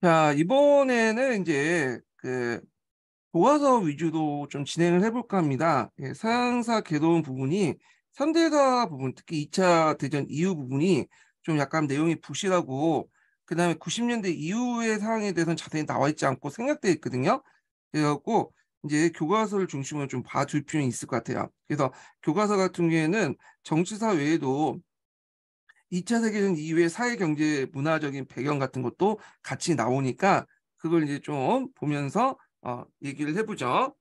자, 이번에는 이제 교과서 위주로 좀 진행을 해볼까 합니다. 서양사 개론 부분이 현대사 부분, 특히 2차 대전 이후 부분이 좀 약간 내용이 부실하고, 그다음에 90년대 이후의 상황에 대해서는 자세히 나와 있지 않고 생략되어 있거든요. 그래갖고 이제 교과서를 중심으로 좀 봐줄 필요는 있을 것 같아요. 그래서 교과서 같은 경우에는 정치사 외에도 2차 세계대전 이후의 사회, 경제, 문화적인 배경 같은 것도 같이 나오니까 그걸 이제 좀 보면서 얘기를 해보죠.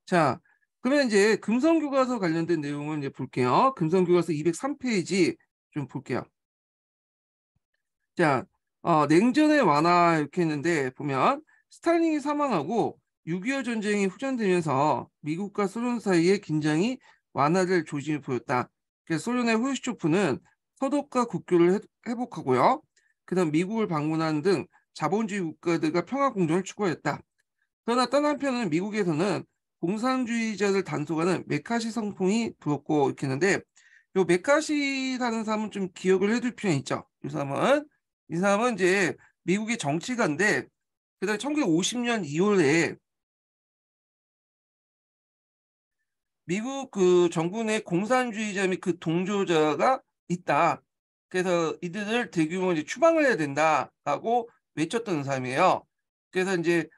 자, 그러면 이제 금성교과서 관련된 내용을 이제 볼게요. 금성교과서 203페이지 좀 볼게요. 자, 냉전의 완화 이렇게 했는데 보면 스탈린이 사망하고 6.25 전쟁이 후전되면서 미국과 소련 사이의 긴장이 완화될 조짐을 보였다. 그래서 소련의 후르시초프는 서독과 국교를 회복하고요. 그다음 미국을 방문하는 등 자본주의 국가들과 평화 공존을 추구했다. 그러나 또 한편은 미국에서는 공산주의자들 단속하는 메카시 성풍이 불었고 이렇게 했는데 요 메카시라는 사람은 좀 기억을 해둘 필요는 있죠. 이 사람은 이제 미국의 정치가인데 그다음에 1950년 2월에 미국 그 정부 내 공산주의자 및 그 동조자가 있다. 그래서 이들을 대규모 이제 추방을 해야 된다라고 외쳤던 사람이에요. 그래서 이제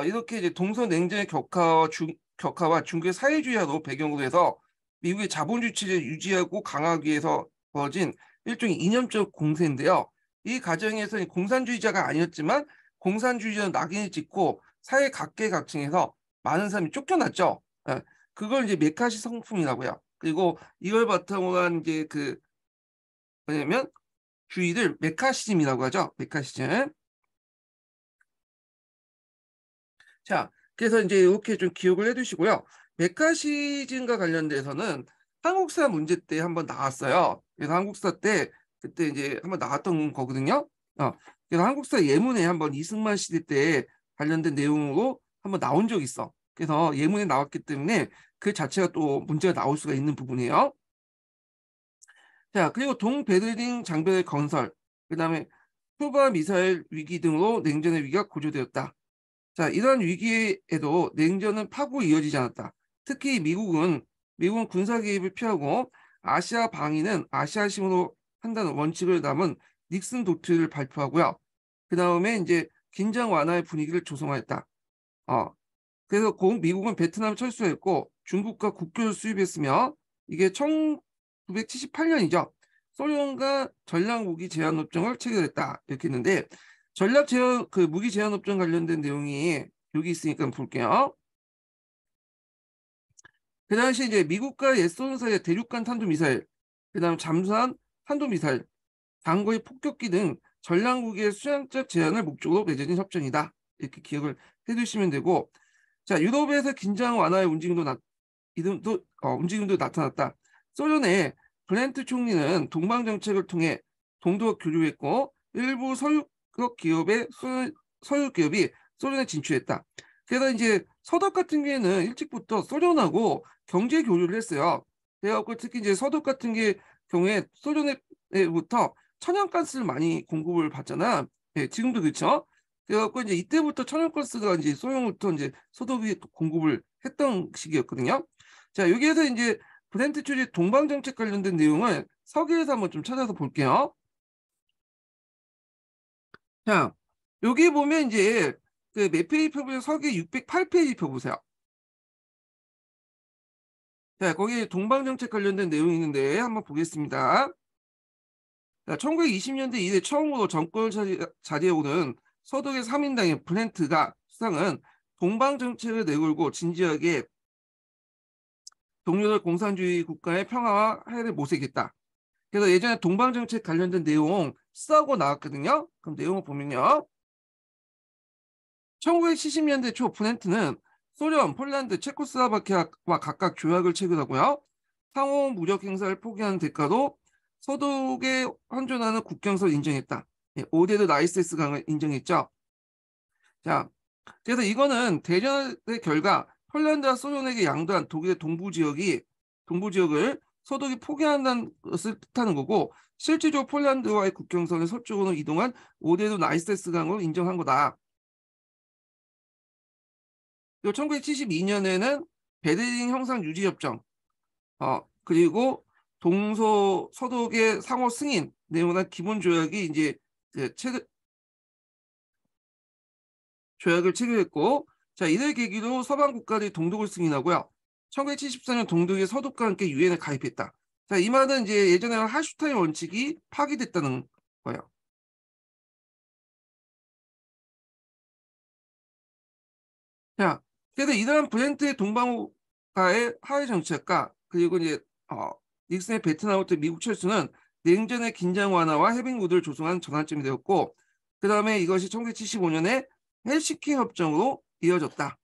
이렇게 이제 동서냉전의 격화와 중국의 사회주의화로 배경으로 해서 미국의 자본주의 체제를 유지하고 강화하기 위해서 벌어진 일종의 이념적 공세인데요. 이 과정에서 공산주의자가 아니었지만 공산주의자는 낙인을 찍고 사회 각계각층에서 많은 사람이 쫓겨났죠. 예. 그걸 이제 메카시 성풍이라고요. 그리고 이걸 바탕으로 한 이제 뭐냐면 주의를 메카시즘이라고 하죠. 메카시즘. 자, 그래서 이제 이렇게 좀 기억을 해두시고요. 메카시즘과 관련돼서는 한국사 문제 때 한번 나왔어요. 그래서 한국사 때 그때 이제 한번 나왔던 거거든요. 그래서 한국사 예문에 한번 이승만 시대 때 관련된 내용으로 한번 나온 적이 있어. 그래서 예문에 나왔기 때문에 그 자체가 또 문제가 나올 수가 있는 부분이에요. 자, 그리고 동베를린 장벽의 건설, 그다음에 큐바 미사일 위기 등으로 냉전의 위기가 고조되었다. 자, 이러한 위기에도 냉전은 파고 이어지지 않았다. 특히 미국은 군사 개입을 피하고 아시아 방위는 아시아심으로 한다는 원칙을 담은 닉슨 도트리를 발표하고요. 그 다음에 이제 긴장 완화의 분위기를 조성하였다. 어, 그래서 미국은 베트남을 철수했고 중국과 국교를 수입했으며 이게 1978년이죠. 소련과 전략 무기 제한 협정을 체결했다. 이렇게 했는데 전략 제한 무기 제한 협정 관련된 내용이 여기 있으니까 볼게요. 그 당시 이제 미국과 옛소련 사이의 대륙간 탄도미사일, 그다음 잠수함 탄도미사일, 장거리 폭격기 등 전략 무기의 수량적 제한을 목적으로 맺어진 협정이다. 이렇게 기억을 해두시면 되고, 자, 유럽에서 긴장 완화의 움직임도 나타났다. 소련의 브렌트 총리는 동방 정책을 통해 동독 교류했고 일부 서유 기업이 소련에 진출했다. 그래서 이제 서독 같은 경우에는 일찍부터 소련하고 경제 교류를 했어요. 그래갖고 특히 이제 서독 같은 경우에 소련에부터 천연가스를 많이 공급을 받잖아. 예, 지금도 그렇죠. 그래갖고 이제 이때부터 천연가스가 이제 소형부터 이제 소독이 공급을 했던 시기였거든요. 자, 여기에서 이제 브렌트 출이 동방 정책 관련된 내용을 서기에서 한번 좀 찾아서 볼게요. 자, 여기 보면 이제 그 몇 페이지 펴보세요. 서기 608페이지 펴보세요. 자, 거기 동방 정책 관련된 내용이 있는데 한번 보겠습니다. 자, 1920년대 이래 처음으로 정권 자리에 오른 서독의 3인당의 브렌트가 수상은 동방 정책을 내걸고 진지하게 동료들 공산주의 국가의 평화와 화해를 모색했다. 그래서 예전에 동방 정책 관련된 내용 쓰고 나왔거든요. 그럼 내용을 보면요. 1970년대 초 브렌트는 소련, 폴란드, 체코슬로바키아와 각각 조약을 체결하고요. 상호 무력 행사를 포기하는 대가로 서독에 환전하는 국경선을 인정했다. 예, 오데드 나이세스 강을 인정했죠. 자, 그래서 이거는 대전의 결과 폴란드와 소련에게 양도한 독일의 동부 지역을 서독이 포기한다는 것을 뜻하는 거고 실질적으로 폴란드와의 국경선을 서쪽으로 이동한 오데드 나이세스 강으로 인정한 거다. 그리고 1972년에는 베를린 형상 유지 협정, 그리고 동서 서독의 상호 승인 내용한 기본 조약이 이제 조약을 체결했고, 자, 이를 계기로 서방 국가들이 동독을 승인하고요. 1974년 동독이 서독과 함께 유엔에 가입했다. 자, 이 말은 이제 예전에 할슈타인 원칙이 파기됐다는 거예요. 자, 그래서 이러한 브렌트의 동방호가의 하해 정책과 그리고 이제 닉슨의 베트남부터 미국 철수는 냉전의 긴장 완화와 해빙 구도를 조성한 전환점이 되었고, 그 다음에 이것이 1975년에 헬싱키 협정으로 이어졌다.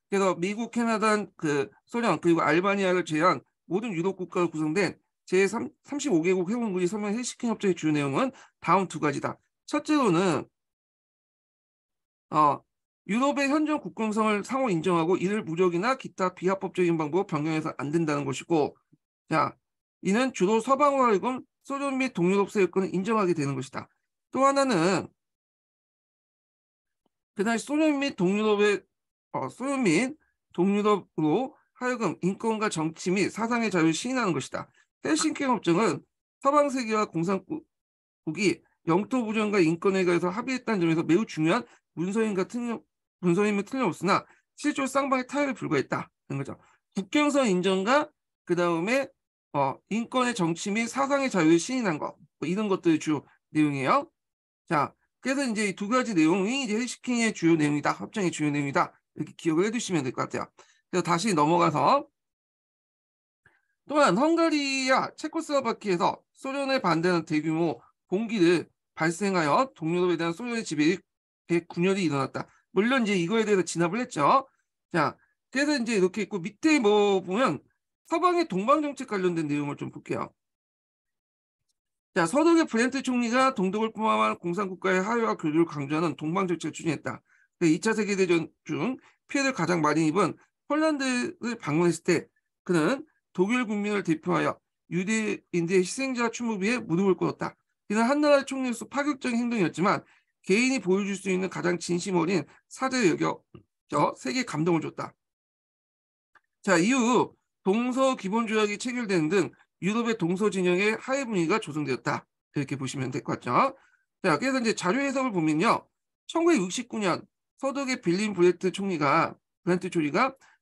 그래서 미국, 캐나다, 소련 그리고 알바니아를 제외한 모든 유럽 국가로 구성된 제35개국 회원국이 서명한 헬싱키 협정의 주요 내용은 다음 두 가지다. 첫째로는 유럽의 현존 국경성을 상호 인정하고 이를 무력이나 기타 비합법적인 방법 변경해서 안 된다는 것이고, 자, 이는 주로 서방으로 하여금 소련 및 동유럽 세력권을 인정하게 되는 것이다. 또 하나는 그 당시 소련 및 동유럽으로 하여금 인권과 정치 및 사상의 자유를 시인하는 것이다. 헬싱키 협정은 서방 세계와 공산국이 영토 부정과 인권에 관해서 합의했다는 점에서 매우 중요한 문서임은 틀림없으나 실제로 쌍방의 타협에 불과했다. 거죠. 국경선 인정과 그 다음에 인권의 정치 및 사상의 자유를 시인한 것, 뭐 이런 것들이 주요 내용이에요. 자, 그래서 이제 이 두 가지 내용이 이제 헬싱키의 주요 내용이다, 협정의 주요 내용이다, 이렇게 기억을 해두시면 될 것 같아요. 그래서 다시 넘어가서 또한 헝가리와 체코슬로바키아에서 소련에 반대하는 대규모 봉기를 발생하여 동유럽에 대한 소련의 지배에 군열이 일어났다. 물론 이제 이거에 대해서 진압을 했죠. 자, 그래서 이제 이렇게 있고 밑에 뭐 보면 서방의 동방정책 관련된 내용을 좀 볼게요. 자, 서독의 브렌트 총리가 동독을 포함한 공산국가의 하해와 교류를 강조하는 동방정책을 추진했다. 2차 세계대전 중 피해를 가장 많이 입은 폴란드를 방문했을 때 그는 독일 국민을 대표하여 유대인들의 희생자 추모비에 무릎을 꿇었다. 이는 한나라의 총리로서 파격적인 행동이었지만 개인이 보여줄 수 있는 가장 진심 어린 사죄를 여겨 세계에 감동을 줬다. 자, 이후 동서 기본조약이 체결되는 등 유럽의 동서 진영의 하해 분위기가 조성되었다. 이렇게 보시면 될 것 같죠. 자, 그래서 이제 자료 해석을 보면요. 1969년 서독의 브렌트 총리가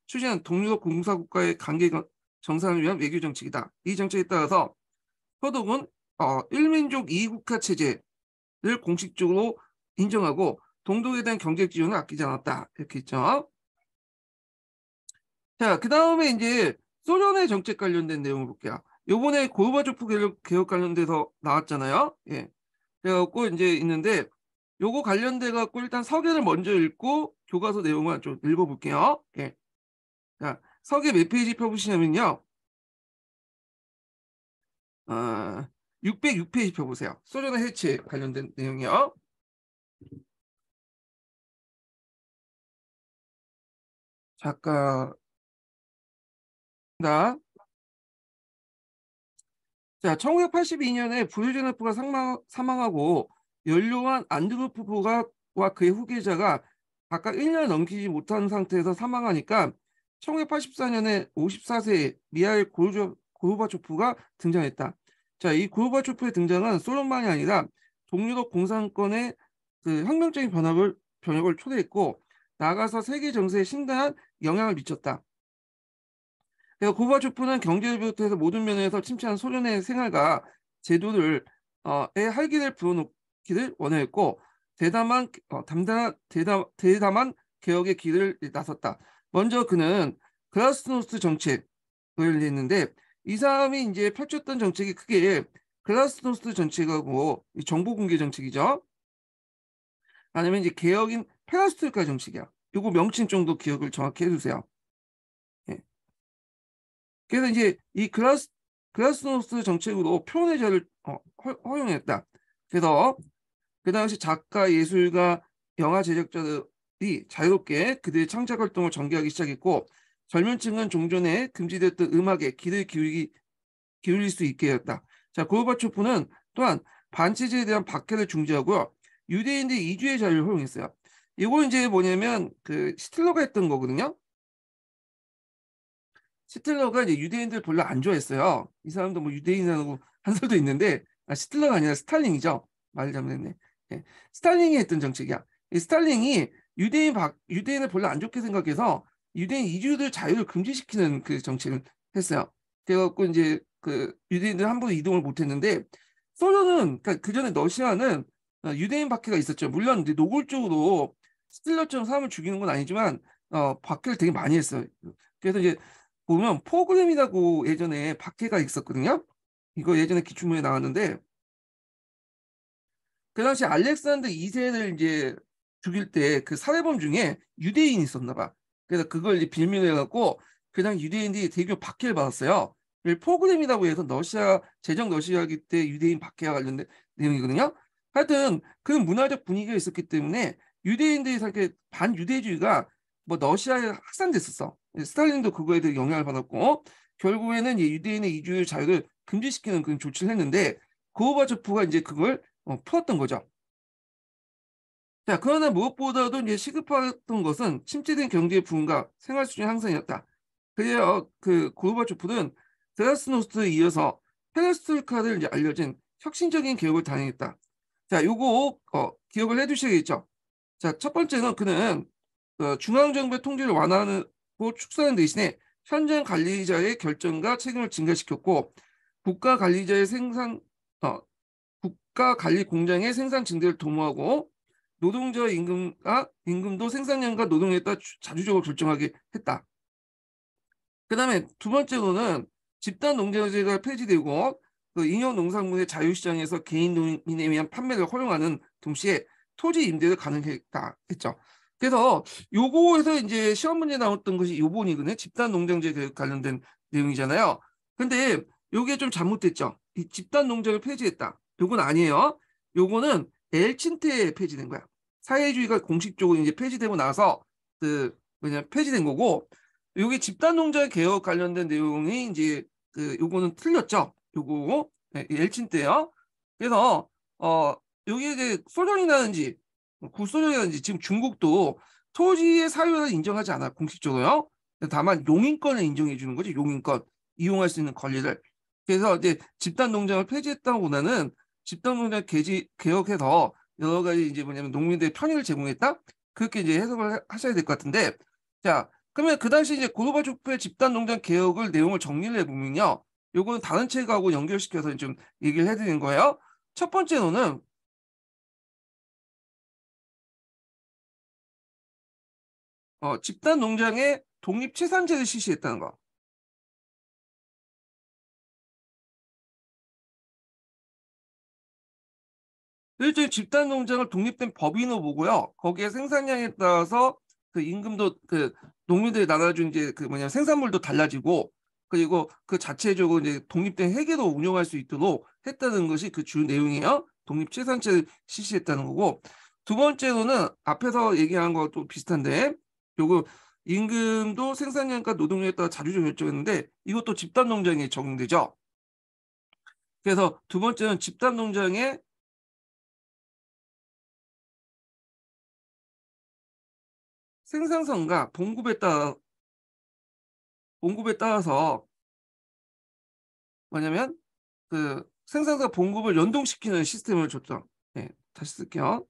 추진한 동유럽 공사국가의 관계 정상을 위한 외교 정책이다. 이 정책에 따라서 서독은 1민족 2국가 체제를 공식적으로 인정하고 동독에 대한 경제적 지원을 아끼지 않았다. 이렇게 있죠. 자, 그 다음에 이제 소련의 정책 관련된 내용을 볼게요. 요번에 고르바초프 개혁 관련돼서 나왔잖아요. 예. 그래갖고 이제 있는데 요거 관련돼 갖고 일단 서계를 먼저 읽고 교과서 내용을 좀 읽어볼게요. 예. 자, 서계 몇 페이지 펴보시냐면요. 606페이지 펴보세요. 소련의 해체 관련된 내용이요. 잠깐. 자, 1982년에 브레즈네프가 사망하고 연료한 안드로포프와 그의 후계자가 각각 1년을 넘기지 못한 상태에서 사망하니까 1984년에 54세 미하일 고르바초프가 등장했다. 자, 이 고르바초프의 등장은 소련만이 아니라 동유럽 공산권의 혁명적인 변혁을 초래했고 나아가서 세계 정세에 심각한 영향을 미쳤다. 그래서 고바초프는 경제를 비롯해서 모든 면에서 침체한 소련의 생활과 제도를 의 활기를 불어넣기를 원했고 대담한 개혁의 길을 나섰다. 먼저 그는 글라스노스트 정책을 냈는데 이 사람이 이제 펼쳤던 정책이 크게 글라스노스트 정책하고 정보 공개 정책이죠. 아니면 이제 개혁인 페라스트로이카 정책이야. 이거 명칭 정도 기억을 정확히 해주세요. 예. 그래서 이제 이 글라스노스트 정책으로 표현의 자유를 허용했다. 그래서 그 당시 작가, 예술가, 영화 제작자들이 자유롭게 그들의 창작 활동을 전개하기 시작했고 젊은 층은 종전에 금지되었던 음악에 귀를 기울일 수 있게 했다. 자, 고르바초프는 또한 반체제에 대한 박해를 중지하고요. 유대인들의 이주의 자유를 허용했어요. 이거 이제 뭐냐면 그 시틀러가 했던 거거든요. 시틀러가 이제 유대인들 별로 안 좋아했어요. 이 사람도 뭐 유대인이라고 한 설도 있는데, 시틀러가 아니라 스탈린이죠. 말 잘못했네. 예. 스탈린이 했던 정책이야. 이 스탈린이 유대인을 별로 안 좋게 생각해서 유대인 이주들 자유를 금지시키는 그 정책을 했어요. 그래갖고 이제 그 유대인들 함부로 이동을 못 했는데, 소련은, 그러니까 그 전에 러시아는 유대인 박해가 있었죠. 물론 이제 노골적으로 스틸러처럼 사람을 죽이는 건 아니지만 박해를 되게 많이 했어요. 그래서 이제 보면 포그램이라고 예전에 박해가 있었거든요. 이거 예전에 기출문에 나왔는데, 그 당시 알렉산더 2세를 이제 죽일 때 그 살해범 중에 유대인이 있었나 봐. 그래서 그걸 이제 빌미로 해갖고 그 당시 유대인들이 대규모 박해를 받았어요. 포그램이라고 해서 제정 러시아기 때 유대인 박해와 관련된 내용이거든요. 하여튼 그런 문화적 분위기가 있었기 때문에 유대인들이 사실 반유대주의가 뭐 러시아에 확산됐었어. 스탈린도 그거에 대해 영향을 받았고, 결국에는 유대인의 이주의 자유를 금지시키는 그런 조치를 했는데, 고르바초프가 이제 그걸 풀었던 거죠. 자, 그러나 무엇보다도 이제 시급했던 것은 침체된 경제 부흥과 생활 수준 향상이었다. 그래야 그 고르바초프는 드라스노스트에 이어서 페레스트로이카를 이제 알려진 혁신적인 개혁을 단행했다. 자, 요거 기억을 해두셔야겠죠. 자, 첫 번째는 그는 중앙정부의 통제를 완화하고 축소하는 대신에 현장 관리자의 결정과 책임을 증가시켰고, 국가 관리자의 생산 어, 국가 관리 공장의 생산 증대를 도모하고, 노동자 임금도 생산량과 노동에 따라 자주적으로 결정하게 했다. 그 다음에 두 번째로는 집단 농장제가 폐지되고 그 인용 농산물의 자유시장에서 개인 농인에 의한 판매를 허용하는 동시에 토지 임대를 가능했다 했죠. 그래서 요거에서 이제 시험 문제 나왔던 것이 요번이거든요. 집단 농장제 교육 관련된 내용이잖아요. 근데 요게 좀 잘못됐죠. 이 집단 농장을 폐지했다. 요건 아니에요. 요거는 엘친테에 폐지된 거야. 사회주의가 공식적으로 이제 폐지되고 나서 그 뭐냐 폐지된 거고, 여기 집단 농장 개혁 관련된 내용이 이제 그 요거는 틀렸죠. 요거 엘친 때요. 그래서 여기 이제 소련이라든지 구소련이라든지 지금 중국도 토지의 사유를 인정하지 않아 공식적으로요. 다만 용인권을 인정해 주는 거죠. 용인권 이용할 수 있는 권리를. 그래서 이제 집단 농장을 폐지했다보다는 집단 농장 개혁해서 여러 가지 이제 뭐냐면 농민들의 편의를 제공했다. 그렇게 이제 해석을 하셔야 될 것 같은데, 자. 그러면 그 당시 이제 고르바초프의 집단 농장 개혁을 내용을 정리를 해보면요. 요거는 다른 책하고 연결시켜서 좀 얘기를 해드리는 거예요. 첫 번째로는 집단 농장의 독립채산제를 실시했다는 거. 일종의 집단 농장을 독립된 법인으로 보고요. 거기에 생산량에 따라서 그 임금도 그 농민들이 나눠준 이제 그 뭐냐 생산물도 달라지고, 그리고 그 자체적으로 이제 독립된 회계도 운영할 수 있도록 했다는 것이 그 주 내용이에요. 독립채산제를 실시했다는 거고, 두 번째로는 앞에서 얘기한 것도 비슷한데, 요거 임금도 생산량과 노동력에 따라 자주적으로 결정했는데 이것도 집단 농장에 적용되죠. 그래서 두 번째는 집단 농장의 생산성과 봉급에 따라서 뭐냐면 그 생산과 봉급을 연동시키는 시스템을 줬죠. 네, 다시 쓸게요.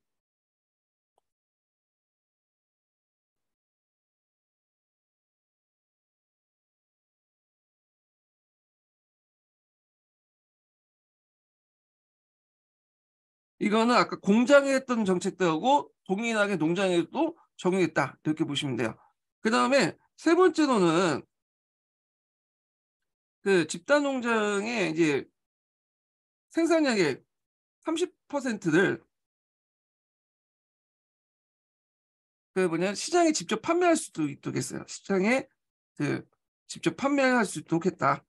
이거는 아까 공장에 했던 정책들하고 동일하게 농장에도 적용했다. 이렇게 보시면 돼요. 그 다음에 세 번째로는 그 집단 농장의 이제 생산량의 30%를 그 뭐냐 시장에 직접 판매할 수도 있도록 했어요. 시장에 그 직접 판매할 수 있도록 했다.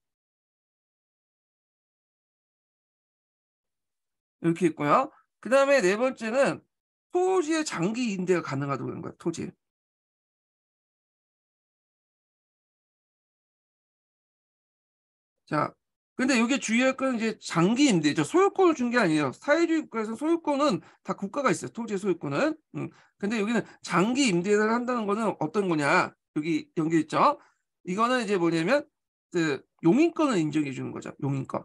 이렇게 있고요. 그 다음에 네 번째는 토지의 장기 임대가 가능하다고 하는 거예요. 토지. 자, 근데 이게 주의할 건 이제 장기 임대죠. 소유권을 준 게 아니에요. 사회주의 국가에서 소유권은 다 국가가 있어요. 토지의 소유권은. 근데 여기는 장기 임대를 한다는 거는 어떤 거냐? 여기 연결 있죠. 이거는 이제 뭐냐면 그 용인권을 인정해 주는 거죠. 용인권.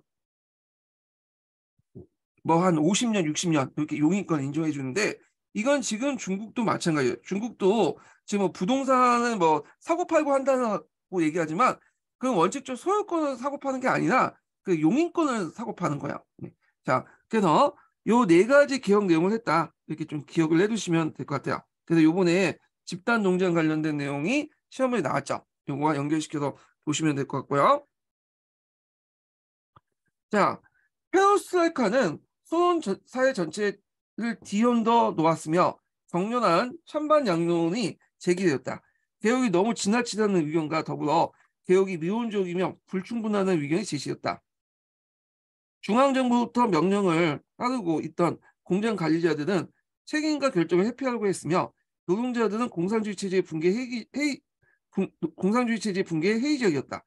뭐 한 50년, 60년 이렇게 용인권 인정해 주는데 이건 지금 중국도 마찬가지예요. 중국도 지금 뭐 부동산을 뭐 사고 팔고 한다고 얘기하지만 그 원칙적 소유권을 사고 파는 게 아니라 그 용인권을 사고 파는 거야. 네. 자, 그래서 요 네 가지 개혁 내용을 했다. 이렇게 좀 기억을 해두시면 될 것 같아요. 그래서 요번에 집단 농장 관련된 내용이 시험에 나왔죠. 요거와 연결시켜서 보시면 될 것 같고요. 자, 페로스트라이카는 소련 사회 전체를 뒤흔들어 놓았으며 격렬한 찬반 양론이 제기되었다. 개혁이 너무 지나치다는 의견과 더불어 개혁이 미온적이며 불충분하다는 의견이 제시됐다. 중앙정부부터 명령을 따르고 있던 공장 관리자들은 책임과 결정을 회피하려고 했으며 노동자들은 공산주의 체제의 붕괴에 회의적이었다.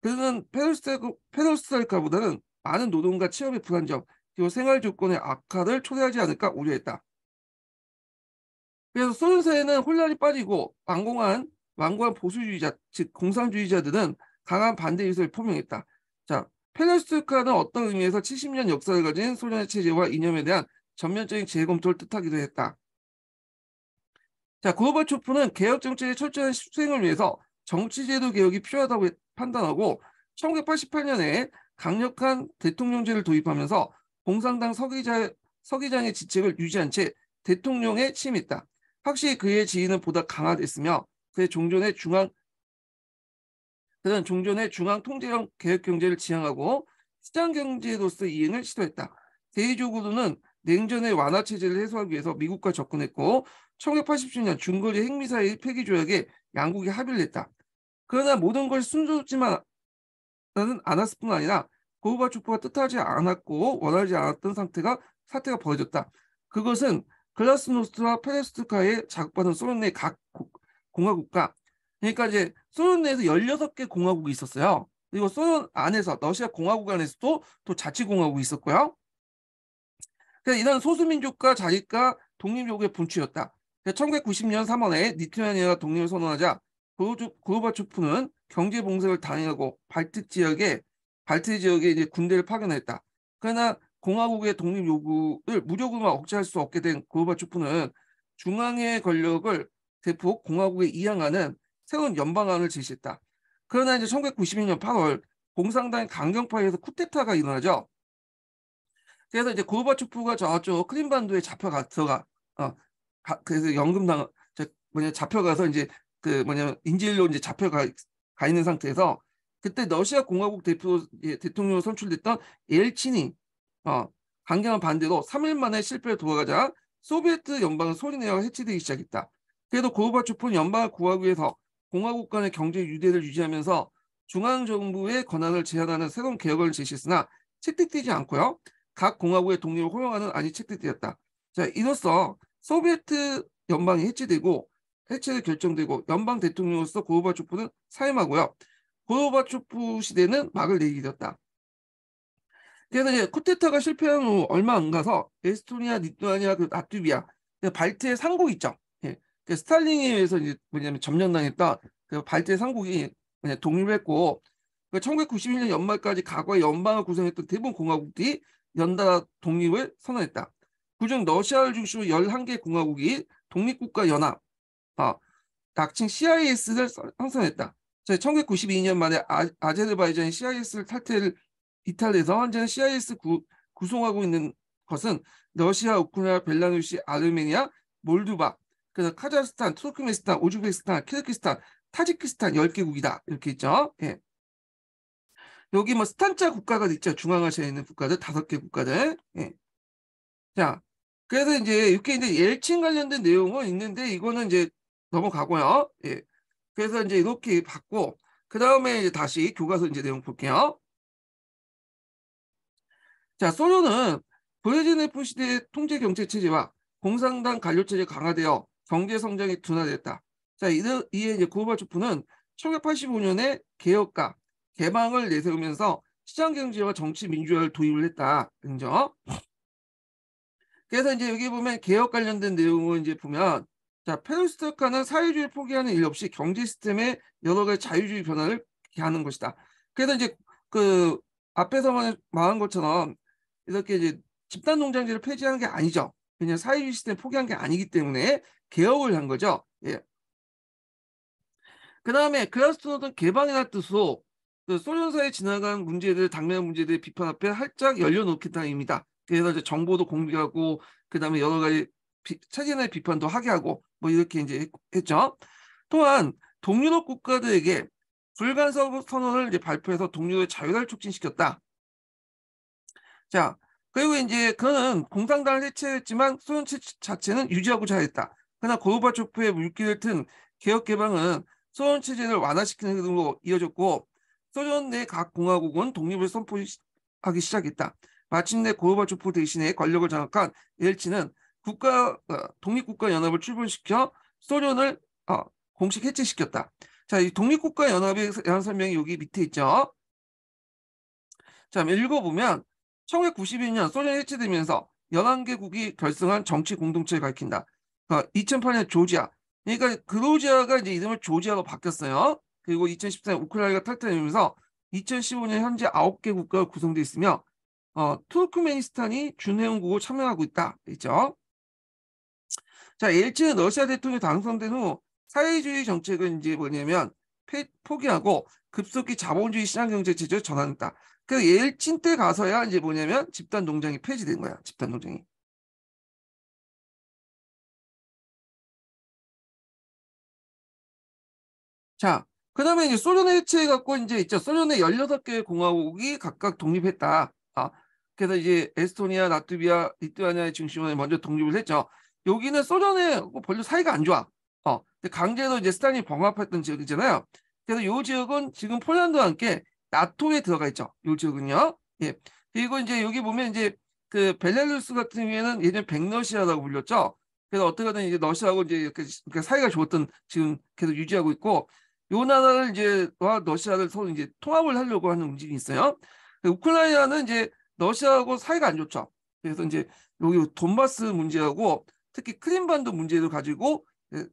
그는 페로스트라이카보다는 많은 노동과 취업의 불안정 그리고 생활 조건의 악화를 초래하지 않을까 우려했다. 그래서 소련 사회는 혼란이 빠지고 완고한 보수주의자 즉 공산주의자들은 강한 반대 의식을 표명했다. 자, 페레스트라이카는 어떤 의미에서 70년 역사를 가진 소련의 체제와 이념에 대한 전면적인 재검토를 뜻하기도 했다. 자, 고르바초프는 개혁 정책의 철저한 수행을 위해서 정치제도 개혁이 필요하다고 판단하고 1988년에 강력한 대통령제를 도입하면서 공산당 서기장의 지책을 유지한 채 대통령에 취임했다. 확실히 그의 지위는 보다 강화됐으며 그는 종전의 중앙 통제형 개혁 경제를 지향하고 시장 경제로서 이행을 시도했다. 대의적으로는 냉전의 완화 체제를 해소하기 위해서 미국과 접근했고 1987년 중거리 핵미사일 폐기 조약에 양국이 합의를 했다. 그러나 모든 것이 순조롭지만 않았을 뿐 아니라 고르바초프가 뜻하지 않았고 원하지 않았던 사태가 벌어졌다. 그것은 글라스노스트와 페레스트카에 자극받은 소련 내 각 공화국가 그러니까 이제 소련 내에서 16개 공화국이 있었어요. 그리고 소련 안에서 러시아 공화국 안에서도 또 자치공화국이 있었고요. 그래서 이런 소수민족과 자립과 독립 요구의 분출이었다. 1990년 3월에 리투아니아가 독립을 선언하자 고르바초프는 경제 봉쇄를 단행하고 발트 지역에 이제 군대를 파견했다. 그러나 공화국의 독립 요구를 무력으로만 억제할 수 없게 된 고르바초프는 중앙의 권력을 대폭 공화국에 이양하는 새로운 연방안을 제시했다. 그러나 이제 1992년 8월 공산당의 강경파에서 쿠데타가 일어나죠. 그래서 이제 고르바초프가 저쪽 크림반도에 잡혀가 그래서 잡혀가서 이제 그 뭐냐 인질로 이제 가 있는 상태에서 그때 러시아 공화국 대통령으로 선출됐던 엘친이 강경한 반대로 3일 만에 실패를 도와가자 소비에트 연방은 소리내어 해체되기 시작했다. 그래도 고르바초프는 연방을 구하기 위해서 공화국 간의 경제 유대를 유지하면서 중앙정부의 권한을 제한하는 새로운 개혁을 제시했으나 채택되지 않고요. 각 공화국의 독립을 허용하는 안이 채택되었다. 자, 이로써 소비에트 연방이 해체가 결정되고 연방 대통령으로서 고르바초프는 사임하고요. 고르바초프 시대는 막을 내리게 되었다. 그래서 이제 쿠데타가 실패한 후 얼마 안 가서 에스토니아, 리투아니아, 그 라트비아, 발트의 상국 있죠. 예. 그 스탈린에 의해서 이제 뭐냐면 점령당했던 그 발트의 상국이 독립했고 1991년 연말까지 과거의 연방을 구성했던 대부분 공화국들이 연달아 독립을 선언했다. 그중 러시아를 중심으로 11개 공화국이 독립국가 연합, 낙칭 CIS를 형성했다. 1992년 만에 아제르바이잔이 CIS를 이탈해서 현재는 CIS 구성하고 있는 것은 러시아, 우크라이나, 벨라루시, 아르메니아, 몰도바, 그래서 카자흐스탄, 투르크메니스탄, 우즈베키스탄, 키르기스탄, 타지키스탄 10개국이다. 이렇게 있죠. 예. 여기 뭐 스탄자 국가가 있죠. 중앙아시아에 있는 국가들 5개 국가들. 예. 자, 그래서 이제 이렇게 이제 엘친 관련된 내용은 있는데 이거는 이제 넘어가고요. 예. 그래서 이제 이렇게 받고 그 다음에 이제 다시 교과서 이제 내용 볼게요. 자, 소련은 브레즈네프 시대의 통제 경제 체제와 공산당 관료 체제가 강화되어 경제 성장이 둔화됐다. 자, 이에 이제 고르바초프는 1985년에 개혁과 개방을 내세우면서 시장 경제와 정치 민주화를 도입을 했다. 그죠? 그래서 이제 여기 보면 개혁 관련된 내용을 이제 보면 자, 페르스트카는 사회주의 포기하는 일 없이 경제 시스템의 여러 가지 자유주의 변화를 하는 것이다. 그래서 이제 그 앞에서 말한 것처럼 이렇게 이제 집단 농장제를 폐지하는 게 아니죠. 그냥 사회주의 시스템 포기한 게 아니기 때문에 개혁을 한 거죠. 예. 그 다음에 글라스노는 개방이라는 뜻으로 그 소련사에 지나간 문제들, 당면 문제들 비판 앞에 활짝 열려놓겠다는 의미다. 그래서 이제 정보도 공개하고, 그 다음에 여러 가지 차진의 비판도 하게 하고, 뭐 이렇게 이제 했죠. 또한 동유럽 국가들에게 불간섭 선언을 이제 발표해서 동유럽의 자유를 촉진시켰다. 자, 그리고 이제 그는 공산당을 해체했지만 소련 자체는 유지하고자 했다. 그러나 고르바초프의 물길을 튼 개혁 개방은 소련 체제를 완화시키는 흐름으로 이어졌고 소련 내 각 공화국은 독립을 선포하기 시작했다. 마침내 고르바초프 대신에 권력을 장악한 엘치는 독립국가 연합을 출범시켜 소련을 공식 해체시켰다. 자, 이 독립국가 연합의 설명이 여기 밑에 있죠. 자, 읽어보면 1991년 소련이 해체되면서 11개국이 결성한 정치 공동체를 가리킨다. 2008년 조지아. 그러니까 그로지아가 이제 이름을 조지아로 바뀌었어요. 그리고 2014년 우크라이나가 탈퇴되면서 2015년 현재 9개 국가가 구성되어 있으며 투르크메니스탄이 준회원국으로 참여하고 있다. 있죠. 자, 엘치는 러시아 대통령이 당선된 후 사회주의 정책은 이제 뭐냐면 포기하고 급속히 자본주의 시장경제 체제로 전환했다. 그 엘친 때 가서야 이제 뭐냐면 집단 농장이 폐지된 거야. 집단 농장이. 자, 그다음에 이제 소련의 해체해 갖고 이제 있죠. 소련의 16개 공화국이 각각 독립했다. 그래서 이제 에스토니아, 라트비아, 리투아니아의 중심으로 먼저 독립을 했죠. 여기는 소련의 별로 사이가 안 좋아. 근데 강제로 이제 스탈린이 병합했던 지역이잖아요. 그래서 이 지역은 지금 폴란드와 함께 나토에 들어가 있죠. 이 지역은요. 예. 그리고 이제 여기 보면 이제 그 벨라루스 같은 경우에는 예전 백러시아라고 불렸죠. 그래서 어떻게든 이제 러시아하고 이제 이렇게 사이가 좋았던 지금 계속 유지하고 있고 요 나라를 이제 와 러시아를 서로 이제 통합을 하려고 하는 움직임이 있어요. 우크라이나는 이제 러시아하고 사이가 안 좋죠. 그래서 이제 여기 돈바스 문제하고 특히 크림반도 문제를 가지고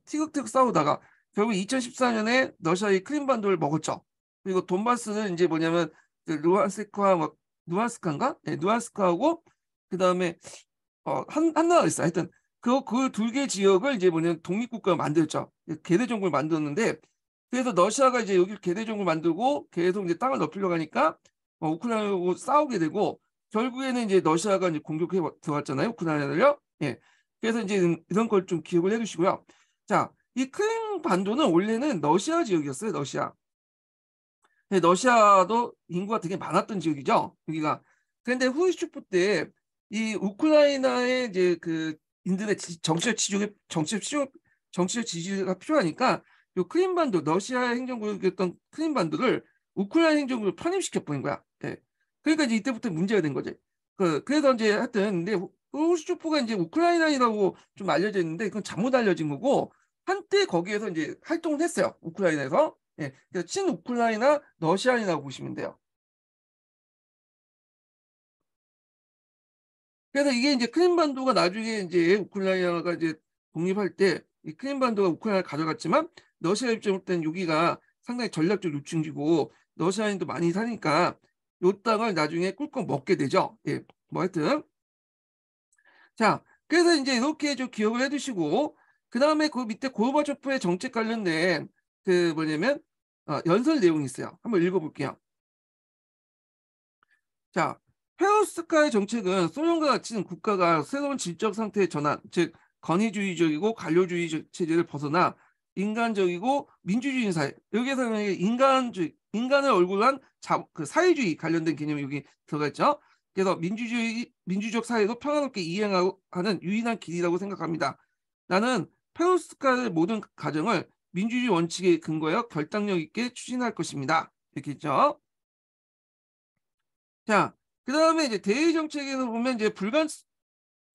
티격태격 싸우다가 결국 2014년에 러시아의 크림반도를 먹었죠. 그리고 돈바스는 이제 뭐냐면 루안스크와 누안스크인가? 네, 누안스크하고 그 다음에 한 나라 있어. 하여튼 그 두 개 지역을 이제 뭐냐면 독립국가 만들었죠. 개대정부를 만들었는데 그래서 러시아가 이제 여기 개대정부를 만들고 계속 이제 땅을 넓히려고 하니까 우크라이나하고 싸우게 되고 결국에는 이제 러시아가 이제 공격해 들어갔잖아요. 우크라이나를요. 예. 그래서 이제 이런 걸 좀 기억을 해주시고요. 자, 이 크림 반도는 원래는 러시아 지역이었어요. 러시아. 러시아도 인구가 되게 많았던 지역이죠. 여기가. 그런데 후르시초프 때 이 우크라이나의 이제 그 인들의 정치적 지지가 필요하니까 요 크림반도 러시아 행정구역이었던 크림반도를 우크라이나 행정구역으로 편입시켜 버린 거야. 예. 그러니까 이제 이때부터 문제가 된 거지. 그래서 이제 하여튼 근데 후르시초프가 이제 우크라이나이라고 좀 알려져 있는데 그건 잘못 알려진 거고 한때 거기에서 이제 활동을 했어요. 우크라이나에서. 예. 그래서 친우크라이나 러시아인이라고 보시면 돼요. 그래서 이게 이제 크림반도가 나중에 이제 우크라이나가 이제 독립할 때 이 크림반도가 우크라이나를 가져갔지만 러시아 입장으로 때는 여기가 상당히 전략적 요충지고 러시아인도 많이 사니까 요 땅을 나중에 꿀꺽 먹게 되죠. 예, 뭐 하여튼 자 그래서 이제 이렇게 좀 기억을 해두시고 그 다음에 그 밑에 고르바초프의 정책 관련된 그 뭐냐면 연설 내용이 있어요. 한번 읽어볼게요. 자, 페로스카의 정책은 소련과 같은 국가가 새로운 질적 상태의 전환, 즉 권위주의적이고 관료주의 체제를 벗어나 인간적이고 민주주의 사회. 여기에서는 인간을 얼굴로 한 그 사회주의 관련된 개념이 여기 들어가 있죠. 그래서 민주적 사회도 평화롭게 이행하는 유일한 길이라고 생각합니다. 나는 페로스카의 모든 가정을 민주주의 원칙에 근거하여 결단력 있게 추진할 것입니다. 이렇게 있죠. 자, 그 다음에 이제 대외 정책에서 보면 이제 불간섭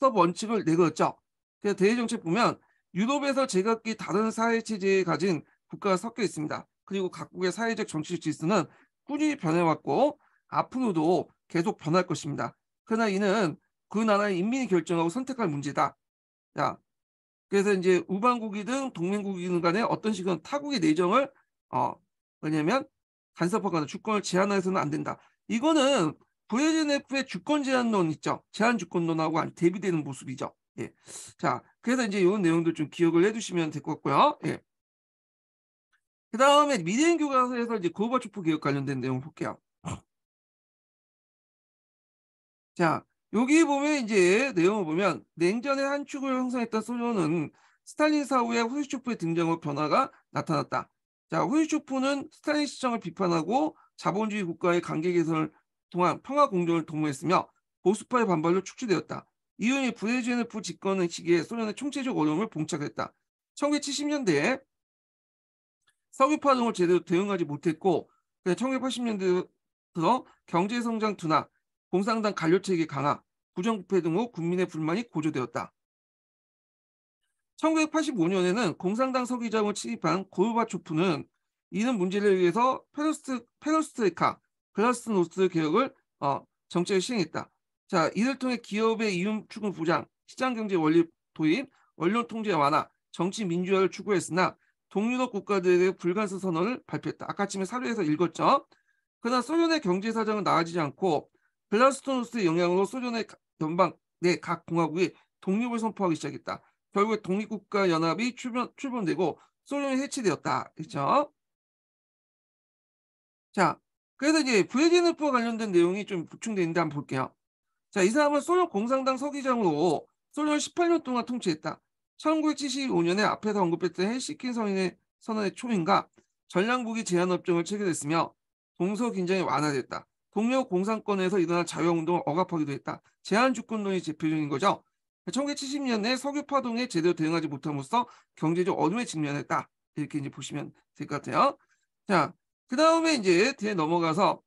원칙을 내걸었죠. 그래서 대외 정책 보면 유럽에서 제각기 다른 사회 체제에 가진 국가가 섞여 있습니다. 그리고 각국의 사회적 정치적 질서는 꾸준히 변해왔고 앞으로도 계속 변할 것입니다. 그러나 이는 그 나라의 인민이 결정하고 선택할 문제다. 자, 그래서 이제 우방국이든 동맹국이든 간에 어떤 식으로 타국의 내정을 어 뭐냐면 간섭하거나 주권을 제한해서는 안 된다. 이거는 브레즈네프의 주권 제한론 있죠. 제한 주권론하고 대비되는 모습이죠. 예. 자, 그래서 이제 이런 내용들 좀 기억을 해두시면 될 것 같고요. 예. 그다음에 미래인 교과서에서 이제 고르바초프 개혁 관련된 내용 볼게요. 자, 여기 보면 이제 내용을 보면 냉전의 한 축을 형성했던 소련은 스탈린 사후에 후르쇼프의 등장으로 변화가 나타났다. 자, 후르쇼프는 스탈린 시정을 비판하고 자본주의 국가의 관계 개선을 통한 평화 공정을 도모했으며 보수파의 반발로 축출되었다. 이윤이 브레즈네프 집권 시기에 소련의 총체적 어려움을 봉착했다. 1970년대에 석유 파동을 제대로 대응하지 못했고 1980년대 들어 경제 성장 둔화, 공산당 관료체계 강화, 부정부패 등 후 국민의 불만이 고조되었다. 1985년에는 공산당 서기장을 취임한 고르바초프는 이런 문제를 위해서 페로스트레이카, 글라스노스트 개혁을 정책을 시행했다. 자, 이를 통해 기업의 이윤 추구 보장, 시장 경제 원리 도입, 언론 통제 완화, 정치 민주화를 추구했으나 동유럽 국가들의 불간섭 선언을 발표했다. 아까 아침에 사료에서 읽었죠. 그러나 소련의 경제 사정은 나아지지 않고 글라스노스트의 영향으로 소련의 연방 내 각 공화국이 독립을 선포하기 시작했다. 결국에 독립국가 연합이 출범되고 소련이 해체되었다. 그렇죠? 자, 그래서 이제 브레즈네프와 관련된 내용이 좀 보충되어 있는데 한번 볼게요. 자, 이 사람은 소련 공산당 서기장으로 소련을 18년 동안 통치했다. 1975년에 앞에서 언급했던 헬싱키 선언의 초인가 전량무기 제한 협정을 체결했으며 동서 긴장이 완화됐다. 동료 공산권에서 일어난 자유운동을 억압하기도 했다. 제한 주권론이 대표적인 거죠. 1970년에 석유 파동에 제대로 대응하지 못함으로써 경제적 어려움에 직면했다. 이렇게 이제 보시면 될 것 같아요. 자, 그 다음에 이제 뒤에 넘어가서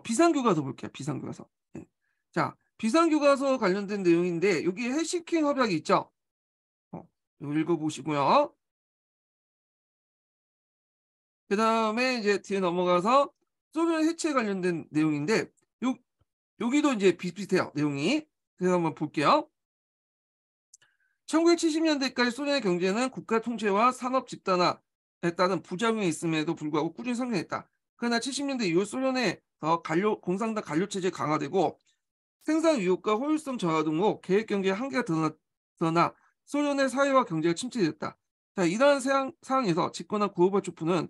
비상교과서 볼게요. 비상교과서. 예. 자, 비상교과서 관련된 내용인데 여기 헬싱키 협약이 있죠. 이거 읽어보시고요. 그 다음에 이제 뒤에 넘어가서 소련 해체 관련된 내용인데 여기도 이제 비슷비슷해요. 내용이. 그래서 한번 볼게요. 1970년대까지 소련의 경제는 국가 통제와 산업 집단화에 따른 부작용이 있음에도 불구하고 꾸준히 성장했다. 그러나 70년대 이후 소련의 공산당 관료체제 강화되고 생산 위협과 효율성 저하 등으로 계획 경제의 한계가 드러나 소련의 사회와 경제가 침체됐다. 자, 이러한 상황에서 집권한 고르바초프는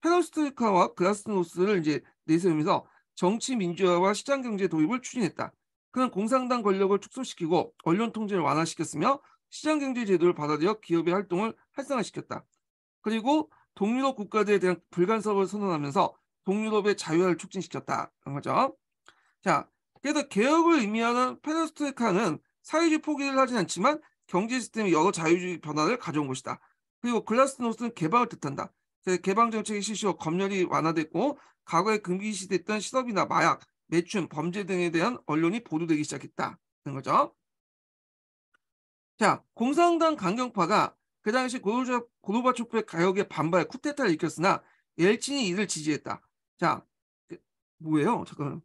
페로스트로이카와 글라스노스를 이제 내세우면서 정치 민주화와 시장 경제 도입을 추진했다. 그는 공산당 권력을 축소시키고 언론 통제를 완화시켰으며 시장 경제 제도를 받아들여 기업의 활동을 활성화시켰다. 그리고 동유럽 국가들에 대한 불간섭을 선언하면서 동유럽의 자유화를 촉진시켰다. 그런 거죠. 자, 그래서 개혁을 의미하는 페레스트로이카는 사회주의 포기를 하진 않지만 경제 시스템의 여러 자유주의 변화를 가져온 것이다. 그리고 글라스노스는 개방을 뜻한다. 그래서 개방 정책이 실시로 검열이 완화됐고 과거에 금기시됐던 실업이나 마약, 매춘, 범죄 등에 대한 언론이 보도되기 시작했다. 그런 거죠. 자, 공산당 강경파가 그 당시 고르바초프의 개혁에 반발 쿠데타를 일으켰으나 옐친이 이를 지지했다. 자, 뭐예요? 잠깐만.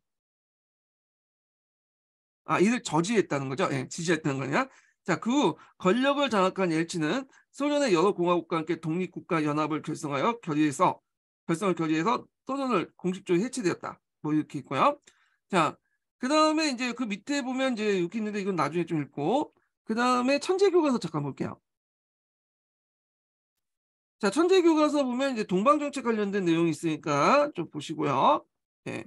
이를 저지했다는 거죠. 예, 지지했다는 거냐. 자, 그 후 권력을 장악한 옐친은 소련의 여러 공화국과 함께 독립국가 연합을 결성을 결의해서 소련을 공식적으로 해체되었다. 뭐 이렇게 있고요. 자, 그 다음에 이제 그 밑에 보면 이제 이렇게 있는데 이건 나중에 좀 읽고 그 다음에 천재교과서 잠깐 볼게요. 자, 천재교과서 보면 이제 동방정책 관련된 내용이 있으니까 좀 보시고요. 예.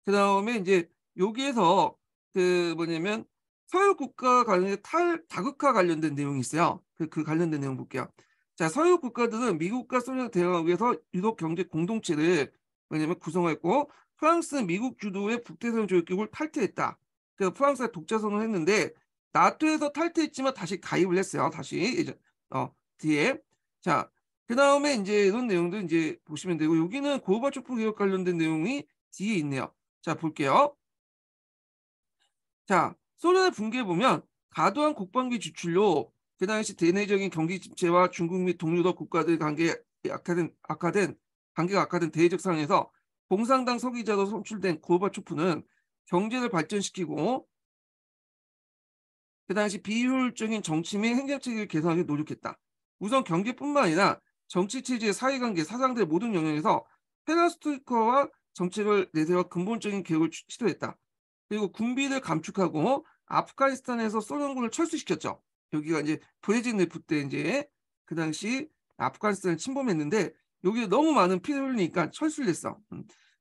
그 다음에 이제 여기에서 그 뭐냐면 서유 국가 관련된 다극화 관련된 내용이 있어요. 그 관련된 내용 볼게요. 자, 서유 국가들은 미국과 소련을 대응하기 위해서 유럽 경제 공동체를 뭐냐면 구성했고 프랑스는 미국 주도의 북대서양 조약국을 탈퇴했다. 그래서 프랑스가 독자 선언을 했는데 나토에서 탈퇴했지만 다시 가입을 했어요. 다시 예전 뒤에. 자, 그 다음에 이제 이런 내용도 이제 보시면 되고 여기는 고르바초프 개혁 관련된 내용이 뒤에 있네요. 자, 볼게요. 자, 소련의 붕괴 보면 과도한 국방비 지출로 그 당시 대내적인 경기 침체와 중국 및 동유럽 국가들 관계가 악화된 대외적 상황에서 공산당 서기자로 선출된 고르바초프는 경제를 발전시키고 그 당시 비효율적인 정치 및 행정체계를 개선하기 노력했다. 우선 경제뿐만 아니라 정치체제, 사회관계, 사상들의 모든 영역에서 페라스토이커와 정책을 내세워 근본적인 개혁을 시도했다. 그리고 군비를 감축하고 아프가니스탄에서 소련군을 철수시켰죠. 여기가 이제 브레즈네프 때 이제 그 당시 아프가니스탄을 침범했는데 여기에 너무 많은 피를 흘리니까 철수를 했어.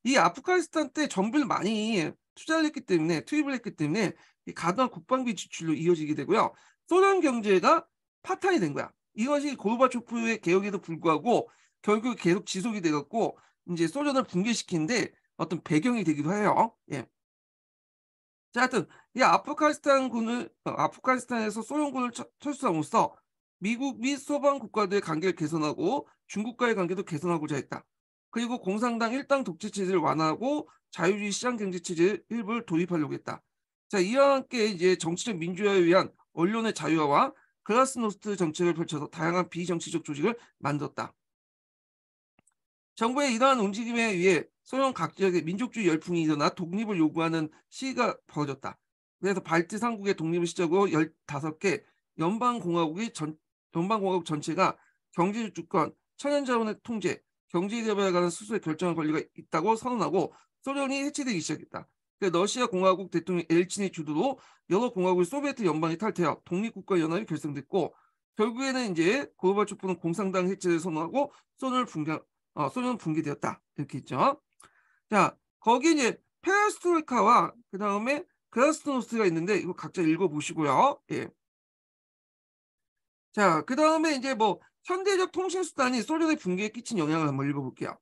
이 아프가니스탄 때 정비를 많이 투자를 했기 때문에 투입을 했기 때문에 이 과도한 국방비 지출로 이어지게 되고요. 소련 경제가 파탄이 된 거야. 이것이 고르바초프의 개혁에도 불구하고 결국 계속 지속이 돼갖고 이제 소련을 붕괴시키는데 어떤 배경이 되기도 해요. 예. 자, 하여튼 이 아프가니스탄에서 소련군을 철수함으로써 미국 및 소방 국가들의 관계를 개선하고 중국과의 관계도 개선하고자 했다. 그리고 공산당 일당 독재 체제를 완화하고 자유주의 시장 경제 체제 일부를 도입하려고 했다. 자, 이와 함께 이제 정치적 민주화에 위한 언론의 자유화와 글라스노스트 정책을 펼쳐서 다양한 비정치적 조직을 만들었다. 정부의 이러한 움직임에 의해 소련 각 지역에 민족주의 열풍이 일어나 독립을 요구하는 시위가 벌어졌다. 그래서 발트 3국의 독립을 시작으로 15개 연방공화국 전체가 경제적 주권, 천연자원의 통제, 경제개발에 관한 스스로의 결정할 권리가 있다고 선언하고 소련이 해체되기 시작했다. 러시아 공화국 대통령 엘친의 주도로 여러 공화국의 소비에트 연방이 탈퇴하여 독립국가 연합이 결성됐고 결국에는 이제 고르바초프는 공산당 해체를 선언하고 소련 붕괴되었다. 이렇게 있죠. 자, 거기 이제 페레스트로이카와 그 다음에 글라스노스트가 있는데 이거 각자 읽어보시고요. 예. 자, 그 다음에 이제 뭐 현대적 통신수단이 소련의 붕괴에 끼친 영향을 한번 읽어볼게요.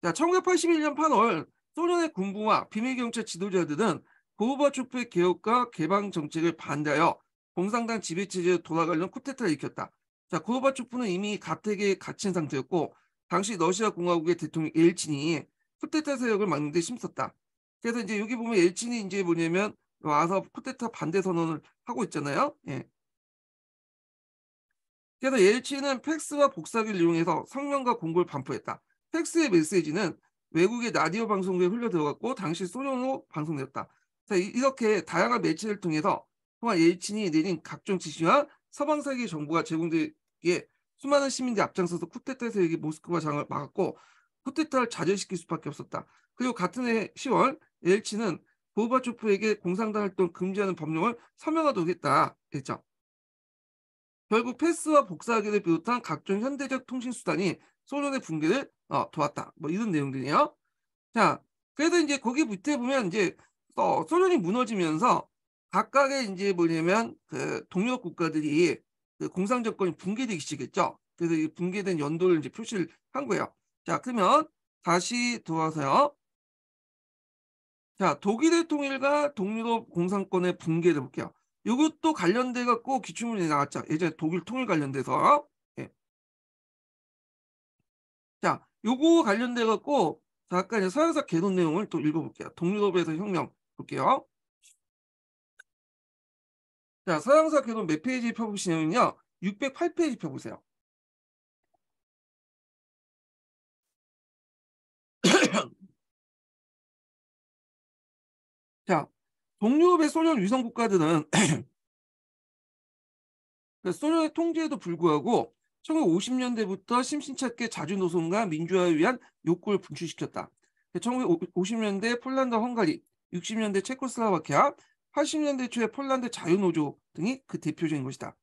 자, 1981년 8월 소련의 군부와 비밀경찰 지도자들은 고르바초프의 개혁과 개방 정책을 반대하여 공산당 지배체제로 돌아가려는 쿠데타를 일으켰다. 자, 고르바초프는 이미 가택에 갇힌 상태였고 당시 러시아 공화국의 대통령 엘친이 쿠데타 세력을 막는 데 힘썼다. 그래서 이제 여기 보면 엘친이 이제 뭐냐면 와서 쿠데타 반대 선언을 하고 있잖아요. 예. 그래서 엘친은 팩스와 복사기를 이용해서 성명과 공고를 반포했다. 팩스의 메시지는 외국의 라디오 방송국에 흘러 들어갔고 당시 소련으로 방송되었다. 자, 이렇게 다양한 매체를 통해서 또한 엘친이 내린 각종 지시와 서방 세계 정부가 제공되기에 수많은 시민들이 앞장서서 쿠데타 세력이 모스크바 장을 막았고 쿠데타를 좌절시킬 수밖에 없었다. 그리고 같은 해 10월 엘친은 고르바초프에게 공산당 활동 금지하는 법령을 서명하도록 했다. 했죠. 결국 패스와 복사기를 비롯한 각종 현대적 통신수단이 소련의 붕괴를 도왔다. 뭐 이런 내용들이에요. 자, 그래서 이제 거기 밑에 보면 이제 소련이 무너지면서 각각의 이제 뭐냐면 그 동료 국가들이 그 공산 정권이 붕괴되기 시작했죠. 그래서 이 붕괴된 연도를 이제 표시를 한 거예요. 자, 그러면 다시 돌아서요. 자, 독일의 통일과 동유럽 공산권의 붕괴를 볼게요. 이것도 관련돼 갖고 기출문제 나왔죠. 예전에 독일 통일 관련돼서. 예. 자, 요거 관련돼 갖고 잠깐 이제 서양사 개론 내용을 또 읽어볼게요. 동유럽에서 혁명 볼게요. 자, 서양사 개론 몇 페이지 펴보시냐면요. 608페이지 펴보세요. 자, 동유럽의 소련 위성 국가들은 소련의 통제에도 불구하고 1950년대부터 심심찮게 자주노선과 민주화를 위한 욕구를 분출시켰다. 1950년대 폴란드, 헝가리, 60년대 체코슬로바키아, 80년대 초에 폴란드 자유노조 등이 그 대표적인 것이다.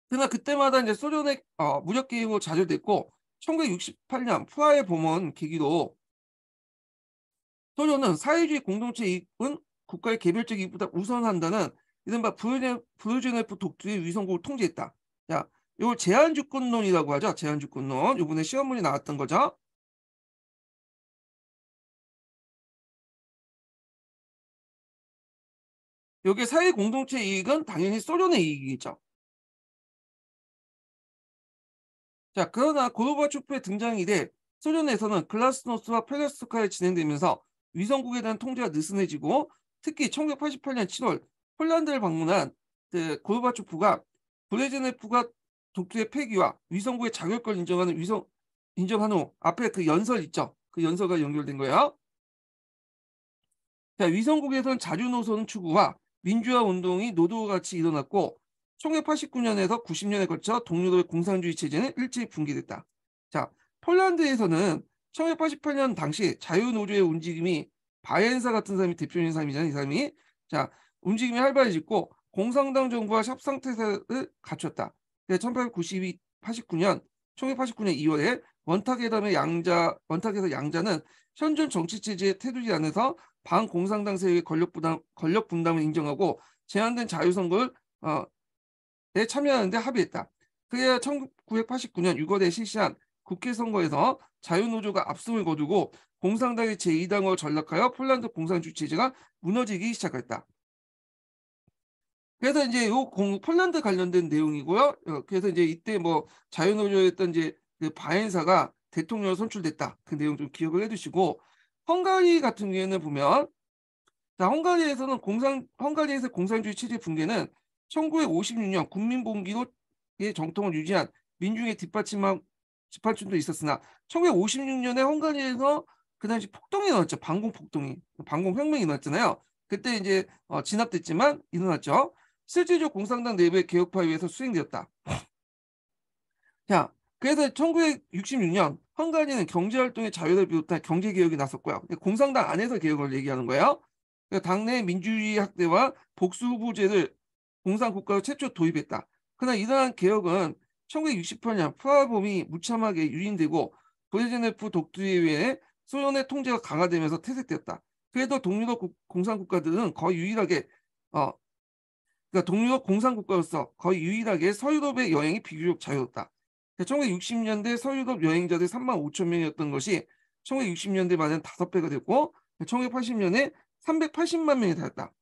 그러나 그때마다 이제 소련의 무력 개입으로 좌절됐고 1968년 프라하의 봄원 계기로 소련은 사회주의 공동체 이익은 국가의 개별적 이익보다 우선한다는 이른바 브르즈네프 독트의 위성국을 통제했다. 자, 이걸 제한주권론이라고 하죠. 제한주권론. 이번에 시험문이 나왔던 거죠. 여기 사회 공동체 이익은 당연히 소련의 이익이겠죠. 자, 그러나 고르바초프의 등장 이래 소련에서는 글라스노스와 페레스트로이카가 진행되면서 위성국에 대한 통제가 느슨해지고 특히 1988년 7월 폴란드를 방문한 그 고르바초프가 브레즈네프가 독도의 폐기와 위성국의 자격권을 인정하는 인정한 후 앞에 그 연설 있죠. 그 연설과 연결된 거예요. 자, 위성국에서는 자유노선 추구와 민주화 운동이 노도와 같이 일어났고 1989년에서 90년에 걸쳐 동유럽의 공산주의 체제는 일제히 붕괴됐다. 자, 폴란드에서는 1988년 당시 자유노조의 움직임이 바엔사 같은 사람이 대표적인 사람이잖아요. 이 사람이. 자, 움직임이 활발해졌고 공산당 정부와 협상태세를 갖췄다. 1889년 2월에 원탁에서 양자는 현존 정치 체제의 테두리 안에서 반공산당 세력의 권력 분담을 인정하고 제한된 자유선거를 참여하는 데 합의했다. 그래야 1989년 6월에 실시한 국회 선거에서 자유노조가 압승을 거두고 공산당의 제2당으로 전락하여 폴란드 공산주의 체제가 무너지기 시작했다. 그래서 이제 폴란드 관련된 내용이고요. 그래서 이제 이때 뭐 자유노조였던 이제 그 바엔사가 대통령으로 선출됐다. 그 내용 좀 기억을 해두시고 헝가리 같은 경우에는 보면 자, 헝가리에서 공산주의 체제 붕괴는 1956년 국민봉기로의 정통을 유지한 민중의 뒷받침도 있었으나 1956년에 헝가리에서 그 당시 폭동이 일어났죠. 반공혁명이 일어났잖아요. 그때 이제 진압됐지만 일어났죠. 실질적 공산당 내부의 개혁파에 의해서 수행되었다. 자, 그래서 1966년 헝가리는 경제활동의 자유를 비롯한 경제개혁이 나섰고요. 공산당 안에서 개혁을 얘기하는 거예요. 당내 민주주의 학대와 복수 후보제를 공산국가로 최초 도입했다. 그러나 이러한 개혁은 1968년 프라하범이 무참하게 유린되고 브레즈네프 독재에 의해 소련의 통제가 강화되면서 퇴색되었다. 그래도 동유럽 공산국가들은 거의 유일하게 그러니까 동유럽 공산국가로서 거의 유일하게 서유럽의 여행이 비교적 자유롭다. 1960년대 서유럽 여행자들 3만 5천 명이었던 것이 1960년대 말에는 5배가 됐고 1980년에 380만 명이 달했다.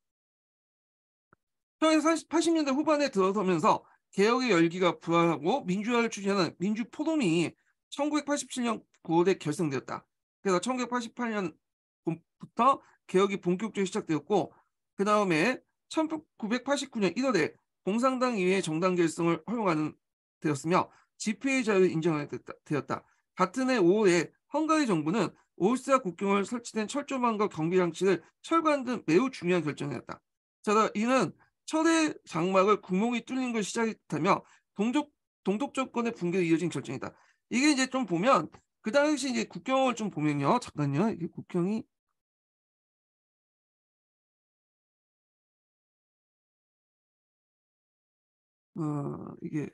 1980년대 후반에 들어서면서 개혁의 열기가 부활하고 민주화를 추진하는 민주포럼이 1987년 9월에 결성되었다. 그래서 1988년부터 개혁이 본격적으로 시작되었고 그 다음에 1989년 1월에 공산당 이외의 정당 결성을 허용하는 되었으며 집회의 자유를 인정되었다. 같은 해 5월에 헝가리 정부는 오스트리아 국경을 설치된 철조망과 경비 장치를 철거하는 등 매우 중요한 결정이었다. 자, 이는 철의 장막을 구멍이 뚫린 걸 시작했다며 동독 정권의 붕괴로 이어진 결정이다. 이게 이제 좀 보면 그 당시 이제 국경을 좀 보면요, 잠깐요, 이게 국경이 이게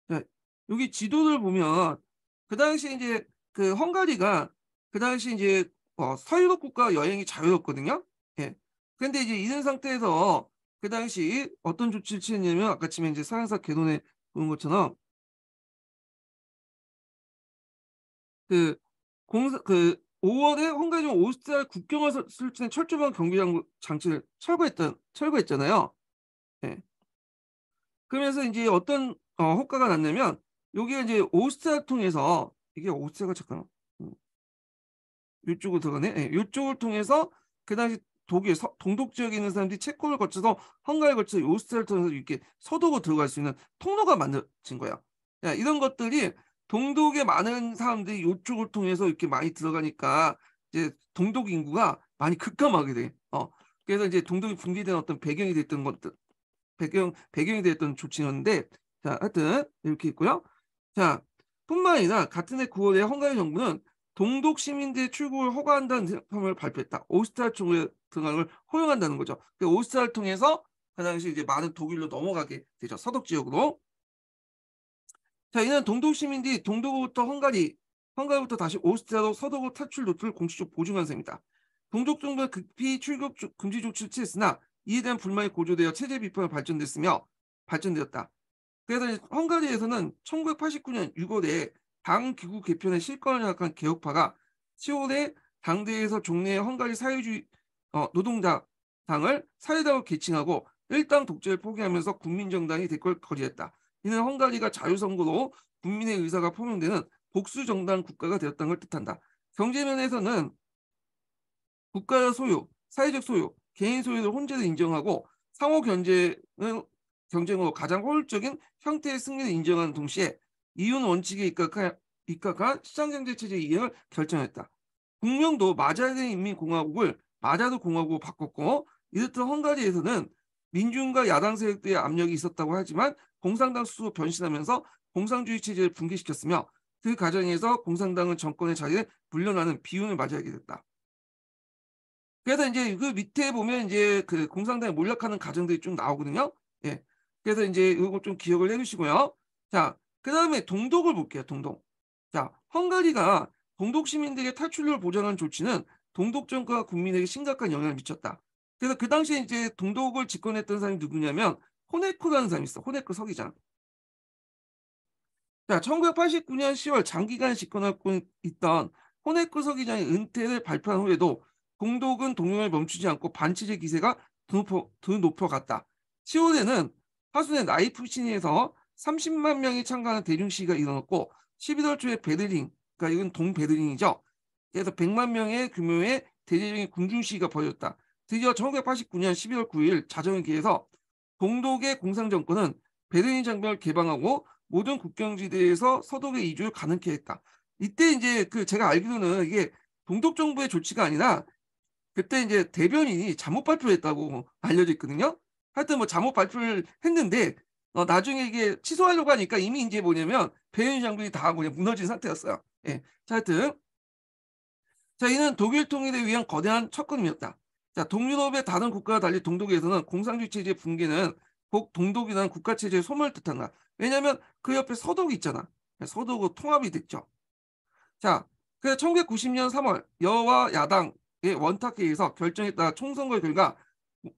자, 여기 지도를 보면 그 당시 이제 그 헝가리가 그 당시 이제 서유럽 국가 여행이 자유롭거든요. 예. 근데 이제 이런 상태에서 그 당시 어떤 조치를 취했냐면 아까 지금 이제 사행사 개론에 보는 것처럼 그 5월에 헝가리와 오스트리아 국경을 설치된 철조망 경비 장치를 철거했잖아요. 예. 그러면서 이제 어떤 효과가 났냐면 여기에 이제 오스트리아 통해서 이게 오스트리아가 잠깐 이쪽으로 들어가네. 예, 이쪽을 통해서 그 당시 독일 동독 지역에 있는 사람들이 체코를 거쳐서 헝가리를 거쳐서 오스트리아를 통해서 이렇게 서독으로 들어갈 수 있는 통로가 만들어진 거야. 야, 이런 것들이 동독의 많은 사람들이 이쪽을 통해서 이렇게 많이 들어가니까 이제 동독 인구가 많이 급감하게 돼. 그래서 이제 동독이 붕괴된 어떤 배경이 됐던 것들 배경이 됐던 조치였는데 자, 하여튼 이렇게 있고요. 자, 뿐만 아니라 같은 해 9월에 헝가리 정부는 동독 시민들의 출국을 허가한다는 성을 발표했다. 오스트리아 총회 등을 허용한다는 거죠. 오스트리아를 통해서 그 당시 이제 많은 독일로 넘어가게 되죠. 서독 지역으로. 자, 이는 동독 시민들이 동독부터 헝가리부터 다시 오스트리아로 서독으로 탈출 루트를 공식적으로 보증한 셈이다. 동독 정부가 급히 출국 금지 조치를 취했으나 이에 대한 불만이 고조되어 체제 비판을 발전되었다. 그래서 헝가리에서는 1989년 6월에 당 기구 개편의 실권을 장악한 개혁파가 10월에 당대에서 종래의 헝가리 사회주의 노동자 당을 사회당으로 개칭하고 일당 독재를 포기하면서 국민정당이 될 걸 거리했다. 이는 헝가리가 자유선거로 국민의 의사가 포명되는 복수정당 국가가 되었다는 걸 뜻한다. 경제면에서는 국가 소유, 사회적 소유, 개인 소유를 혼재로 인정하고 상호 경쟁으로 가장 효율적인 형태의 승리를 인정하는 동시에 이윤 원칙에 입각한 시장경제 체제 이행을 결정했다. 국명도 마자르 인민공화국을 마자르 공화국으로 바꿨고, 이렇듯 헝가리에서는 민중과 야당 세력들의 압력이 있었다고 하지만 공산당 수로 변신하면서 공산주의 체제를 붕괴시켰으며, 그 과정에서 공산당은 정권의 자리에 물러나는 비운을 맞이하게 됐다. 그래서 이제 그 밑에 보면 이제 그 공산당에 몰락하는 과정들이 좀 나오거든요. 예. 그래서 이제 이거 좀 기억을 해두시고요. 자, 그 다음에 동독을 볼게요. 동독. 자, 헝가리가 동독 시민들의 탈출을 보장한 조치는 동독 정권과 국민에게 심각한 영향을 미쳤다. 그래서 그 당시에 이제 동독을 집권했던 사람이 누구냐면 호네코라는 사람이 있어. 호네코 서기장. 자, 1989년 10월 장기간 집권하고 있던 호네코 서기장의 은퇴를 발표한 후에도 동독은 동용을 멈추지 않고 반체제 기세가 더 높아갔다. 10월에는 하순의 나이프시니에서 30만 명이 참가하는 대중 시위가 일어났고, 11월 초에 베를린, 그러니까 이건 동베를린이죠. 그래서 100만 명의 규모의 대대적인 군중 시위가 벌어졌다. 드디어 1989년 11월 9일 자정에 기해서 동독의 공산정권은 베를린 장벽을 개방하고 모든 국경지대에서 서독의 이주를 가능케 했다. 이때 이제 그 제가 알기로는 이게 동독 정부의 조치가 아니라 그때 이제 대변인이 잘못 발표했다고 알려져 있거든요. 하여튼 뭐 잘못 발표를 했는데 나중에 이게 취소하려고 하니까 이미 이제 뭐냐면 베를린 장벽이 다 그냥 무너진 상태였어요. 예. 자, 하여튼 자, 이는 독일 통일에 위한 거대한 첫걸음이었다. 자, 동유럽의 다른 국가와 달리 동독에서는 공산주의 체제의 붕괴는 곧 동독이라는 국가 체제의 소멸을 뜻한다. 왜냐하면 그 옆에 서독이 있잖아. 서독으로 통합이 됐죠. 자, 그래서 1990년 3월 여와 야당의 원탁에 의해서 결정에 따라 총선거 결과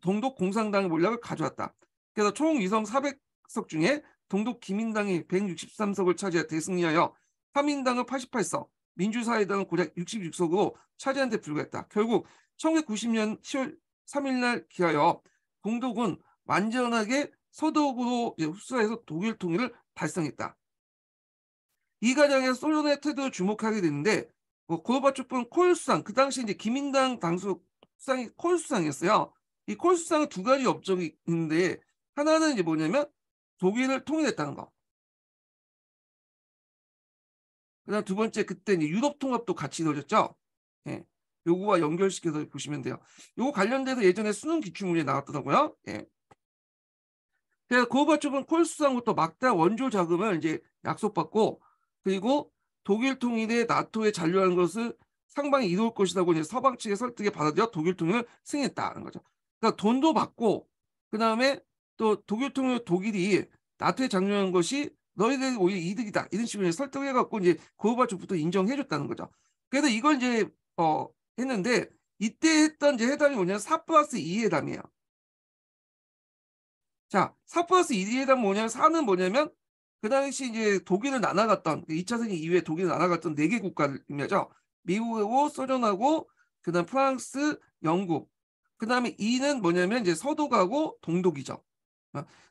동독 공산당의 몰락을 가져왔다. 그래서 총 위성 400석 중에 동독 기민당이 163석을 차지해 대승리하여 3인당은 88석, 민주사회당은 고작 66석으로 차지한 데 불과했다. 결국 1990년 10월 3일 날 기하여 동독은 완전하게 서독으로 흡수해서 독일 통일을 달성했다. 이 과정에서 소련의 태도를 주목하게 되는데 고르바초프는 콜 수상, 그 당시 이제 기민당 당수 수상이 콜 수상이었어요. 이 콜 수상은 두 가지 업적이 있는데, 하나는 이제 뭐냐면 독일을 통일했다는 거. 그다음 두 번째, 그때 이제 유럽 통합도 같이 이루어졌죠. 예. 요거와 연결시켜서 보시면 돼요. 요거 관련돼서 예전에 수능 기출문제 나왔더라고요. 예. 그래서 고르바초프는 콜 수상부터 막대한 원조 자금을 이제 약속받고, 그리고 독일 통일에 나토에 잔류하는 것을 상방이 이룰 것이라고 이제 서방 측의 설득에 받아들여 독일 통일을 승인했다는 거죠. 그러니까 돈도 받고, 그 다음에 또 독일 통일 독일이 나토에 잔류한 것이 너희들이 오히려 이득이다 이런 식으로 설득을 해갖고 이제 고르바초프도 인정해줬다는 거죠. 그래서 이걸 이제 했는데, 이때 했던 이제 회담이 뭐냐면 4+2 회담이에요. 자, 4+1이 회담 뭐냐면 4는 뭐냐면 그 당시 이제 독일을 나눠갔던 2차 세계 이후에 독일을 나눠갔던 4개 국가죠. 미국하고 소련하고 그다음 프랑스, 영국. 그다음에 2는 뭐냐면 이제 서독하고 동독이죠.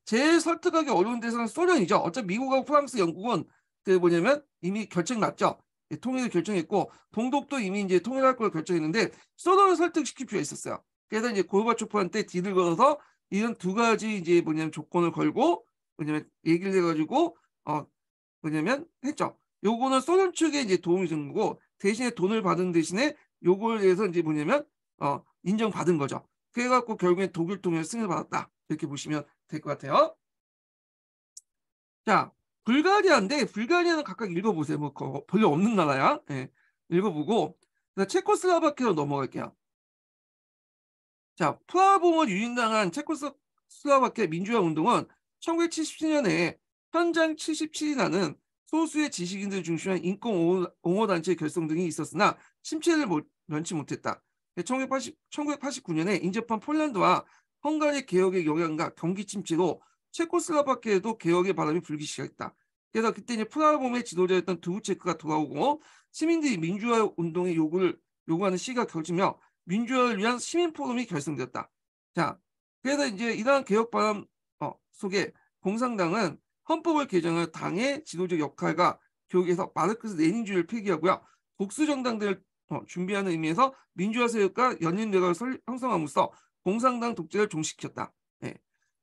제일 설득하기 어려운 데서는 소련이죠. 어차피 미국하고 프랑스, 영국은 그 뭐냐면 이미 결정 났죠. 통일을 결정했고 동독도 이미 이제 통일할 걸 결정했는데 소련을 설득시킬 필요가 있었어요. 그래서 이제 고르바초프한테 딜을 걸어서 이런 두 가지 이제 뭐냐면 조건을 걸고 뭐냐면 얘기를 해가지고 뭐냐면 했죠. 요거는 소련 측에 이제 도움이 준 거고 대신에 돈을 받은 대신에 요걸 위해서 이제 뭐냐면 인정받은 거죠. 그래갖고 결국엔 독일 통일 승인을 받았다. 이렇게 보시면 될 것 같아요. 자, 불가리아인데 불가리아는 각각 읽어보세요. 뭐 별로 없는 나라야. 예, 읽어보고 체코슬로바키아로 넘어갈게요. 자, 프라하봉을 유린당한 체코슬로바키아 민주화 운동은 1977년에 현장 77이라는 소수의 지식인들 중심한 인권 옹호 단체 결성 등이 있었으나 침체를 면치 못했다. 1989년에 인접한 폴란드와 헝가리 개혁의 영향과 경기 침체로 체코슬로바키아에도 개혁의 바람이 불기 시작했다. 그래서 그때 이제 프라하봉의 지도자였던 두부체크가 돌아오고 시민들이 민주화 운동의 요구하는 시가 켜지며 민주화를 위한 시민 포럼이 결성되었다. 자, 그래서 이제 이러한 개혁 바람 속에 공산당은 헌법을 개정할 당의 지도적 역할과 교육에서 마르크스 레닌주의를 폐기하고요. 복수 정당들을 준비하는 의미에서 민주화 세력과 연인 내각을 형성함으로써 공산당 독재를 종식시켰다. 예.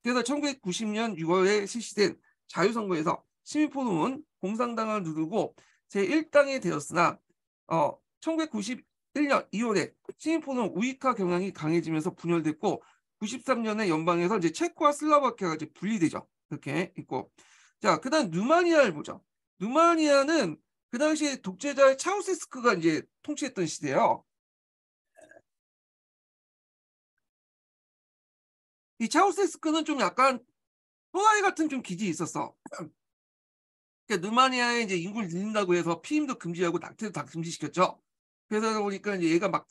그래서 1990년 6월에 실시된 자유선거에서 시민포럼은 공산당을 누르고 제1당이 되었으나 1991년 2월에 시민포는 우익화 경향이 강해지면서 분열됐고 93년에 연방에서 이제 체코와 슬로바키아가 이제 분리되죠. 이렇게 있고. 자, 그다음 루마니아를 보죠. 루마니아는 그 당시에 독재자의 차우세스크가 이제 통치했던 시대예요. 이 차우세스크는 좀 약간 또라이 같은 좀 기질이 있었어. 그러니까 루마니아에 이제 인구를 늘린다고 해서 피임도 금지하고 낙태도 다 금지시켰죠. 그러다 보니까 이제 얘가 막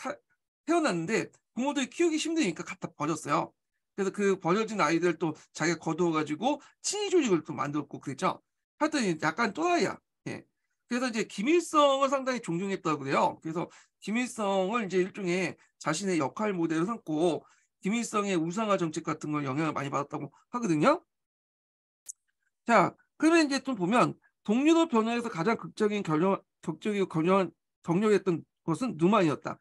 태어났는데 부모들이 키우기 힘드니까 갖다 버렸어요. 그래서 그 버려진 아이들 또 자기가 거두어 가지고 친위 조직을 또 만들었고 그랬죠. 하여튼 약간 또라이야. 예. 그래서 이제 김일성을 상당히 존경했다고 그래요. 그래서 김일성을 이제 일종의 자신의 역할 모델로 삼고 김일성의 우상화 정책 같은 걸 영향을 많이 받았다고 하거든요. 자, 그러면 이제 좀 보면 동유럽 변화에서 가장 격적이고 격렬했던 것은 누만이었다.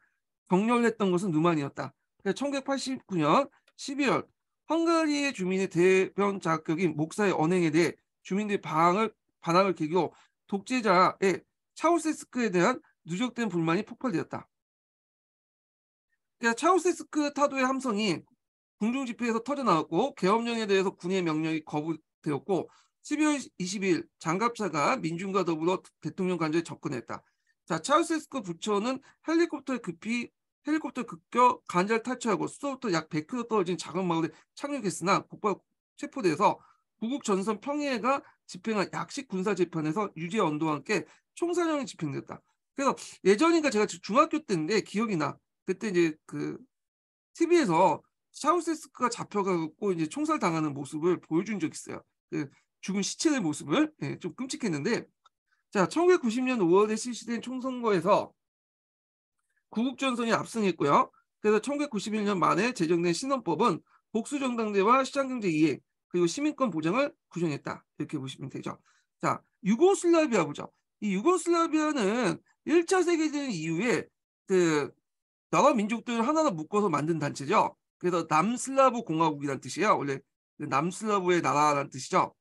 격렬했던 것은 누만이었다. 1989년 12월 헝가리의 주민의 대변 자격인 목사의 언행에 대해 주민들이 반항을 계기로 독재자의 차우세스크에 대한 누적된 불만이 폭발되었다. 그러니까 차우세스크 타도의 함성이 궁중 집회에서 터져나왔고 계엄령에 대해서 군의 명령이 거부되었고 12월 20일 장갑차가 민중과 더불어 대통령 관저에 접근했다. 자, 차우세스크 부처는 헬리콥터 급격 간잘 탈취하고 수도부터 약 100km 떨어진 작은 마을에 착륙했으나 곧바로 체포돼서 구국 전선 평해가 집행한 약식 군사 재판에서 유죄 언도와 함께 총사령이 집행됐다. 그래서 예전인가 제가 중학교 때인데 기억이 나. 그때 이제 그 TV에서 샤우세스크가 잡혀가고 이제 총살 당하는 모습을 보여준 적 있어요. 그 죽은 시체의 모습을. 예, 좀 끔찍했는데, 자, 1990년 5월에 실시된 총선거에서 구국전선이 압승했고요. 그래서 1991년 말에 제정된 신헌법은 복수정당제와 시장경제 이해 그리고 시민권 보장을 구정했다. 이렇게 보시면 되죠. 자, 유고슬라비아 보죠. 이 유고슬라비아는 1차 세계대전 이후에 그 여러 민족들을 하나로 묶어서 만든 단체죠. 그래서 남슬라브 공화국이라는 뜻이에요. 원래 남슬라브의 나라라는 뜻이죠.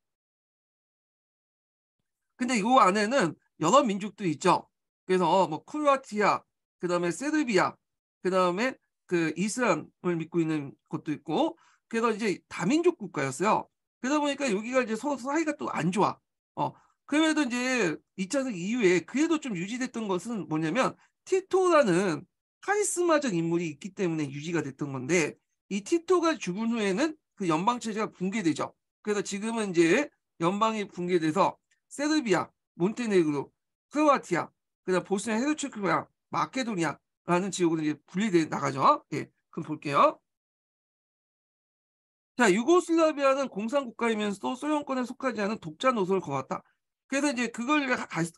근데 이 안에는 여러 민족들이 있죠. 그래서 뭐 크로아티아, 그다음에 세르비아, 그다음에 그 이슬람을 믿고 있는 것도 있고, 그래서 이제 다민족 국가였어요. 그러다 보니까 여기가 이제 서로 사이가 또 안 좋아. 어, 그래도 이제 2차 세계 이후에 그래도 좀 유지됐던 것은 뭐냐면 티토라는 카리스마적 인물이 있기 때문에 유지가 됐던 건데 이 티토가 죽은 후에는 그 연방 체제가 붕괴되죠. 그래서 지금은 이제 연방이 붕괴돼서 세르비아, 몬테네그로, 크로아티아, 그다음 보스니아 헤르체고비나, 마케도니아라는 지역으로 이제 분리돼 나가죠. 예, 그럼 볼게요. 자, 유고슬라비아는 공산국가이면서도 소련권에 속하지 않은 독자 노선을 걸었다. 그래서 이제 그걸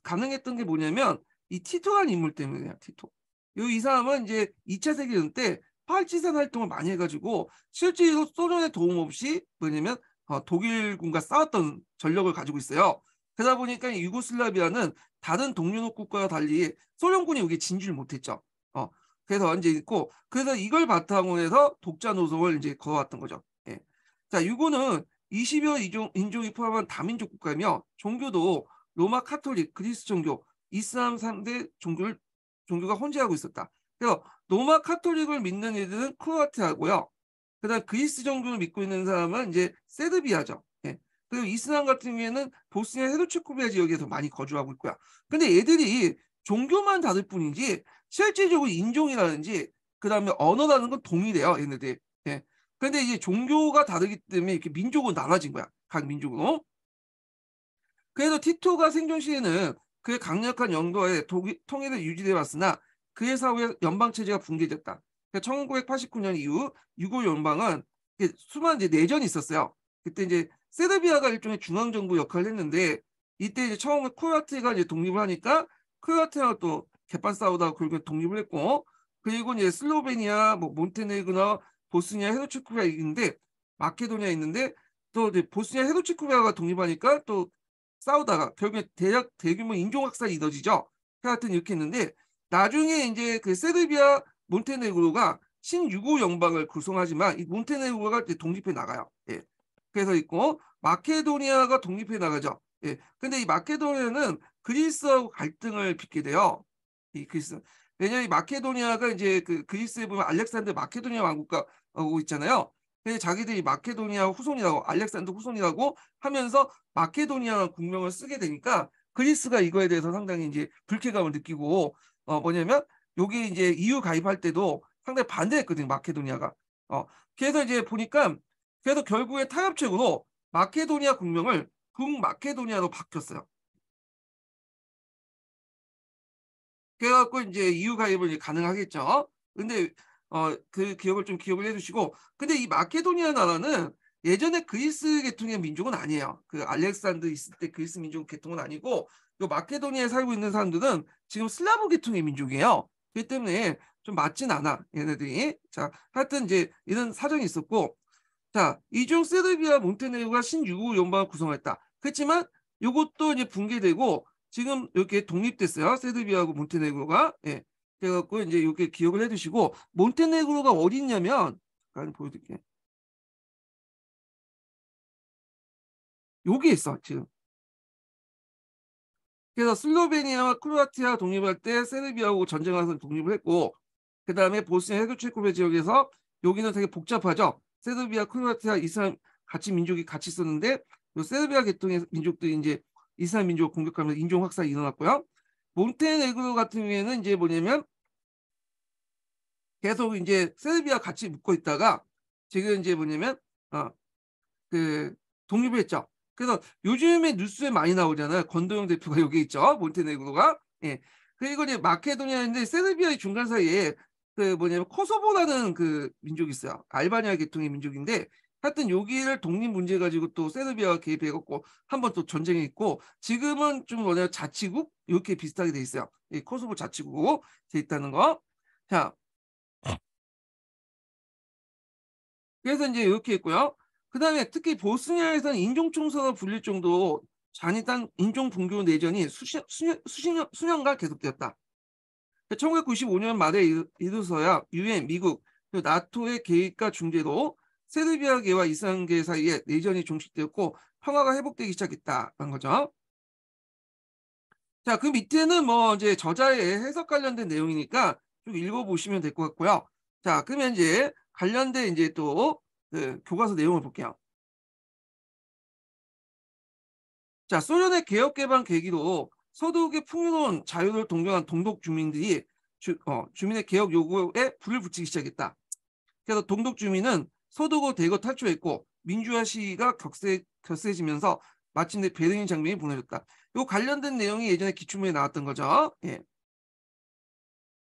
가능했던 게 뭐냐면 이 티토라는 인물 때문이에요. 티토. 이 사람은 이제 2차 세계대전 때 팔찌산 활동을 많이 해가지고 실제로 소련의 도움 없이 뭐냐면 독일군과 싸웠던 전력을 가지고 있어요. 그러다 보니까 유고슬라비아는 다른 동유럽 국가와 달리 소련군이 여기 진주를 못했죠. 그래서 이제 있고 그래서 이걸 바탕으로 해서 독자 노선을 이제 걸어왔던 거죠. 예. 자, 유고는 20여 인종이 포함한 다민족 국가이며 종교도 로마 카톨릭, 그리스 종교, 이슬람 3대 종교가 혼재하고 있었다. 그래서 로마 카톨릭을 믿는 이들은 크로아티아고요. 그다음 그리스 종교를 믿고 있는 사람은 이제 세르비아죠. 예. 그리고 이슬람 같은 경우에는 보스니아 헤르체고비아 지역에서 많이 거주하고 있고요. 근데 얘들이 종교만 다를 뿐이지 실질적으로 인종이라든지 그다음에 언어라는 건 동일해요. 얘네들. 예. 근데 이제 종교가 다르기 때문에 이렇게 민족은 나눠진 거야. 각 민족으로. 그래도 티토가 생존 시에는 그의 강력한 영도하에 통일을 유지해 왔으나 그의 사후에 연방 체제가 붕괴됐다. 1989년 이후 유고 연방은 수많은 이제 내전이 있었어요. 그때 이제 세르비아가 일종의 중앙 정부 역할을 했는데 이때 이제 처음에 크로아티아가 이제 독립을 하니까 크로아티아가 또 개판 싸우다가 결국에 독립을 했고 그리고 이제 슬로베니아, 뭐 몬테네그나 보스니아 헤르체고비아 있는데 마케도니아 있는데 또 이제 보스니아 헤르체고비아가 독립하니까 또 싸우다가 결국에 대규모 인종학살이 이뤄지죠. 하여튼 이렇게 했는데 나중에 이제 그 세르비아 몬테네그로가 신유고 연방을 구성하지만 이 몬테네그로가 이제 독립해 나가요. 예. 그래서 있고 마케도니아가 독립해 나가죠. 예. 근데 이 마케도니아는 그리스하고 갈등을 빚게 돼요. 이 그리스. 왜냐하면 이 마케도니아가 이제 그 그리스에 보면 알렉산더 마케도니아 왕국가 오고 있잖아요. 근데 자기들이 마케도니아 후손이라고 알렉산더 후손이라고 하면서 마케도니아 국명을 쓰게 되니까 그리스가 이거에 대해서 상당히 이제 불쾌감을 느끼고 뭐냐면 여기 이제 EU 가입할 때도 상당히 반대했거든요, 마케도니아가. 그래서 이제 보니까 그래서 결국에 타협책으로 마케도니아 국명을 북마케도니아로 바뀌었어요. 그래갖고 이제 EU 가입을 이제 가능하겠죠. 근데 그 기억을 좀 기억을 해두시고, 근데 이 마케도니아 나라는 예전에 그리스 계통의 민족은 아니에요. 그 알렉산더 있을 때 그리스 민족 계통은 아니고, 요 마케도니아에 살고 있는 사람들은 지금 슬라브 계통의 민족이에요. 그렇기 때문에 좀 맞진 않아, 얘네들이. 자, 하여튼 이제 이런 사정이 있었고, 자, 이중 세르비아 몬테네그로가 신유고 연방을 구성했다. 그렇지만 이것도 이제 붕괴되고 지금 이렇게 독립됐어요. 세르비아하고 몬테네그로가. 예. 그래갖고 이제 이렇게 기억을 해두시고, 몬테네그로가 어디 있냐면 잠깐 보여드릴게요. 여기 있어 지금. 그래서 슬로베니아와 크로아티아 독립할 때 세르비아하고 전쟁하면서 독립을 했고, 그 다음에 보스니아 헤르체고비나 지역에서 여기는 되게 복잡하죠. 세르비아, 크로아티아, 이슬람 같이 민족이 같이 있었는데 요 세르비아 계통의 민족들이 이제 이슬람 민족을 공격하면서 인종 확산이 일어났고요. 몬테네그로 같은 경우에는 이제 뭐냐면 계속 이제 세르비아 같이 묶어 있다가 지금 이제 뭐냐면 그 독립을 했죠. 그래서 요즘에 뉴스에 많이 나오잖아요. 권도영 대표가 여기 있죠. 몬테네그로가. 예. 그리고 이제 마케도니아인데 세르비아의 중간 사이에 그 뭐냐면 코소보라는 그 민족이 있어요. 알바니아 계통의 민족인데 하여튼 여기를 독립 문제 가지고 또 세르비아가 개입해갖고 한번 또 전쟁이 있고 지금은 좀 뭐냐 자치국 이렇게 비슷하게 돼 있어요. 이 코소보 자치국 돼 있다는 거. 자, 그래서 이제 이렇게 했고요. 그다음에 특히 보스니아에서는 인종청소로 불릴 정도 잔인한 인종 분교 내전이 수년간 계속되었다. 1995년 말에 이르서야 유엔, 미국, 그리고 나토의 개입과 중재로 세르비아계와 이슬람계 사이에 내전이 종식되었고 평화가 회복되기 시작했다는 거죠. 자, 그 밑에는 뭐 이제 저자의 해석 관련된 내용이니까 좀 읽어보시면 될 것 같고요. 자, 그러면 이제 관련된 이제 또 그 교과서 내용을 볼게요. 자, 소련의 개혁 개방 계기로 서독의 풍요로운 자유를 동경한 동독 주민들이 주민의 개혁 요구에 불을 붙이기 시작했다. 그래서 동독 주민은 서독을 대거 탈출했고 민주화 시위가 격세지면서 마침내 베르린 장벽이 무너졌다. 요 관련된 내용이 예전에 기출문에 나왔던 거죠. 예.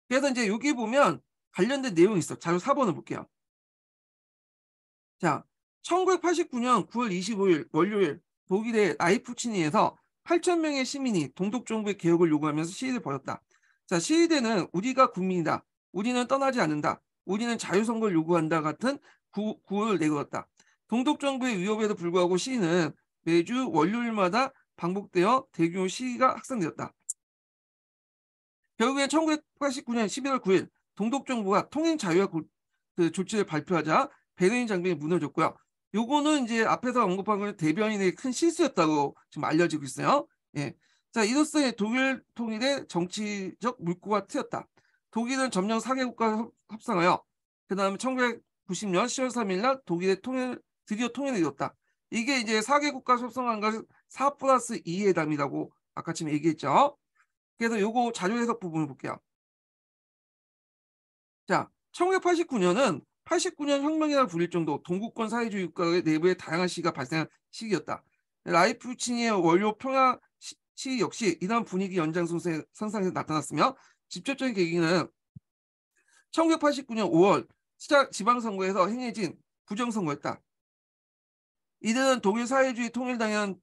그래서 이제 여기 보면 관련된 내용이 있어. 자료 4번을 볼게요. 자, 1989년 9월 25일 월요일 독일의 라이프치히에서 8천 명의 시민이 동독 정부의 개혁을 요구하면서 시위를 벌였다. 자, 시위대는 우리가 국민이다. 우리는 떠나지 않는다. 우리는 자유선거를 요구한다 같은 구호를 내걸었다. 동독 정부의 위협에도 불구하고 시위는 매주 월요일마다 반복되어 대규모 시위가 확산되었다. 결국엔 1989년 11월 9일 동독 정부가 통행 자유화 그 조치를 발표하자 베르린 장벽이 무너졌고요. 요거는 이제 앞에서 언급한 건 대변인의 큰 실수였다고 지금 알려지고 있어요. 예. 자, 이로써 독일 통일의 정치적 물꼬가 트였다. 독일은 점령 4개국과 협상하여 그 다음에 1990년 10월 3일 날 독일의 드디어 통일을 이뤘다. 이게 이제 4개국과 협상한 것은 4 플러스 2 회담이라고 아까 지금 얘기했죠. 그래서 요거 자료 해석 부분을 볼게요. 자, 1989년은 89년 혁명이라 불릴 정도 동구권 사회주의 국가의 내부에 다양한 시기가 발생한 시기였다. 라이프치히의 원료 평화 시기 역시 이런 분위기 연장선상에서 나타났으며 직접적인 계기는 1989년 5월 지방선거에서 행해진 부정선거였다. 이들은 독일 사회주의 통일당연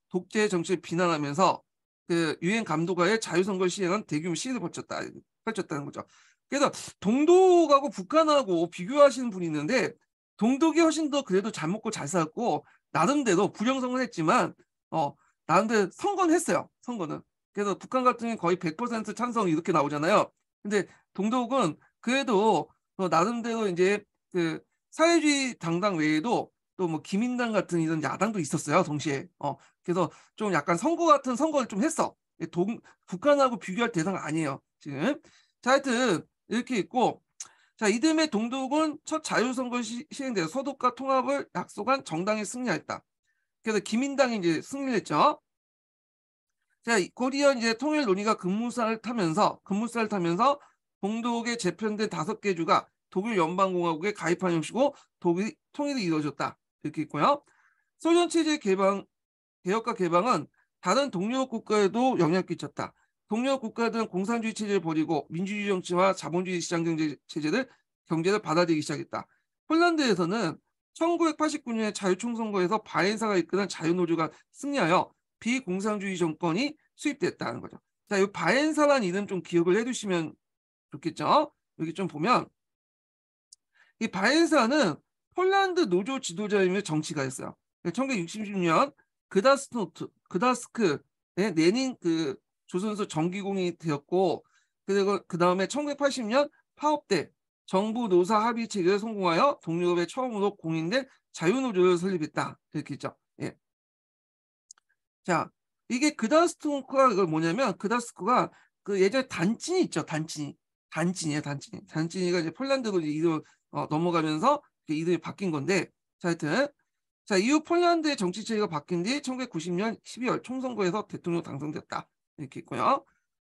독재 정치를 비난하면서 그 유엔 감독과의 자유선거를 시행한 대규모 시위를 펼쳤다는 거죠. 그래서 동독하고 북한하고 비교하시는 분이 있는데 동독이 훨씬 더 그래도 잘 먹고 잘 살았고 나름대로 부정선거는 했지만 나름대로 선거는 했어요. 선거는. 그래서 북한 같은 경우는 거의 100% 찬성 이렇게 나오잖아요. 근데 동독은 그래도 나름대로 이제 그 사회주의 당당 외에도 또 뭐 기민당 같은 이런 야당도 있었어요. 동시에. 그래서 좀 약간 선거 같은 선거를 좀 했어. 북한하고 비교할 대상 아니에요, 지금. 자, 하여튼 이렇게 있고, 자, 이듬해 동독은 첫 자유선거 시행돼서 서독과 통합을 약속한 정당이 승리했다. 그래서 기민당이 이제 승리를 했죠. 자, 곧이어 이제 통일 논의가 급무살을 타면서 동독에 재편된 5개 주가 독일 연방공화국에 가입한 형식으로 독일 통일이 이루어졌다. 이렇게 있고요. 소련 체제 개혁과 개방은 다른 동유럽 국가에도 영향을 끼쳤다. 동유럽 국가들은 공산주의 체제를 버리고 민주주의 정치와 자본주의 시장 경제를 받아들이기 시작했다. 폴란드에서는 1989년에 자유총선거에서 바엔사가 이끄는 자유노조가 승리하여 비공산주의 정권이 수입됐다는 거죠. 자, 이 바엔사라는 이름 좀 기억을 해두시면 좋겠죠. 여기 좀 보면 이 바엔사는 폴란드 노조 지도자이며 정치가였어요. 1966년 그다스크의 내닌 그 조선소 정기공이 되었고, 그리고 그 다음에 1980년 파업때 정부 노사 합의 체결에 성공하여 동유럽에 처음으로 공인된 자유노조를 설립했다. 이렇게 있죠. 예. 자, 이게 그다스크가 뭐냐면, 그다스크가 그 예전에 단cin이 있죠. 단cin이에요. 단cin이가 이제 폴란드로 이름 넘어가면서 이름이 바뀐 건데, 자, 하여튼 자, 이후 폴란드의 정치 체제가 바뀐 뒤 1990년 12월 총선거에서 대통령 당선됐다. 이렇게 있고요.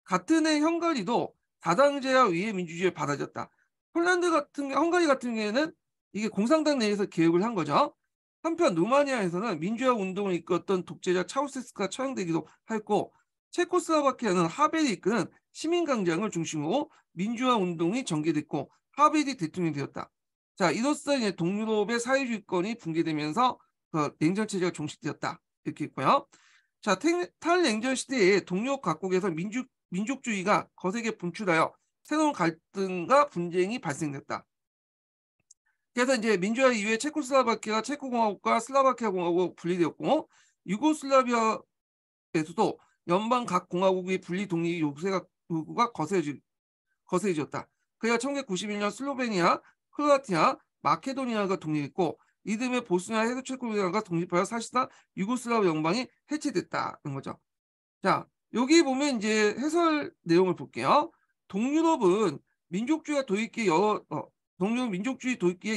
같은 해 헝가리도 다당제와 위의 민주주의를 받아들였다. 헝가리 같은 경우에는 이게 공산당 내에서 개혁을 한 거죠. 한편 루마니아에서는 민주화 운동을 이끌었던 독재자 차우세스크가 처형되기도 했고, 체코슬로바키아는 하벨이 이끄는 시민강장을 중심으로 민주화 운동이 전개됐고 하벨이 대통령이 되었다. 자, 이로써 이제 동유럽의 사회주의권이 붕괴되면서 냉전 체제가 종식되었다. 이렇게 있고요. 자, 탈냉전 시대에 동유럽 각국에서 민족주의가 거세게 분출하여 새로운 갈등과 분쟁이 발생됐다. 그래서 이제 민주화 이후에 체코슬로바키아가 체코공화국과 슬로바키아 공화국 분리되었고, 유고슬라비아에서도 연방 각 공화국의 분리 독립 요구가 거세졌다. 그래야 1991년 슬로베니아, 크로아티아, 마케도니아가 독립했고, 이듬해 보스니아 헤르체고비나가 독립하여 사실상 유고슬라비아 연방이 해체됐다는 거죠. 자, 여기 보면 이제 해설 내용을 볼게요. 동유럽은 민족주의 도입기에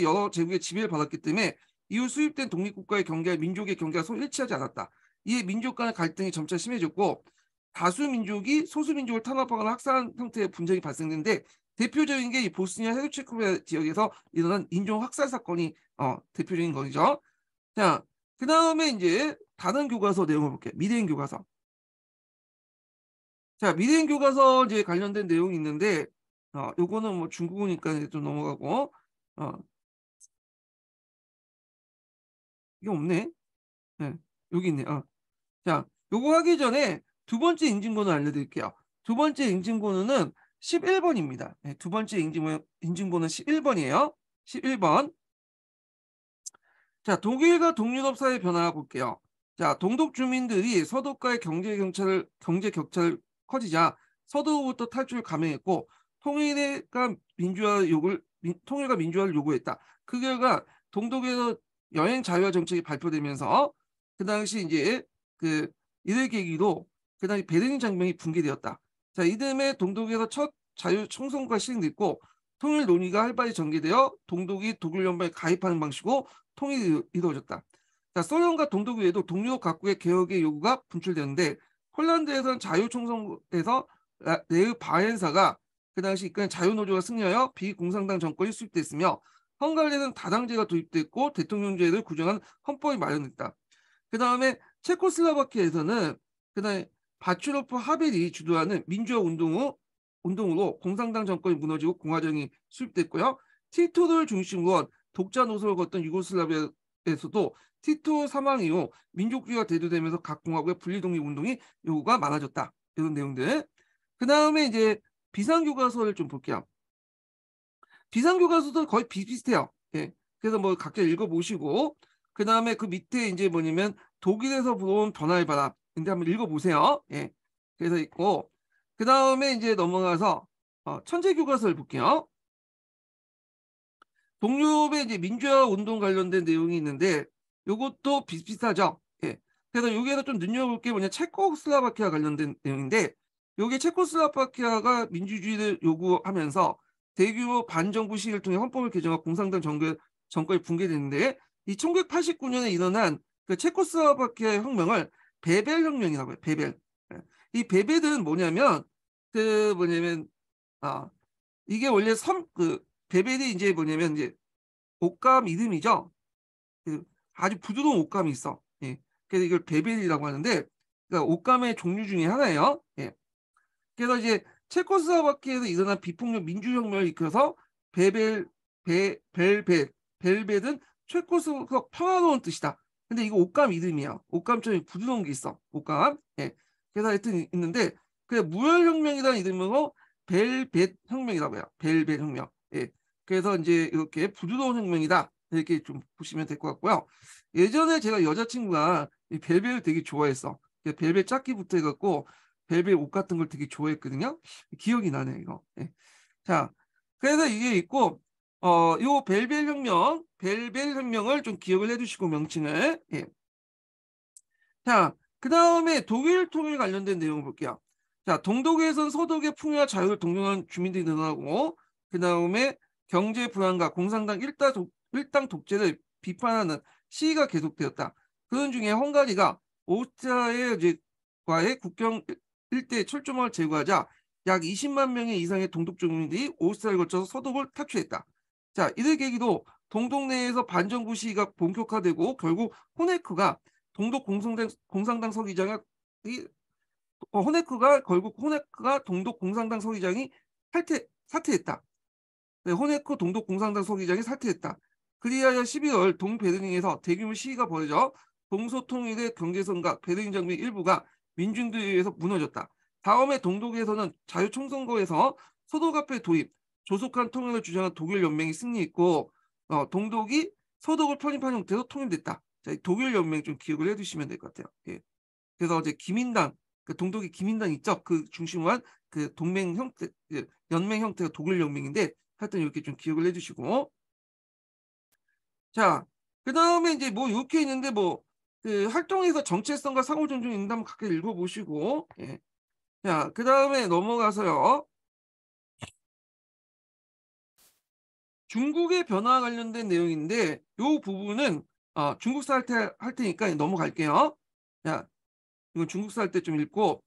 여러 제국의 지배를 받았기 때문에 이후 수입된 독립국가의 경계와 민족의 경계가 서로 일치하지 않았다. 이에 민족 간의 갈등이 점차 심해졌고, 다수 민족이 소수 민족을 탄압하거나 학살한 형태의 분쟁이 발생했는데, 대표적인 게 이 보스니아 헤르체고비나 지역에서 일어난 인종 학살 사건이 대표적인 거죠. 자, 그 다음에 이제 다른 교과서 내용을 볼게요. 미래인 교과서. 자, 미래인 교과서 이제 관련된 내용이 있는데, 요거는 뭐 중국어니까 좀 넘어가고, 이게 없네. 네, 여기 있네. 자, 요거 하기 전에 두 번째 인증번호 알려드릴게요. 두 번째 인증번호는 11번입니다. 네, 두 번째 인증번호는 11번이에요. 11번. 자, 독일과 동유럽 사회 변화 볼게요. 자, 동독 주민들이 서독과의 경제 격차를 커지자 서독으로부터 탈출을 감행했고, 통일과 민주화를 요구했다. 그 결과 동독에서 여행 자유화 정책이 발표되면서 그 당시 이제 이를 계기로 그 당시 베르린 장벽이 붕괴되었다. 자, 이듬해 동독에서 첫 자유 총선거가 시행됐고, 통일 논의가 활발히 전개되어 동독이 독일 연방에 가입하는 방식으로 통일이 이루어졌다. 자, 소련과 동독 외에도 동유럽 각국의 개혁의 요구가 분출되는데, 폴란드에서는 자유총선에서 레흐 바엔사가 그 당시 이끄는 자유노조가 승리하여 비공산당 정권이 수립됐으며, 헝가리에는 다당제가 도입됐고 대통령제를 구정한 헌법이 마련됐다. 그 다음에 체코슬로바키아에서는 그다음에 바츄로프 하벨이 주도하는 민주화 운동으로 공산당 정권이 무너지고 공화정이 수립됐고요. 티토를 중심으로 독자 노선을 걷던 유고슬라비아에서도 티토 사망 이후 민족주의가 대두되면서 각 공화국의 분리독립 운동이 요구가 많아졌다. 이런 내용들. 그 다음에 이제 비상교과서를 좀 볼게요. 비상교과서도 거의 비슷해요. 예. 그래서 뭐 각자 읽어보시고, 그 다음에 그 밑에 이제 뭐냐면 독일에서 불어온 변화의 바람. 근데 한번 읽어보세요. 예. 그래서 있고, 그 다음에 이제 넘어가서 천재교과서를 볼게요. 동유럽의 이제 민주화 운동 관련된 내용이 있는데, 요것도 비슷비슷하죠. 예. 그래서 여기에서 좀 눈여볼 게 뭐냐, 체코슬로바키아 관련된 내용인데, 요게 체코슬로바키아가 민주주의를 요구하면서 대규모 반정부 시위를 통해 헌법을 개정하고 공산당 정권이 붕괴됐는데, 이 1989년에 일어난 그 체코슬로바키아 혁명을 베벨 혁명이라고 해요. 베벨. 예. 이 베벨은 뭐냐면 그 뭐냐면 아 이게 원래 섬 그 베벨이 이제 뭐냐면 이제 옷감 이름이죠. 그 아주 부드러운 옷감이 있어. 예. 그래서 이걸 베벨이라고 하는데, 그러니까 옷감의 종류 중에 하나예요. 예. 그래서 이제 체코슬로바키아에서 일어난 비폭력 민주혁명을 이끌어서 베벨 벨벳 벨벳은 체코스로바키아 평화로운 뜻이다. 근데 이거 옷감 이름이야. 옷감처럼 부드러운 게 있어. 옷감. 예. 그래서 하여튼 있는데 그 무혈혁명이라는 이름으로 벨벳 혁명이라고 해요. 벨벳 혁명. 예. 그래서 이제 이렇게 부드러운 혁명이다. 이렇게 좀 보시면 될 것 같고요. 예전에 제가 여자친구가 이 벨벳을 되게 좋아했어. 벨벳 짝기부터 해갖고 벨벳 옷 같은 걸 되게 좋아했거든요. 기억이 나네 이거. 예. 자, 그래서 이게 있고 요 벨벳 혁명을 좀 기억을 해두시고 명칭을. 예. 자, 그 다음에 독일 통일 관련된 내용을 볼게요. 자, 동독에선 서독의 풍요와 자유를 동경하는 주민들이 늘어나고, 그 다음에 경제 불안과 공산당 일당 독재를 비판하는 시위가 계속되었다. 그런 중에 헝가리가 오스트리아의 국경 일대 철조망을 제거하자 약 20만 명의 이상의 동독 주민들이 오스트리아를 거쳐서 서독을 탈출했다. 자, 이를 계기로 동독 내에서 반정부 시위가 본격화되고 결국 호네크가 동독 공산당 서기장이 호네크가 동독 공산당 서기장이 사퇴했다. 네, 호네크 동독 공산당 서기장이 사퇴했다. 그리하여 12월 동베르린에서 대규모 시위가 벌어져 동서통일의 경계선과 베르린 장벽 일부가 민중들에 의해서 무너졌다. 다음에 동독에서는 자유총선거에서 서독 앞에 도입, 조속한 통일을 주장한 독일 연맹이 승리했고, 동독이 서독을 편입한 형태로 통일됐다. 자, 독일 연맹 좀 기억을 해두시면 될 것 같아요. 예. 그래서 이제 기민당, 그 동독의 기민당 있죠? 그 중심으로 한 그 동맹 형태, 그 연맹 형태가 독일 연맹인데, 하여튼 이렇게 좀 기억을 해주시고. 자, 그 다음에 이제 뭐 이렇게 있는데 뭐 그 활동에서 정체성과 상호 존중 있는데 한번 각각 읽어보시고. 예. 자, 그 다음에 넘어가서요. 중국의 변화와 관련된 내용인데 이 부분은 중국사 할 테니까 넘어갈게요. 자, 이건 중국사 할 때 좀 읽고.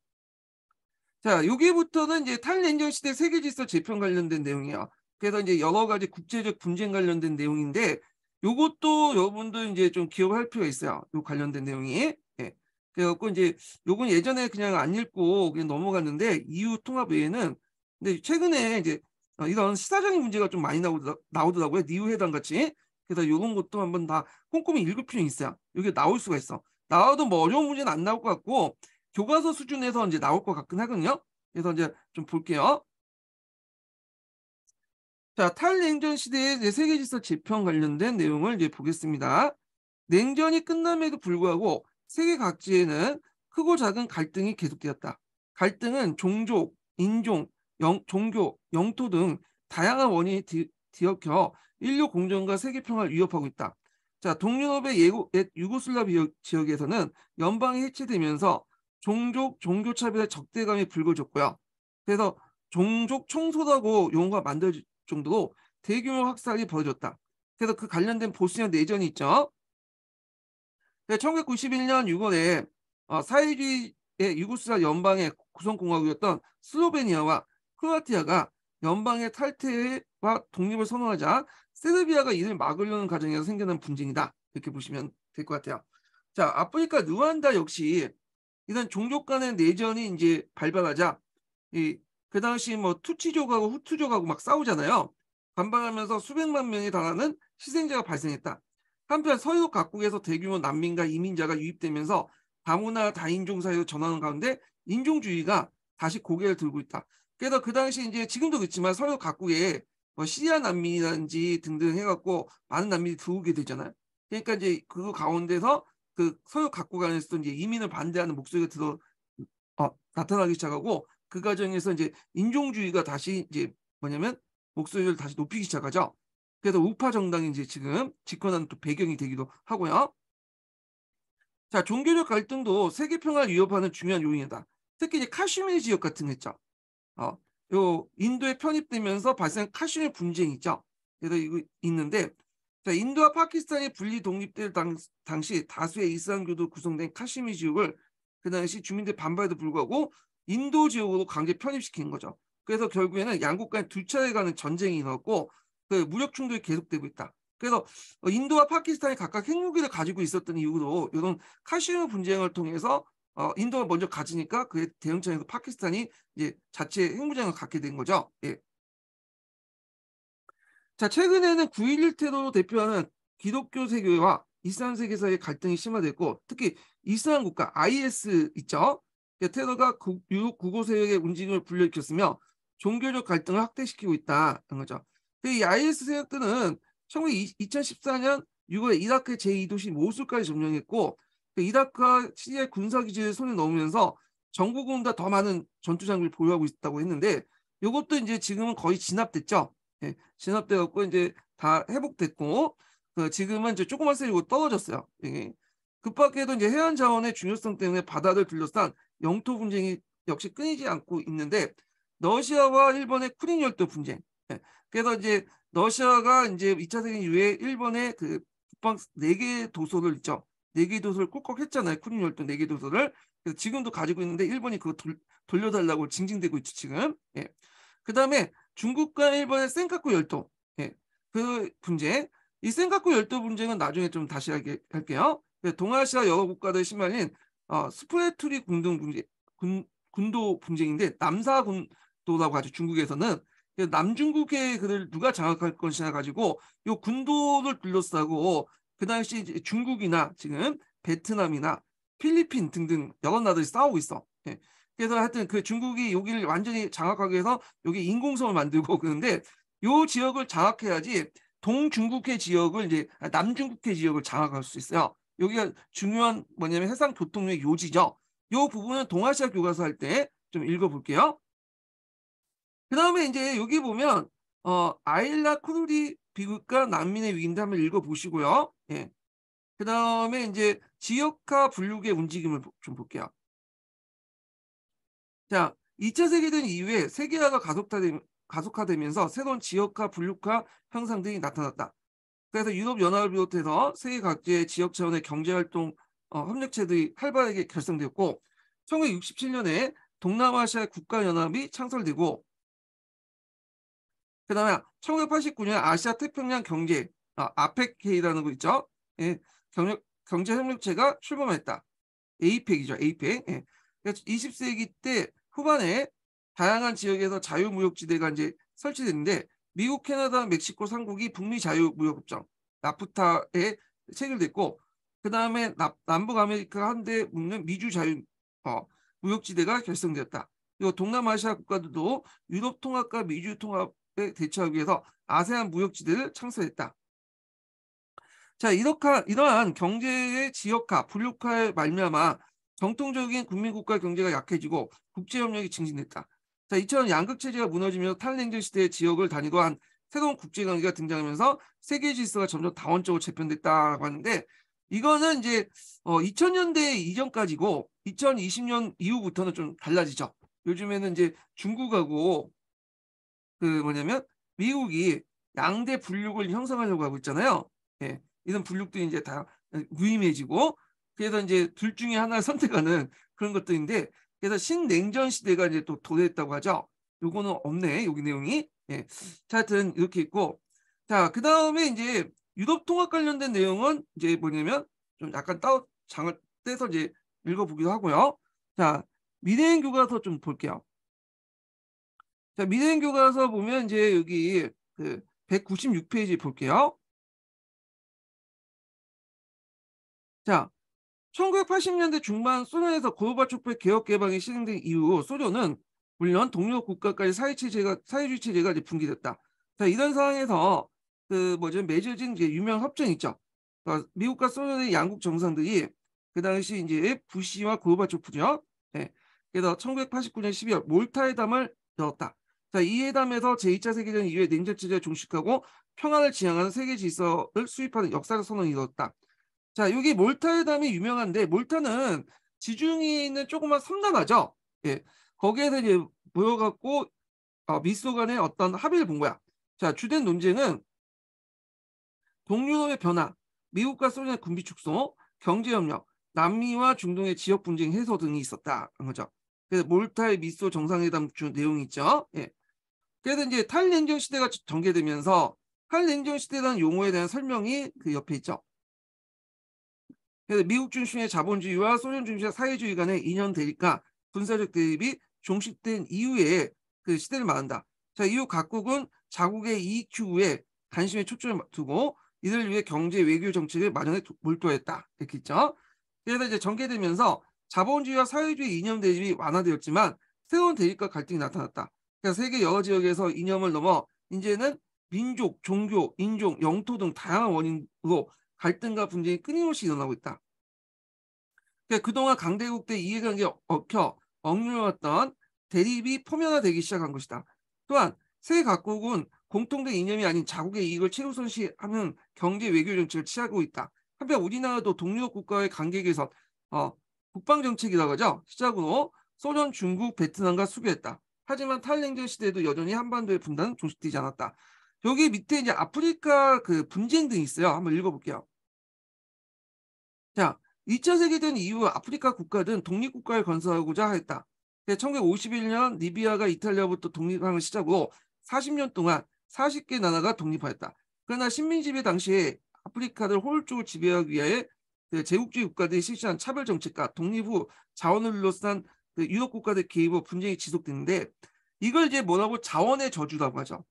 자, 여기부터는 이제 탈냉전 시대 세계 질서 재편 관련된 내용이에요. 그래서 이제 여러 가지 국제적 분쟁 관련된 내용인데 요것도 여러분들 이제 좀 기억할 필요가 있어요. 요 관련된 내용이. 예. 그래갖고 이제 요건 예전에 그냥 안 읽고 그냥 넘어갔는데 이후 통합 외에는, 근데 최근에 이제 이런 시사적인 문제가 좀 많이 나오더라고요. 니우 회담 같이. 그래서 요런 것도 한번 다 꼼꼼히 읽을 필요가 있어요. 이게 나올 수가 있어. 나와도 뭐 어려운 문제는 안 나올 것 같고 교과서 수준에서 이제 나올 것 같긴 하거든요. 그래서 이제 좀 볼게요. 자, 탈냉전 시대의 이제 세계 질서 재편 관련된 내용을 이제 보겠습니다. 냉전이 끝남에도 불구하고 세계 각지에는 크고 작은 갈등이 계속되었다. 갈등은 종족, 인종, 종교, 영토 등 다양한 원인이 뒤엉켜 인류 공존과 세계 평화를 위협하고 있다. 자, 동유럽의 옛 유고슬라비아 지역에서는 연방이 해체되면서 종교 차별의 적대감이 불거졌고요. 그래서 종족 청소라고 용어가 만들어질 정도로 대규모 학살이 벌어졌다. 그래서 그 관련된 보스니아 내전이 있죠. 1991년 6월에 사회주의 유고슬라비아 연방의 구성공화국이었던 슬로베니아와 크로아티아가 연방의 탈퇴와 독립을 선언하자 세르비아가 이를 막으려는 과정에서 생겨난 분쟁이다. 이렇게 보시면 될 것 같아요. 자, 아프리카 루안다 역시 이런 종족 간의 내전이 이제 발발하자 그 당시 뭐 투치족하고 후투족하고 막 싸우잖아요. 반발하면서 수백만 명에 달하는 희생자가 발생했다. 한편 서유럽 각국에서 대규모 난민과 이민자가 유입되면서 다문화 다인종 사회로 전환하는 가운데 인종주의가 다시 고개를 들고 있다. 그래서 그 당시 이제 지금도 그렇지만 서유럽 각국에 뭐 시리아 난민이라든지 등등 해갖고 많은 난민이 들어오게 되잖아요. 그러니까 이제 그 가운데서 그 서유럽 각국 안에서 이제 이민을 반대하는 목소리가 나타나기 시작하고 그 과정에서 이제 인종주의가 다시 이제 뭐냐면 목소리를 다시 높이기 시작하죠. 그래서 우파 정당이 이제 지금 집권하는 또 배경이 되기도 하고요. 자, 종교적 갈등도 세계 평화를 위협하는 중요한 요인이다. 특히 이제 카슈미르 지역 같은 거 있죠. 어, 요 인도에 편입되면서 발생한 카슈미르 분쟁이 있죠. 그래서 이거 있는데, 자, 인도와 파키스탄이 분리 독립될 당시 다수의 이슬람교도 구성된 카슈미르 지역을 그 당시 주민들 반발에도 불구하고 인도 지역으로 강제 편입시킨 거죠. 그래서 결국에는 양국 간 두 차례 가는 전쟁이 일어났고 그 무력 충돌이 계속되고 있다. 그래서 인도와 파키스탄이 각각 핵무기를 가지고 있었던 이유로 이런 카슈미르 분쟁을 통해서 인도가 먼저 가지니까 그에 대응처에서 파키스탄이 이제 자체 핵무장을 갖게 된 거죠. 예. 자, 최근에는 9.11 테러로 대표하는 기독교 세계와 이슬람 세계 사이의 갈등이 심화됐고, 특히 이슬람 국가 IS 있죠. 테러가 유럽 구호세력의 움직임을 불러일으켰으며 종교적 갈등을 확대시키고 있다는 거죠. 이 IS 세력들은 2014년 6월에 이라크의 제2도시 모술까지 점령했고, 이라크와 시리아 군사기지를 손에 넣으면서 정부군보다 더 많은 전투 장비를 보유하고 있다고 했는데, 이것도 이제 지금은 거의 진압됐죠. 예, 진압돼 갖고 이제 다 회복됐고 지금은 이제 조그만 세력으로 떨어졌어요. 예. 그 밖에도 이제 해안 자원의 중요성 때문에 바다를 둘러싼 영토 분쟁이 역시 끊이지 않고 있는데 러시아와 일본의 쿠린 열도 분쟁. 예. 그래서 이제 러시아가 이제 2차 세계 이후에 일본의 그 북방 4개 도서를 있죠. 4개 도서를 꿀꺽했잖아요. 쿠린 열도 4개 도서를. 그래서 지금도 가지고 있는데 일본이 그거 돌려달라고 징징대고 있죠, 지금. 예. 그다음에 중국과 일본의 센카쿠 열도, 예, 그 분쟁. 이 센카쿠 열도 분쟁은 나중에 좀 다시 할게요. 동아시아 여러 국가들 심말린 스프레투리 군도 분쟁인데 남사군도라고 하죠. 중국에서는 남중국해 그를 누가 장악할 것이냐 가지고 요 군도를 둘러싸고 그 당시 이제 중국이나 지금 베트남이나 필리핀 등등 여러 나라들이 싸우고 있어. 예. 그래서 하여튼 그 중국이 여기를 완전히 장악하기 위해서 여기 인공섬을 만들고 그러는데 요 지역을 장악해야지 동중국해 지역을 이제 남중국해 지역을 장악할 수 있어요. 여기가 중요한 뭐냐면 해상 교통의 요지죠. 요 부분은 동아시아 교과서 할 때 좀 읽어볼게요. 그 다음에 이제 여기 보면 아일라 쿠르리 비극과 난민의 위기인데 한번 읽어보시고요. 예. 그 다음에 이제 지역화 분류의 움직임을 좀 볼게요. 자, 2차 세계대전 이후에 세계화가 가속화되면서 새로운 지역화, 분류화 현상 등이 나타났다. 그래서 유럽 연합을 비롯해서 세계 각지의 지역 차원의 경제활동 협력체들이 활발하게 결성되었고 1967년에 동남아시아 국가연합이 창설되고 그다음에 1989년 아시아 태평양 경제 아펙이라는 거 있죠. 예, 경제협력체가 출범했다. 에이펙이죠. 에이펙. 예. 20세기 때 후반에 다양한 지역에서 자유무역지대가 이제 설치됐는데 미국, 캐나다, 멕시코 3국이 북미 자유무역협정 나프타에 체결됐고 그 다음에 남북 아메리카 한데 묶는 미주 자유 무역지대가 결성되었다. 그리고 동남아시아 국가들도 유럽 통합과 미주 통합에 대처하기 위해서 아세안 무역지대를 창설했다. 자, 이러한 경제의 지역화, 분류화에 말미암아 정통적인 국민국가 경제가 약해지고 국제협력이 증진됐다. 자, 이처럼 양극체제가 무너지면서 탈냉전 시대의 지역을 단위로 한 새로운 국제관계가 등장하면서 세계 질서가 점점 다원적으로 재편됐다고 하는데 이거는 이제 2000년대 이전까지고 2020년 이후부터는 좀 달라지죠. 요즘에는 이제 중국하고 그 뭐냐면 미국이 양대 분력을 형성하려고 하고 있잖아요. 예, 이런 분력들이 이제 다 무의미해지고 그래서 이제 둘 중에 하나를 선택하는 그런 것들인데 그래서 신냉전 시대가 이제 또 도래했다고 하죠. 요거는 없네 여기 내용이. 예, 자, 하여튼 이렇게 있고 자, 그 다음에 이제 유럽 통합 관련된 내용은 이제 뭐냐면 좀 약간 따로 장을 떼서 이제 읽어보기도 하고요. 자, 미래행 교과서 좀 볼게요. 자, 미래행 교과서 보면 이제 여기 그 196페이지 볼게요. 자, 1980년대 중반 소련에서 고르바초프의 개혁 개방이 실행된 이후 소련은 물론 동료 국가까지 사회주의 체제가 이제 붕괴됐다. 자, 이런 상황에서 그 뭐죠 맺어진 이제 유명 협정 있죠. 미국과 소련의 양국 정상들이 그 당시 이제 부시와 고르바초프죠. 네. 그래서 1989년 12월 몰타 회담을 열었다. 자, 이 회담에서 제2차 세계대전 이후에 냉전 체제를 종식하고 평화를 지향하는 세계 질서를 수립하는 역사적 선언이 이뤘다. 자, 여기 몰타회담이 유명한데 몰타는 지중해에 있는 조그만 섬나라죠. 예. 거기에서 이제 모여 갖고 미소 간의 어떤 합의를 본 거야. 자, 주된 논쟁은 동유럽의 변화, 미국과 소련의 군비 축소, 경제 협력, 남미와 중동의 지역 분쟁 해소 등이 있었다는 거죠. 그래서 몰타의 미소 정상회담 주 내용이 있죠. 예. 그래서 이제 탈냉전 시대가 전개되면서 탈냉전 시대라는 용어에 대한 설명이 그 옆에 있죠. 그래서 미국 중심의 자본주의와 소련 중심의 사회주의 간의 이념 대립과 군사적 대립이 종식된 이후에 그 시대를 말한다. 자, 이후 각국은 자국의 이익 추구에 관심에 초점을 두고 이들을 위해 경제 외교 정책을 마련에 몰두했다. 이렇게 있죠. 그래서 이제 전개되면서 자본주의와 사회주의 이념 대립이 완화되었지만 새로운 대립과 갈등이 나타났다. 그래서 세계 여러 지역에서 이념을 넘어 이제는 민족, 종교, 인종, 영토 등 다양한 원인으로 갈등과 분쟁이 끊임없이 일어나고 있다. 그러니까 그동안 강대국대 이해관계에 얽혀 억눌렸던 대립이 포면화되기 시작한 것이다. 또한 세계 각국은 공통된 이념이 아닌 자국의 이익을 최우선시하는 경제 외교 정책을 취하고 있다. 한편 우리나라도 동유럽 국가의 관계 개선, 국방 정책이라고 하죠. 시작으로 소련, 중국, 베트남과 수교했다. 하지만 탈냉전 시대에도 여전히 한반도의 분단은 종식되지 않았다. 여기 밑에 이제 아프리카 그 분쟁 등이 있어요. 한번 읽어볼게요. 자, 2차 세계대전 이후 아프리카 국가들은 독립국가를 건설하고자 했다. 1951년 리비아가 이탈리아부터 독립하는 시작으로 40년 동안 40개 나라가 독립하였다. 그러나 식민지배 당시에 아프리카를 효율적으로 지배하기 위해 그 제국주의 국가들이 실시한 차별 정책과 독립 후 자원을 둘러싼 그 유럽 국가들 개입으로 분쟁이 지속됐는데 이걸 이제 뭐라고 자원의 저주라고 하죠.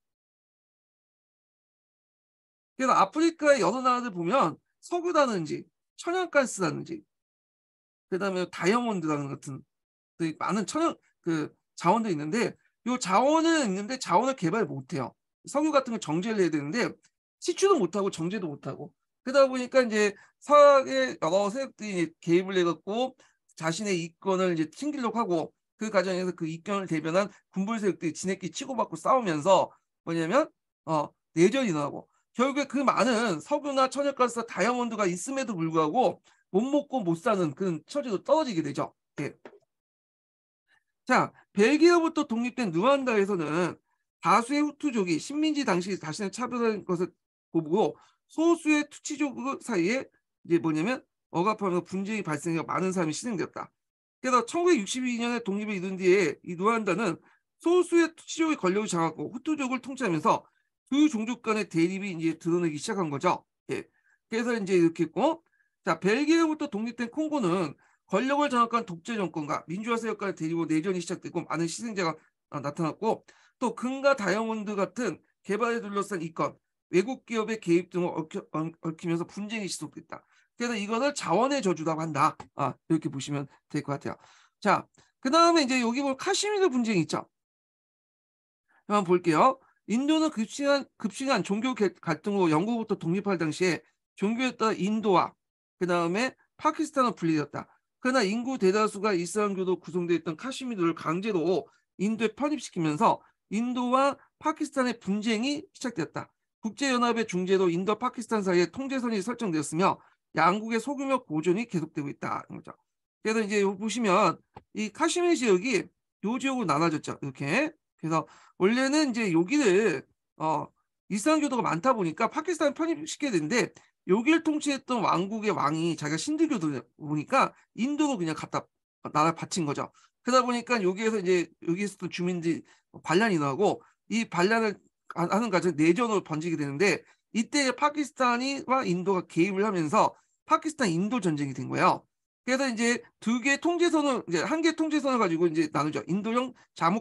그래서 아프리카의 여러 나라들 보면 석유라든지 천연가스라든지 그다음에 다이아몬드라는 같은 그 많은 천연 그 자원도 있는데 요 자원은 있는데 자원을 개발 못해요. 석유 같은 거 정제를 해야 되는데 시추도 못하고 정제도 못하고 그러다 보니까 이제 서양의 여러 세력들이 개입을 해갖고 자신의 이권을 이제 챙기려고 하고 그 과정에서 그 이권을 대변한 군불 세력들이 지네끼리 치고받고 싸우면서 뭐냐면 내전이 일어나고 결국에 그 많은 석유나 천연가스, 다이아몬드가 있음에도 불구하고 못 먹고 못 사는 그런 처지로 떨어지게 되죠. 예. 자, 벨기에로부터 독립된 루안다에서는 다수의 후투족이 식민지 당시 자신을 차별한 것을 보고 소수의 투치족 사이에 이제 뭐냐면 억압하면서 분쟁이 발생해 많은 사람이 희생되었다. 그래서 1962년에 독립을 이룬 뒤에 이 루안다는 소수의 투치족의 권력을 장악하고 후투족을 통치하면서 두 종족 간의 대립이 이제 드러나기 시작한 거죠. 예. 그래서 이제 이렇게 했고, 자, 벨기에로부터 독립된 콩고는 권력을 장악한 독재 정권과 민주화 세력과의 대립으로 내전이 시작되고 많은 희생자가 나타났고 또 금과 다이아몬드 같은 개발에 둘러싼 이권, 외국 기업의 개입 등을 얽히면서 분쟁이 지속됐다. 그래서 이것을 자원의 저주라고 한다. 이렇게 보시면 될 것 같아요. 자, 그 다음에 이제 여기 보면 카시미르 분쟁이 있죠. 한번 볼게요. 인도는 급식한 종교 갈등으로 영국부터 독립할 당시에 종교에 따라 인도와 그 다음에 파키스탄으로 분리되었다. 그러나 인구 대다수가 이슬람교도 구성되어 있던 카시미르를 강제로 인도에 편입시키면서 인도와 파키스탄의 분쟁이 시작되었다. 국제연합의 중재로 인도 파키스탄 사이에 통제선이 설정되었으며 양국의 소규모 고전이 계속되고 있다는 거죠. 그래서 이제 보시면 이 카시미르 지역이 요 지역으로 나눠졌죠. 이렇게. 그래서 원래는 이제 여기를 이슬람교도가 많다 보니까 파키스탄 편입시켜야 되는데 여기를 통치했던 왕국의 왕이 자기가 신들교도 보니까 인도로 그냥 갖다 나라 바친 거죠. 그러다 보니까 여기에서 이제 여기에서 주민들이 반란이 나고 이 반란을 하는 과정 내전으로 번지게 되는데 이때 파키스탄이와 인도가 개입을 하면서 파키스탄 인도 전쟁이 된 거예요. 그래서 이제 두 개의 통제선을 이제 한 개의 통제선을 가지고 이제 나누죠. 인도형 자무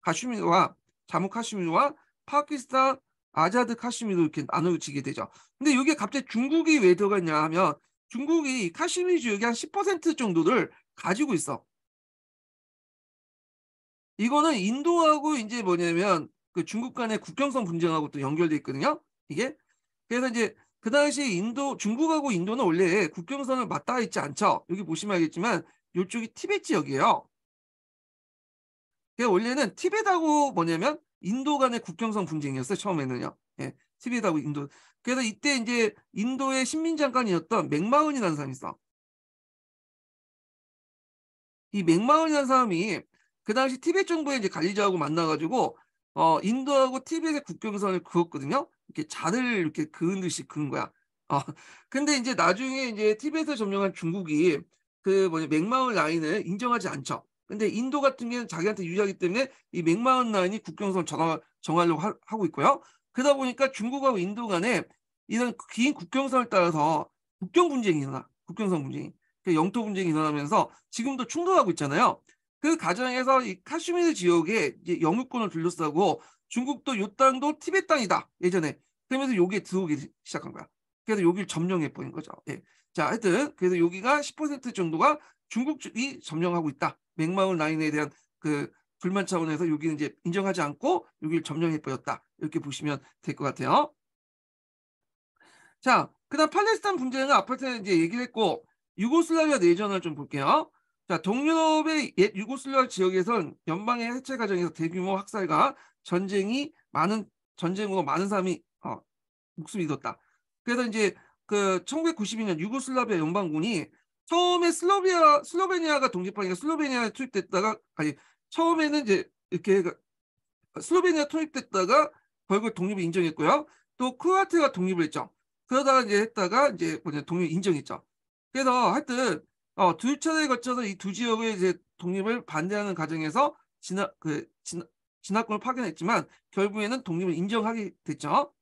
카슈미르와 자무 카슈미르와 파키스탄 아자드 카슈미르 이렇게 나눠지게 되죠. 근데 이게 갑자기 중국이 왜 들어갔냐 하면 중국이 카슈미르 지역의 한 10% 정도를 가지고 있어. 이거는 인도하고 이제 뭐냐면 그 중국 간의 국경선 분쟁하고 또 연결돼 있거든요. 이게 그래서 이제 그 당시 중국하고 인도는 원래 국경선을 맞닿아 있지 않죠. 여기 보시면 알겠지만 이쪽이 티베트 지역이에요. 원래는 티베트하고 뭐냐면 인도 간의 국경선 분쟁이었어요. 처음에는요. 예, 티베트하고 인도. 그래서 이때 이제 인도의 식민장관이었던 맥마흔이라는 사람이 있어. 이 맥마흔이라는 사람이 그 당시 티베트 정부의 이제 관리자하고 만나가지고 인도하고 티베트의 국경선을 그었거든요. 이렇게 자를 이렇게 그은 듯이 그은 거야. 어, 근데 이제 나중에 이제 티베트를 점령한 중국이 그 뭐냐 맥마흔 라인을 인정하지 않죠. 근데 인도 같은 경우는 자기한테 유리하기 때문에 이 맥마흔 라인이 국경선을 정하려고 하고 있고요. 그러다 보니까 중국하고 인도 간에 이런 긴 국경선을 따라서 국경 분쟁이 일어나. 국경선 분쟁이. 영토 분쟁이 일어나면서 지금도 충돌하고 있잖아요. 그 과정에서 이 카슈미르 지역에 이제 영유권을 둘러싸고 중국도 요 땅도 티베트 땅이다 예전에. 그러면서 여기에 들어오기 시작한 거야. 그래서 여기를 점령해 버린 거죠. 예. 자, 하여튼 그래서 여기가 10% 정도가 중국이 점령하고 있다. 맥마운 라인에 대한 그 불만 차원에서 여기는 이제 인정하지 않고 여기를 점령해 버렸다. 이렇게 보시면 될 것 같아요. 자, 그다음 팔레스타인 분쟁은 앞에서 이제 얘기를 했고 유고슬라비아 내전을 좀 볼게요. 자, 동유럽의 옛 유고슬라비아 지역에선 연방의 해체 과정에서 대규모 학살과 전쟁으로 많은 사람이 목숨을 잃었다. 그래서 이제 그 1992년 유고슬라비아 연방군이 처음에 슬로베니아가 독립하니까 슬로베니아에 투입됐다가 아니 처음에는 이제 이렇게 슬로베니아 투입됐다가 결국 독립을 인정했고요. 또 크로아티아가 독립을 했죠. 그러다가 이제 했다가 이제 뭐냐 독립 인정했죠. 그래서 하여튼 두 차례에 거쳐서 이 두 지역의 이제 독립을 반대하는 과정에서 진화권을 파견했지만 결국에는 독립을 인정하게 됐죠.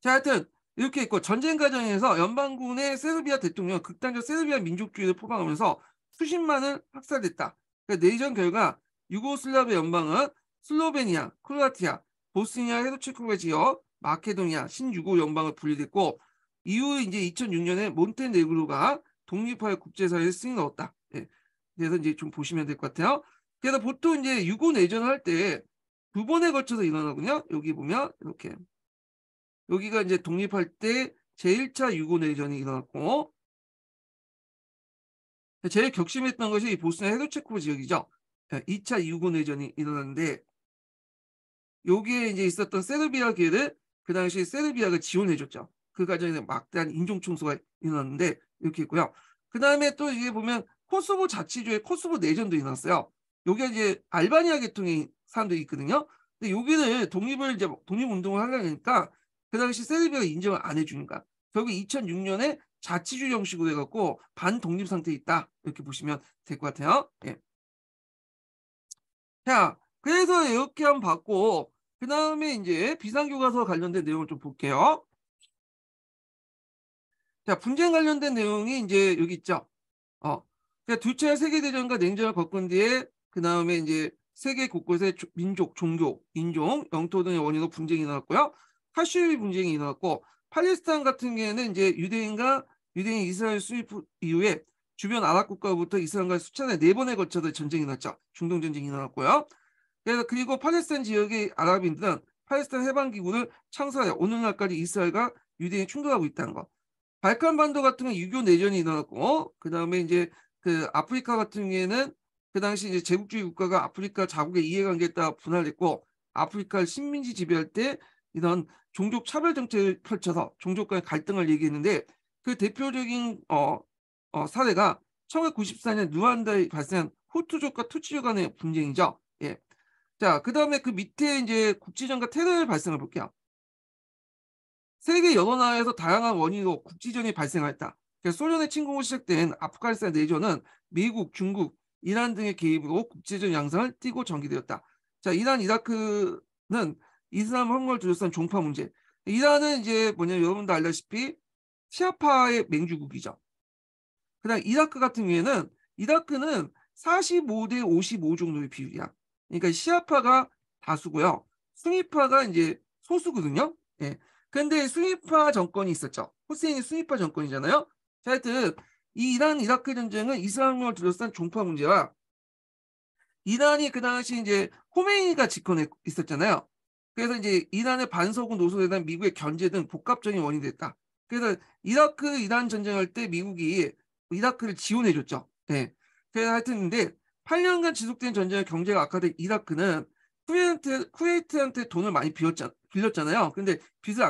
자, 하여튼 이렇게 있고 전쟁 과정에서 연방군의 세르비아 대통령 극단적 세르비아 민족주의를 포방하면서 수십만을 학살됐다. 그러니까 내전 결과 유고슬라비아 연방은 슬로베니아, 크로아티아, 보스니아 헤르체고비나 지역, 마케도니아, 신유고 연방을 분리됐고 이후 이제 2006년에 몬테네그로가 독립하여 국제사회에 승인 얻었다. 예. 그래서 이제 좀 보시면 될 것 같아요. 그래서 보통 이제 유고 내전을 할 때 두 번에 걸쳐서 일어나거든요. 여기 보면 이렇게 여기가 이제 독립할 때 제1차 유고 내전이 일어났고 제일 격심했던 것이 보스니아 헤르체고비나 지역이죠. 2차 유고 내전이 일어났는데 여기에 이제 있었던 세르비아계를 그 당시 세르비아가 지원해줬죠. 그 과정에서 막대한 인종 청소가 일어났는데 이렇게 있고요. 그 다음에 또 이게 보면 코소보 자치주의 코소보 내전도 일어났어요. 여기가 이제 알바니아 계통의 사람들이 있거든요. 근데 여기를 독립운동을 하려니까 그 당시 세르비아가 인정을 안 해주니까 결국 2006년에 자치주의 형식으로 해갖고 반독립 상태에 있다. 이렇게 보시면 될 것 같아요. 예. 자, 그래서 이렇게 한번 봤고 그 다음에 이제 비상교과서 관련된 내용을 좀 볼게요. 자, 분쟁 관련된 내용이 이제 여기 있죠. 그러니까 두차 세계대전과 냉전을 겪은 뒤에 그 다음에 이제 세계 곳곳에 민족, 종교, 인종, 영토 등의 원인으로 분쟁이 일어났고요. 카슈미 분쟁이 일어났고 팔레스타인 같은 경우에는 이제 유대인 이스라엘 수입 이후에 주변 아랍 국가로부터 이스라엘과 수차례 4번에 걸쳐서 전쟁이 났죠. 중동 전쟁이 일어났고요. 그래서 그리고 팔레스타인 지역의 아랍인들은 팔레스타인 해방기구를 창설해 오늘날까지 이스라엘과 유대인이 충돌하고 있다는 거. 발칸반도 같은 경우 유교 내전이 일어났고 그 다음에 이제 그 아프리카 같은 경우에는 그 당시 이제 제국주의 국가가 아프리카 자국의 이해관계에 따라 분할했고 아프리카를 식민지 지배할 때 이런 종족 차별 정책을 펼쳐서 종족 간의 갈등을 얘기했는데 그 대표적인 사례가 1994년 루안다에 발생한 후투족과 투치족 간의 분쟁이죠. 예. 자, 그 다음에 그 밑에 이제 국지전과 테러의 발생을 볼게요. 세계 여러 나라에서 다양한 원인으로 국지전이 발생했다. 소련의 침공으로 시작된 아프가니스탄 내전은 미국, 중국, 이란 등의 개입으로 국제적 양상을 띠고 전개되었다. 자, 이란, 이라크는 이슬람 혼걸 둘러싼 종파 문제. 이란은 이제 뭐냐면 여러분도 알다시피 시아파의 맹주국이죠. 그다음 이라크 같은 경우에는 이라크는 45대 55 정도의 비율이야. 그러니까 시아파가 다수고요. 수니파가 이제 소수거든요. 예. 근데 수니파 정권이 있었죠. 후세인이 수니파 정권이잖아요. 자, 하여튼 이 이란 이라크 전쟁은 이슬람을 둘러싼 종파 문제와 이란이 그 당시 이제 호메이니가 집권에 있었잖아요. 그래서 이제 이란의 반서구 노선에 대한 미국의 견제 등 복합적인 원인이 됐다. 그래서 이라크 이란 전쟁할 때 미국이 이라크를 지원해줬죠. 네. 그래서 하여튼인데 8년간 지속된 전쟁의 경제가 악화된 이라크는 쿠웨이트한테 돈을 많이 빌렸잖아요. 근데 빚을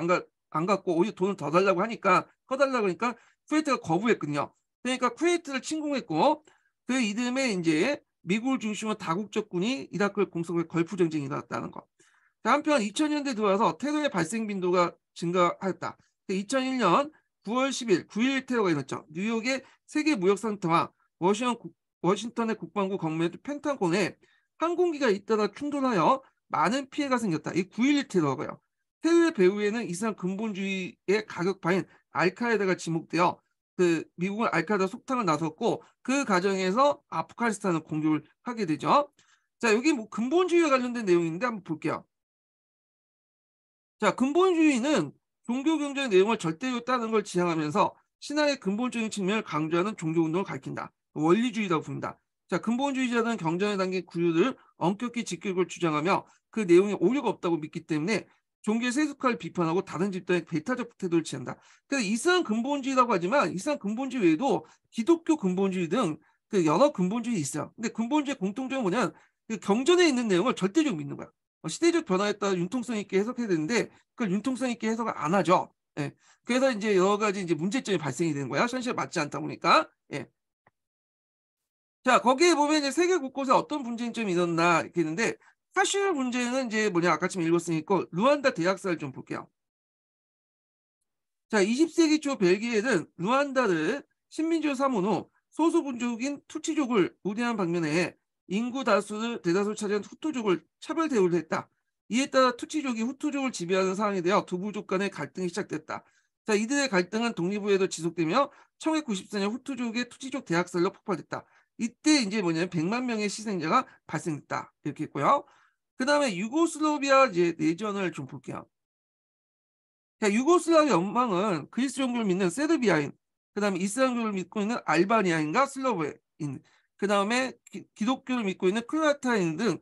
안 갖고 오히려 돈을 더 달라고 하니까 커달라고 하니까 쿠웨이트가 거부했거든요. 그러니까 쿠웨이트를 침공했고 그 이듬해 이제 미국을 중심으로 다국적군이 이라크를 공습해 걸프 전쟁이 일어났다는 거. 한편 2000년대 들어와서 테러의 발생 빈도가 증가하였다. 2001년 9월 10일 9.11 테러가 일어났죠. 뉴욕의 세계무역센터와 워싱턴의 국방부 건물 펜타곤에 항공기가 잇따라 충돌하여 많은 피해가 생겼다. 이 9.11 테러고요. 테러의 배후에는 이슬람 근본주의의 가격파인 알카에다가 지목되어 그 미국은 알카에다 속탕을 나섰고 그 과정에서 아프가니스탄을 공격을 하게 되죠. 자, 여기 뭐 근본주의와 관련된 내용인데 한번 볼게요. 자, 근본주의는 종교 경전의 내용을 절대로 따르는 걸 지향하면서 신앙의 근본적인 측면을 강조하는 종교운동을 가리킨다. 원리주의라고 부른다. 자, 근본주의자는 경전에 담긴 구조를 엄격히 지킬 걸 주장하며 그 내용에 오류가 없다고 믿기 때문에 종교의 세속화를 비판하고 다른 집단의 배타적 태도를 취한다. 그래서 이슬람 근본주의라고 하지만 이슬람 근본주의 외에도 기독교 근본주의 등 그 여러 근본주의 있어요. 근데 근본주의 공통점은 뭐냐면 그 경전에 있는 내용을 절대적으로 믿는 거야. 시대적 변화에 따라 융통성 있게 해석해야 되는데 그걸 융통성 있게 해석을 안 하죠. 예. 그래서 이제 여러 가지 이제 문제점이 발생이 되는 거야. 현실에 맞지 않다 보니까. 예. 자, 거기에 보면 이제 세계 곳곳에 어떤 분쟁점이 있었나 이렇게 있는데 사실 문제는 이제 뭐냐 아까쯤 읽었으니까 루안다 대학살을 좀 볼게요. 자, 20세기 초 벨기에는 루안다를 식민지로 삼은 후 소수민족인 투치족을 우대한 방면에 인구 대다수를 차지한 후투족을 차별 대우를 했다. 이에 따라 투치족이 후투족을 지배하는 상황이 되어 두 부족 간의 갈등이 시작됐다. 자, 이들의 갈등은 독립 후에도 지속되며 1994년 후투족의 투치족 대학살로 폭발됐다. 이때 이제 뭐냐면 100만 명의 희생자가 발생했다. 이렇게 했고요. 그 다음에 유고슬라비아 이제 내전을 좀 볼게요. 자, 유고슬라비아 연방은 그리스 종교를 믿는 세르비아인, 그 다음에 이슬람교를 믿고 있는 알바니아인과 슬로브인, 그 다음에 기독교를 믿고 있는 크로아티아인 등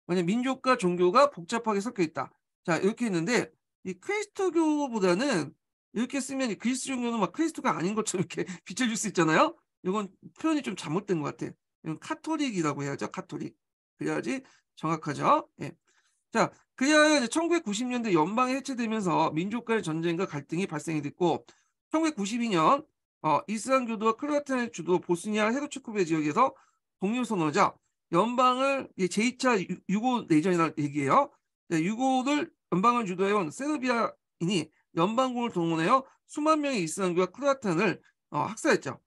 민족과 종교가 복잡하게 섞여 있다. 자, 이렇게 했는데 이 크리스토교보다는 이렇게 쓰면 이 그리스 종교는 막 크리스토가 아닌 것처럼 이렇게 비춰줄 수 있잖아요. 이건 표현이 좀 잘못된 것 같아. 이건 카톨릭이라고 해야죠. 카톨릭. 그래야지 정확하죠. 예. 자, 그리하여 이제 1990년대 연방이 해체되면서 민족 간의 전쟁과 갈등이 발생이 됐고 1992년 이슬람교도와 크로아티아 주도 보스니아 헤르츠고비나 지역에서 독립선언하자 연방을 제2차 유고 내전이라는 얘기예요. 네, 유고를 연방을 주도해온 세르비아인이 연방군을 동원하여 수만 명의 이슬람교와 크로아티아를 학살했죠.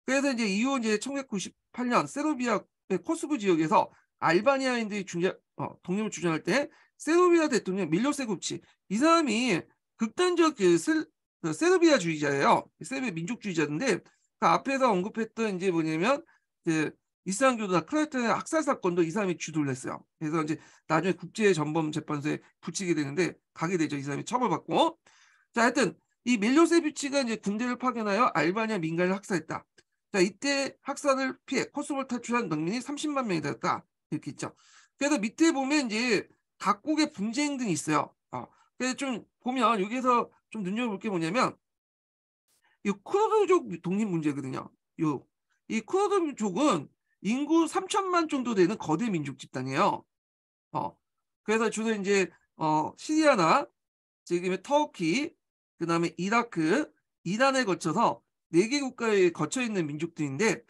그래서 이제 이후 이제 1998년 세르비아의 코스브 지역에서 알바니아인들이 독립을 주장할 때 세르비아 대통령 밀로세비치 이 사람이 극단적 그 세르비아주의자예요. 세르비아 민족주의자인데 그 앞에서 언급했던 이제 뭐냐면 그 이슬람교도나 크로아티아 학살 사건도 이 사람이 주도를 했어요. 그래서 이제 나중에 국제전범재판소에 붙이게 되는데 가게 되죠. 이 사람이 처벌받고. 자, 하여튼 이 밀로세비치가 이제 군대를 파견하여 알바니아 민간을 학살했다. 자, 이때 학살을 피해 코소보를 탈출한 농민이 30만 명이 되었다. 이렇게 있죠. 그래서 밑에 보면 이제 각국의 분쟁 등이 있어요. 그래서 좀 보면 여기서 좀 눈여겨볼 게 뭐냐면 이 쿠르드족 독립 문제거든요. 이 쿠르드족은 인구 3천만 정도 되는 거대 민족 집단이에요. 그래서 주로 이제 시리아나 지금의 터키, 그다음에 이라크, 이란에 거쳐서 4개 국가에 거쳐 있는 민족들인데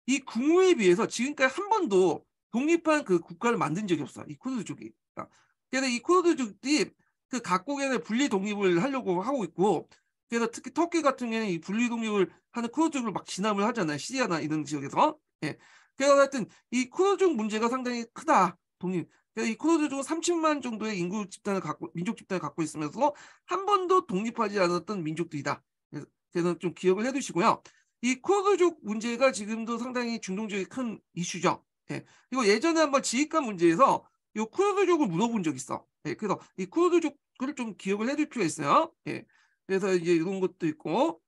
이 국무에 비해서 지금까지 한 번도 독립한 그 국가를 만든 적이 없어. 이 쿠르드족이. 그래서 이 쿠르드족들이 그 각국의 분리 독립을 하려고 하고 있고 그래서 특히 터키 같은 경우에는 이 분리 독립을 하는 쿠르드족을 막 진압을 하잖아요. 시리아나 이런 지역에서. 예. 그래서 하여튼 이 쿠르드족 문제가 상당히 크다. 독립. 그래서 이 쿠르드족은 30만 정도의 인구 집단을 민족 집단을 갖고 있으면서 한 번도 독립하지 않았던 민족들이다. 그래서 좀 기억을 해두시고요. 이 쿠르드족 문제가 지금도 상당히 중동적인 큰 이슈죠. 예. 그리고 예전에 한번 지휘관 문제에서 이 쿠르드족을 물어본 적이 있어. 예. 그래서 이 쿠르드족을 좀 기억을 해둘 필요가 있어요. 예. 그래서 이제 이런 것도 있고.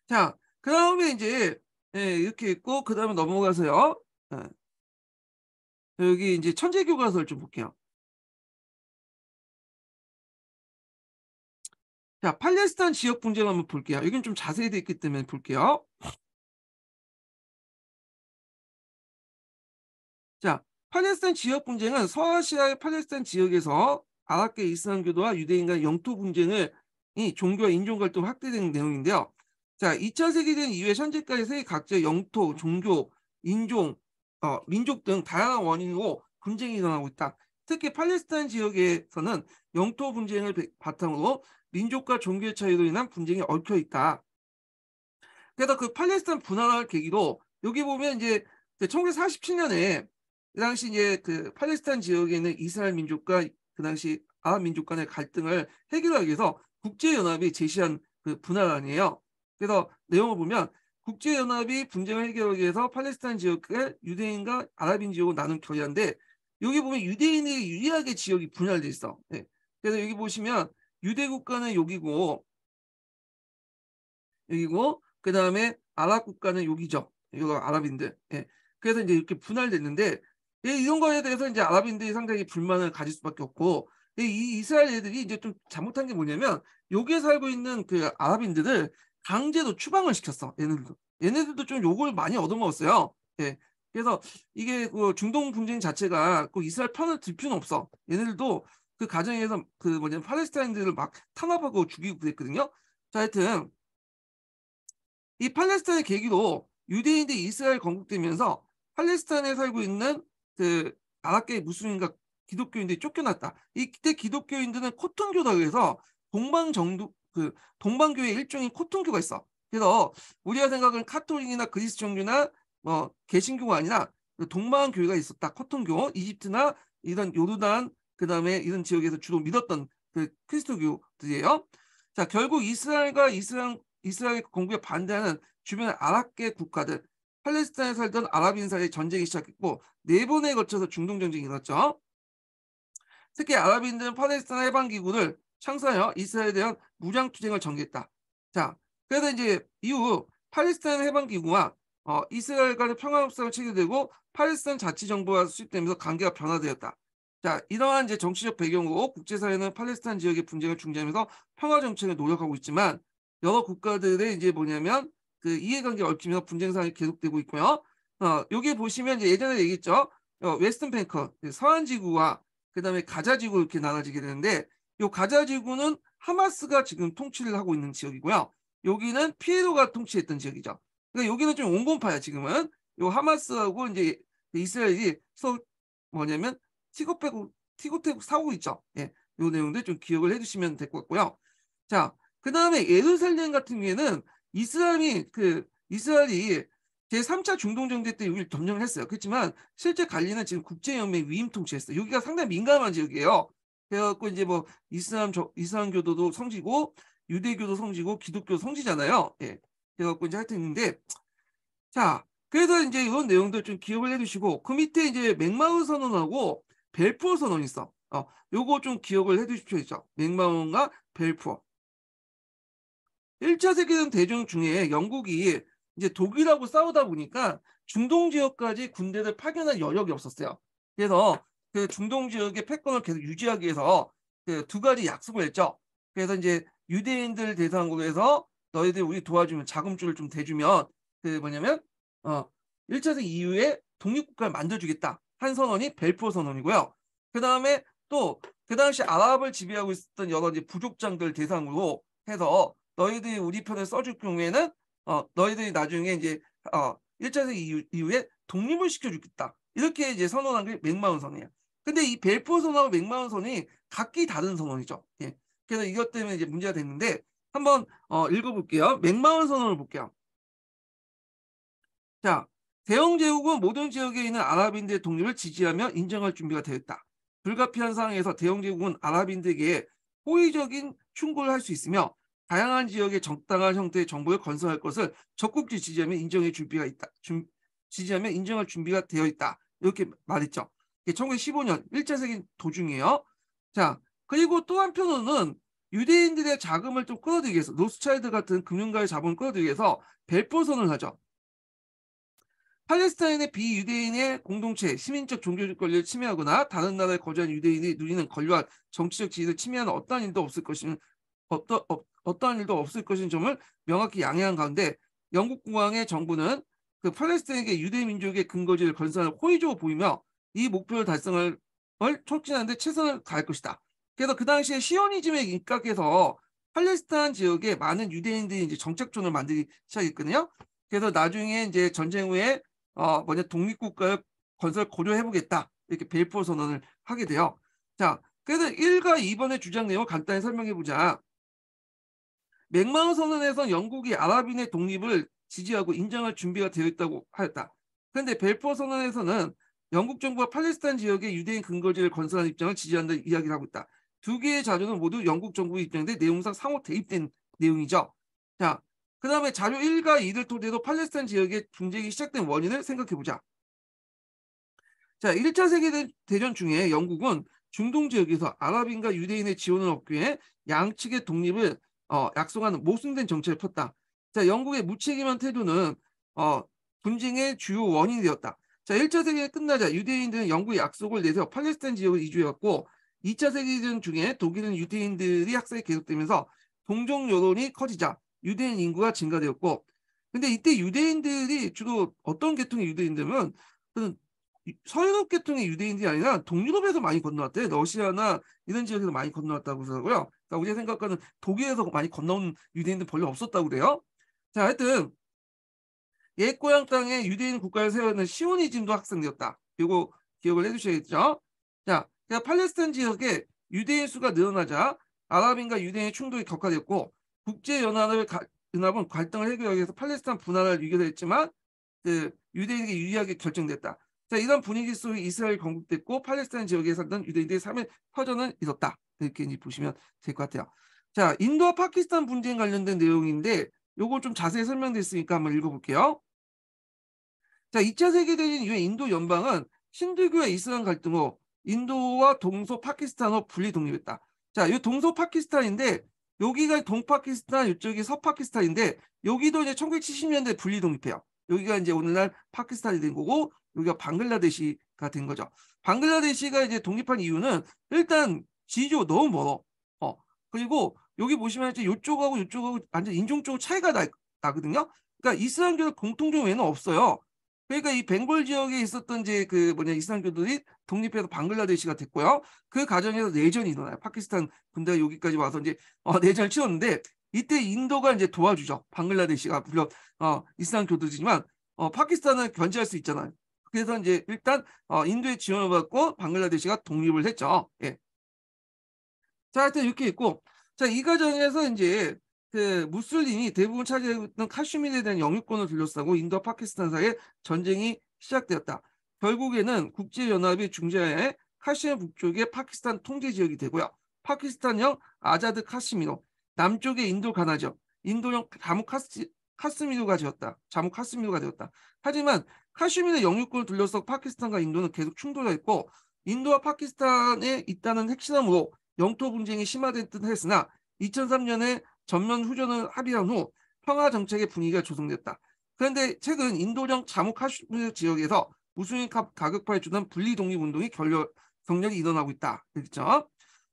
자, 그 다음에 이제 이렇게 있고 그 다음에 넘어가서요. 예. 여기 이제 천재교과서를 좀 볼게요. 자, 팔레스타인 지역 분쟁 한번 볼게요. 이건 좀 자세히 되어 있기 때문에 볼게요. 자, 팔레스타인 지역 분쟁은 서아시아의 팔레스타인 지역에서 아랍계 이슬람교도와 유대인 간 영토 분쟁을 이 종교와 인종 갈등 확대된 내용인데요. 자, 2차 세계대전 이후에 현재까지 세계 각지의 영토, 종교, 인종, 민족 등 다양한 원인으로 분쟁이 일어나고 있다. 특히 팔레스타인 지역에서는 영토 분쟁을 바탕으로 민족과 종교의 차이로 인한 분쟁이 얽혀 있다. 그래서 그 팔레스타인 분할을 계기로 여기 보면 이제 1947년에 그 당시 이제 그 팔레스타인 지역에 있는 이스라엘 민족과 그 당시 아랍 민족 간의 갈등을 해결하기 위해서 국제연합이 제시한 그 분할안이에요. 그래서 내용을 보면 국제연합이 분쟁을 해결하기 위해서 팔레스타인 지역을 유대인과 아랍인 지역으로 나눈 결의안인데 여기 보면 유대인이 유리하게 지역이 분할돼 있어. 네. 그래서 여기 보시면 유대 국가는 여기고 그다음에 아랍 국가는 여기죠. 이거 아랍인들. 예. 그래서 이제 이렇게 분할됐는데 예, 이런 거에 대해서 이제 아랍인들이 상당히 불만을 가질 수밖에 없고 이 이스라엘 애들이 이제 좀 잘못한 게 뭐냐면 여기에 살고 있는 그 아랍인들을 강제로 추방을 시켰어. 얘네들도 좀 욕을 많이 얻어먹었어요. 예. 그래서 이게 그 중동 분쟁 자체가 꼭 이스라엘 편을 들 필요는 없어. 얘네들도 그 가정에서 그 뭐냐면 팔레스타인들을 막 탄압하고 죽이고 그랬거든요. 자, 하여튼 이 팔레스타인의 계기로 유대인들이 이스라엘 건국되면서 팔레스타인에 살고 있는 그 아랍계 무슬림과 기독교인들이 쫓겨났다. 이때 기독교인들은 코튼교라고 해서 동방교의 일종인 코튼교가 있어. 그래서 우리가 생각하는 카톨릭이나 그리스 종교나 뭐 개신교가 아니라 그 동방교회가 있었다. 코튼교, 이집트나 이런 요르단 그다음에 이런 지역에서 주로 믿었던 그 그리스도교들이에요. 자, 결국 이스라엘 건국에 반대하는 주변 아랍계 국가들, 팔레스타인에 살던 아랍인 사이에 전쟁이 시작했고 4번에 걸쳐서 중동 전쟁이 일어났죠. 특히 아랍인들은 팔레스타인 해방기구를 창설하여 이스라엘에 대한 무장투쟁을 전개했다. 자, 그래서 이제 이후 팔레스타인 해방기구와 이스라엘 간의 평화협상을 체결되고 팔레스타인 자치정부가 수립되면서 관계가 변화되었다. 자, 이러한 이제 정치적 배경으로 국제사회는 팔레스타인 지역의 분쟁을 중재하면서 평화 정책을 노력하고 있지만 여러 국가들의 이제 뭐냐면 그 이해관계 얽히면서 분쟁 상황이 계속되고 있고요. 여기 보시면 이제 예전에 얘기했죠. 웨스턴 뱅커 서한 지구와 그다음에 가자 지구 이렇게 나눠지게 되는데 요 가자 지구는 하마스가 지금 통치를 하고 있는 지역이고요. 여기는 피에로가 통치했던 지역이죠. 그러니까 여기는 좀 온건파야 지금은. 요 하마스하고 이제 이스라엘이 서로 뭐냐면 티고태고 사고 있죠. 예, 요 내용들 좀 기억을 해주시면 될 것 같고요. 자, 그 다음에 예루살렘 같은 경우에는 이스라엘이 제3차 중동정대 때 여기를 점령을 했어요. 그렇지만 실제 관리는 지금 국제연맹 위임 통치했어요. 여기가 상당히 민감한 지역이에요. 그래갖고 이제 뭐 이슬람교도도 성지고 유대교도 성지고 기독교도 성지잖아요. 예. 그래갖고 이제 하여튼 있는데 자, 그래서 이제 이런 내용들 좀 기억을 해두시고 그 밑에 이제 맥마우 선언하고 벨푸어 선언이 있어. 요거 좀 기억을 해두십시오. 맥마우와 벨푸어. 1차 세계대전 대전 중에 영국이 이제 독일하고 싸우다 보니까 중동 지역까지 군대를 파견할 여력이 없었어요. 그래서 그 중동 지역의 패권을 계속 유지하기 위해서 그 두 가지 약속을 했죠. 그래서 이제 유대인들 대상으로 해서 너희들 우리 도와주면 자금줄을 좀 대주면 그 뭐냐면 1차 세계 이후에 독립국가를 만들어주겠다 한 선언이 벨푸어 선언이고요. 그 다음에 또 그 당시 아랍을 지배하고 있었던 여러 이제 부족장들 대상으로 해서 너희들이 우리 편을 써줄 경우에는 너희들이 나중에 이제 1차 세계 이후에 독립을 시켜주겠다. 이렇게 이제 선언한 게 맥마운 선언이에요. 근데 이 벨푸어 선언하고 맥마운 선언이 각기 다른 선언이죠. 예. 그래서 이것 때문에 이제 문제가 됐는데 한번 읽어볼게요. 맥마운 선언을 볼게요. 자, 대영 제국은 모든 지역에 있는 아랍인들의 독립을 지지하며 인정할 준비가 되었다. 불가피한 상황에서 대영 제국은 아랍인들에게 호의적인 충고를 할 수 있으며 다양한 지역의 적당한 형태의 정부를 건설할 것을 적극적으로 지지하면 인정할 준비가 되어 있다. 이렇게 말했죠. 1915년 1차 세계 도중이에요. 자, 그리고 또 한편으로는 유대인들의 자금을 좀 끌어들이기 위해서 로스차일드 같은 금융가의 자본을 끌어들이기 위해서 벨포선을 하죠. 팔레스타인의 비유대인의 공동체, 시민적 종교적 권리를 침해하거나 다른 나라에 거주한 유대인이 누리는 권리와 정치적 지위를 침해하는 어떠한 일도 없을 것인 점을 명확히 양해한 가운데 영국 국왕의 정부는 그 팔레스타인에게 유대 민족의 근거지를 건설할 호의적으로 보이며 이 목표를 달성을 촉진하는 데 최선을 다할 것이다. 그래서 그 당시에 시오니즘에 입각해서 팔레스타인 지역에 많은 유대인들이 이제 정착촌을 만들기 시작했거든요. 그래서 나중에 이제 전쟁 후에 뭐냐 독립국가의 건설 고려해 보겠다. 이렇게 벨포어 선언을 하게 돼요. 자, 그래서 1과 2번의 주장 내용을 간단히 설명해 보자. 맥마우 선언에서 영국이 아랍인의 독립을 지지하고 인정할 준비가 되어 있다고 하였다. 그런데 벨포어 선언에서는 영국 정부가 팔레스타인 지역에 유대인 근거지를 건설하는 입장을 지지한다는 이야기를 하고 있다. 두 개의 자료는 모두 영국 정부의 입장인데 내용상 상호 대입된 내용이죠. 자, 그 다음에 자료 1과 2를 토대로 팔레스타인 지역의 분쟁이 시작된 원인을 생각해 보자. 자, 1차 세계대전 중에 영국은 중동 지역에서 아랍인과 유대인의 지원을 얻기 위해 양측의 독립을 약속하는 모순된 정책을 폈다. 자, 영국의 무책임한 태도는 어, 분쟁의 주요 원인이 되었다. 자, 1차 세계가 끝나자 유대인들은 영국의 약속을 내세워 팔레스타인 지역을 이주해왔고 2차 세계대전 중에 독일은 유대인들이 학살이 계속되면서 동정 여론이 커지자 유대인 인구가 증가되었고 근데 이때 유대인들이 주로 어떤 계통의 유대인들은 서유럽 계통의 유대인들이 아니라 동유럽에서 많이 건너왔대. 러시아나 이런 지역에서 많이 건너왔다고 그러고요. 그러니까 우리가 생각하는 독일에서 많이 건너온 유대인들 별로 없었다고 그래요. 자, 하여튼 옛 고향 땅에 유대인 국가를 세우는 시오니즘도 확산되었다. 이거 기억을 해두셔야겠죠. 자, 그러니까 팔레스타인 지역에 유대인 수가 늘어나자 아랍인과 유대인의 충돌이 격화됐고 국제연합은 갈등을 해결하기 위해서 팔레스타인 분할을 의결했지만 그 유대인에게 유리하게 결정됐다. 자, 이런 분위기 속에 이스라엘 건국됐고 팔레스타인 지역에 살던 유대인들의 삶의 터전은 있었다. 이렇게 이제 보시면 될 것 같아요. 자, 인도와 파키스탄 분쟁 관련된 내용인데 요거 좀 자세히 설명됐으니까 한번 읽어볼게요. 자, 2차 세계대전 이후에 인도 연방은 힌두교와 이슬람 갈등 후 인도와 동서 파키스탄으로 분리 독립했다. 자, 이 동서 파키스탄인데 여기가 동파키스탄, 이쪽이 서파키스탄인데 여기도 이제 1970년대 분리 독립해요. 여기가 이제 오늘날 파키스탄이 된 거고 여기가 방글라데시가 된 거죠. 방글라데시가 이제 독립한 이유는 일단 지리적으로 너무 멀어. 그리고 여기 보시면 이제 이쪽하고 이쪽하고 완전 인종적으로 차이가 나거든요. 그러니까 이슬람교는 공통점 외에는 없어요. 그러니까 이 벵골 지역에 있었던 이제 그 뭐냐 이슬람교들이 독립해서 방글라데시가 됐고요. 그 과정에서 내전이 일어나요. 파키스탄 군대가 여기까지 와서 이제 내전을 치렀는데 이때 인도가 이제 도와주죠. 방글라데시가 물론 이슬람교도지만 파키스탄을 견제할 수 있잖아요. 그래서 이제 일단 인도의 지원을 받고 방글라데시가 독립을 했죠. 예. 자, 하여튼 이렇게 있고, 자, 이 과정에서 이제 그 무슬림이 대부분 차지했던 카슈미르에 대한 영유권을 둘러싸고 인도와 파키스탄 사이에 전쟁이 시작되었다. 결국에는 국제연합이 중재하에 카슈미르 북쪽의 파키스탄 통제 지역이 되고요. 파키스탄형 아자드 카스미르, 남쪽의 인도 가나죠. 인도형 카스미르가 되었다. 자무 카스미르가 되었다. 하지만 카슈미르 영유권을 둘러싸고 파키스탄과 인도는 계속 충돌했고 인도와 파키스탄에 있다는 핵심으로 영토 분쟁이 심화된 듯 했으나 2003년에 전면 후전을 합의한 후 평화 정책의 분위기가 조성됐다. 그런데 최근 인도령 자무 카슈미르 지역에서 무슬림 가격파에 주는 분리 독립 운동이 격렬히 일어나고 있다. 그렇죠?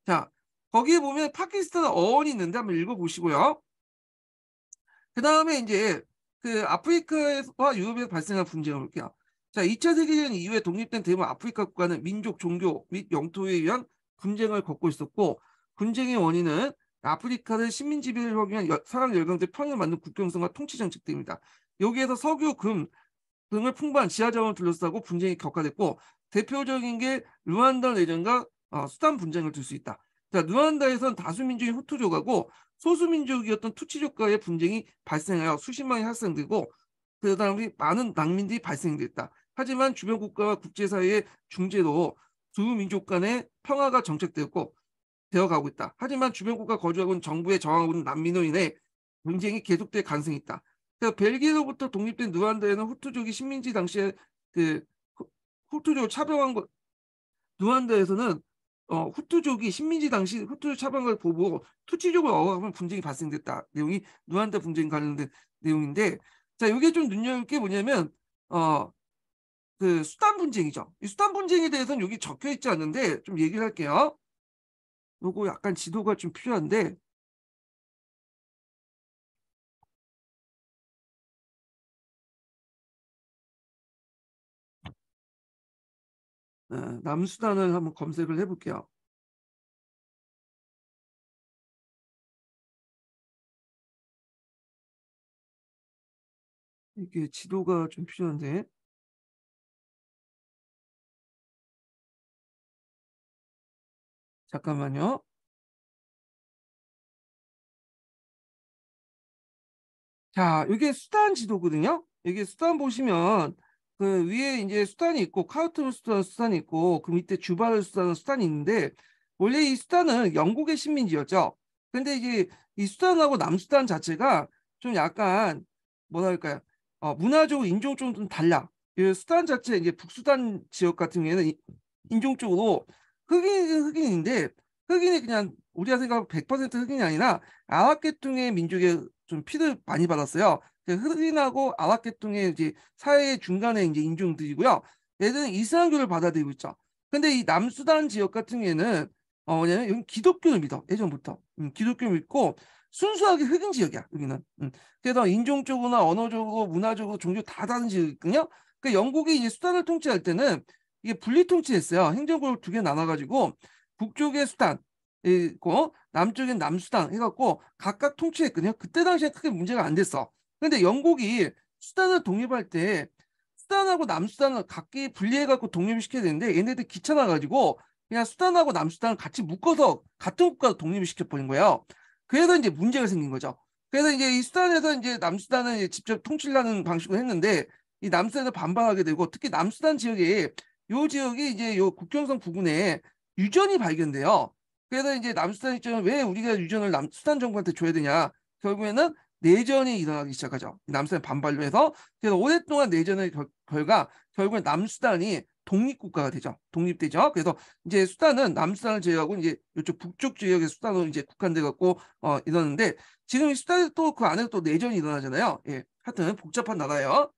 자, 거기에 보면 파키스탄 어원이 있는데 한번 읽어보시고요. 그 다음에 이제 그 아프리카와 유럽에서 발생한 분쟁을 볼게요. 자, 2차 세계대전 이후에 독립된 대부분 아프리카 국가는 민족, 종교 및 영토에 의한 분쟁을 겪고 있었고 분쟁의 원인은 아프리카를 식민 지배를 하기 위한 서양 열강들 평을 만든 국경선과 통치 정책 등입니다. 여기에서 석유, 금 등을 풍부한 지하 자원을 둘러싸고 분쟁이 격화됐고 대표적인 게 루안다 내전과 수단 분쟁을 들 수 있다. 자, 루안다에선 다수민족인 후투족하고 소수민족이었던 투치족과의 분쟁이 발생하여 수십만이 활성되고 그 다음에 많은 난민들이 발생됐다. 하지만 주변 국가와 국제사회의 중재로 두 민족 간의 평화가 정착되었고 되어가고 있다. 하지만 주변 국가 거주하고 있는 정부의 저항하고 있는 난민으로 인해 분쟁이 계속될 가능성이 있다. 그러니까 벨기에로부터 독립된 루안다에는 후투족이 식민지 당시에 그 후투족을 차별한 것 루안다에서는 후투족이 식민지 당시 후투족 차별한 걸 보고 투치족을 억압하면 분쟁이 발생됐다. 내용이 루안다 분쟁 관련된 내용인데 자 이게 좀 눈여볼 게 뭐냐면 어, 그 수단 분쟁이죠. 이 수단 분쟁에 대해서는 여기 적혀 있지 않는데 좀 얘기를 할게요. 요거 약간 지도가 좀 필요한데 남수단을 한번 검색을 해볼게요. 이게 지도가 좀 필요한데. 잠깐만요. 자, 이게 수단 지도거든요. 여기 수단 보시면 그 위에 이제 수단이 있고 카우트 수단이 있고 그 밑에 주바르 수단이 있는데 원래 이 수단은 영국의 식민지였죠. 근데 이제 이 수단하고 남수단 자체가 좀 약간 뭐랄까요? 문화적으로 인종적으로 좀 달라. 이 수단 자체 이제 북수단 지역 같은 경우에는 인종적으로 흑인인데 흑인이 그냥 우리가 생각하는 100% 흑인이 아니라 아랍 계통의 민족의 좀 피를 많이 받았어요. 흑인하고 아랍 계통의 이제 사회 중간에 이제 인종들이고요. 얘들은 이슬람교를 받아들이고 있죠. 근데 이 남수단 지역 같은 경우에는 뭐냐면 여기 기독교를 믿어. 예전부터 기독교를 믿고 순수하게 흑인 지역이야 여기는. 그래서 인종적으로나 언어적으로 문화적으로 종교 다 다른 지역이거든요. 그 영국이 이제 수단을 통치할 때는 이게 분리 통치했어요. 행정구역 두 개 나눠가지고 북쪽의 수단 있고 남쪽엔 남수단 해갖고 각각 통치했거든요. 그때 당시에 크게 문제가 안 됐어. 근데 영국이 수단을 독립할 때 수단하고 남수단을 각기 분리해갖고 독립을 시켜야 되는데 얘네들 귀찮아가지고 그냥 수단하고 남수단을 같이 묶어서 같은 국가로 독립을 시켜버린 거예요. 그래서 이제 문제가 생긴 거죠. 그래서 이제 이 수단에서 이제 남수단을 이제 직접 통치를 하는 방식으로 했는데 이 남수단을 반발하게 되고 특히 남수단 지역에 요 지역이 이제 요 국경선 부근에 유전이 발견돼요. 그래서 이제 남수단 입장은 왜 우리가 유전을 수단 정부한테 줘야 되냐? 결국에는 내전이 일어나기 시작하죠. 남수단 반발로 해서 그래서 오랫동안 내전의 결과 결국엔 남수단이 독립국가가 되죠. 독립되죠. 그래서 이제 수단은 남수단을 제외하고 이제 이쪽 북쪽 지역의 수단으로 이제 국한돼 갖고 이러는데 지금 이 수단에 또 그 안에 또 내전이 일어나잖아요. 예, 하여튼 복잡한 나라예요.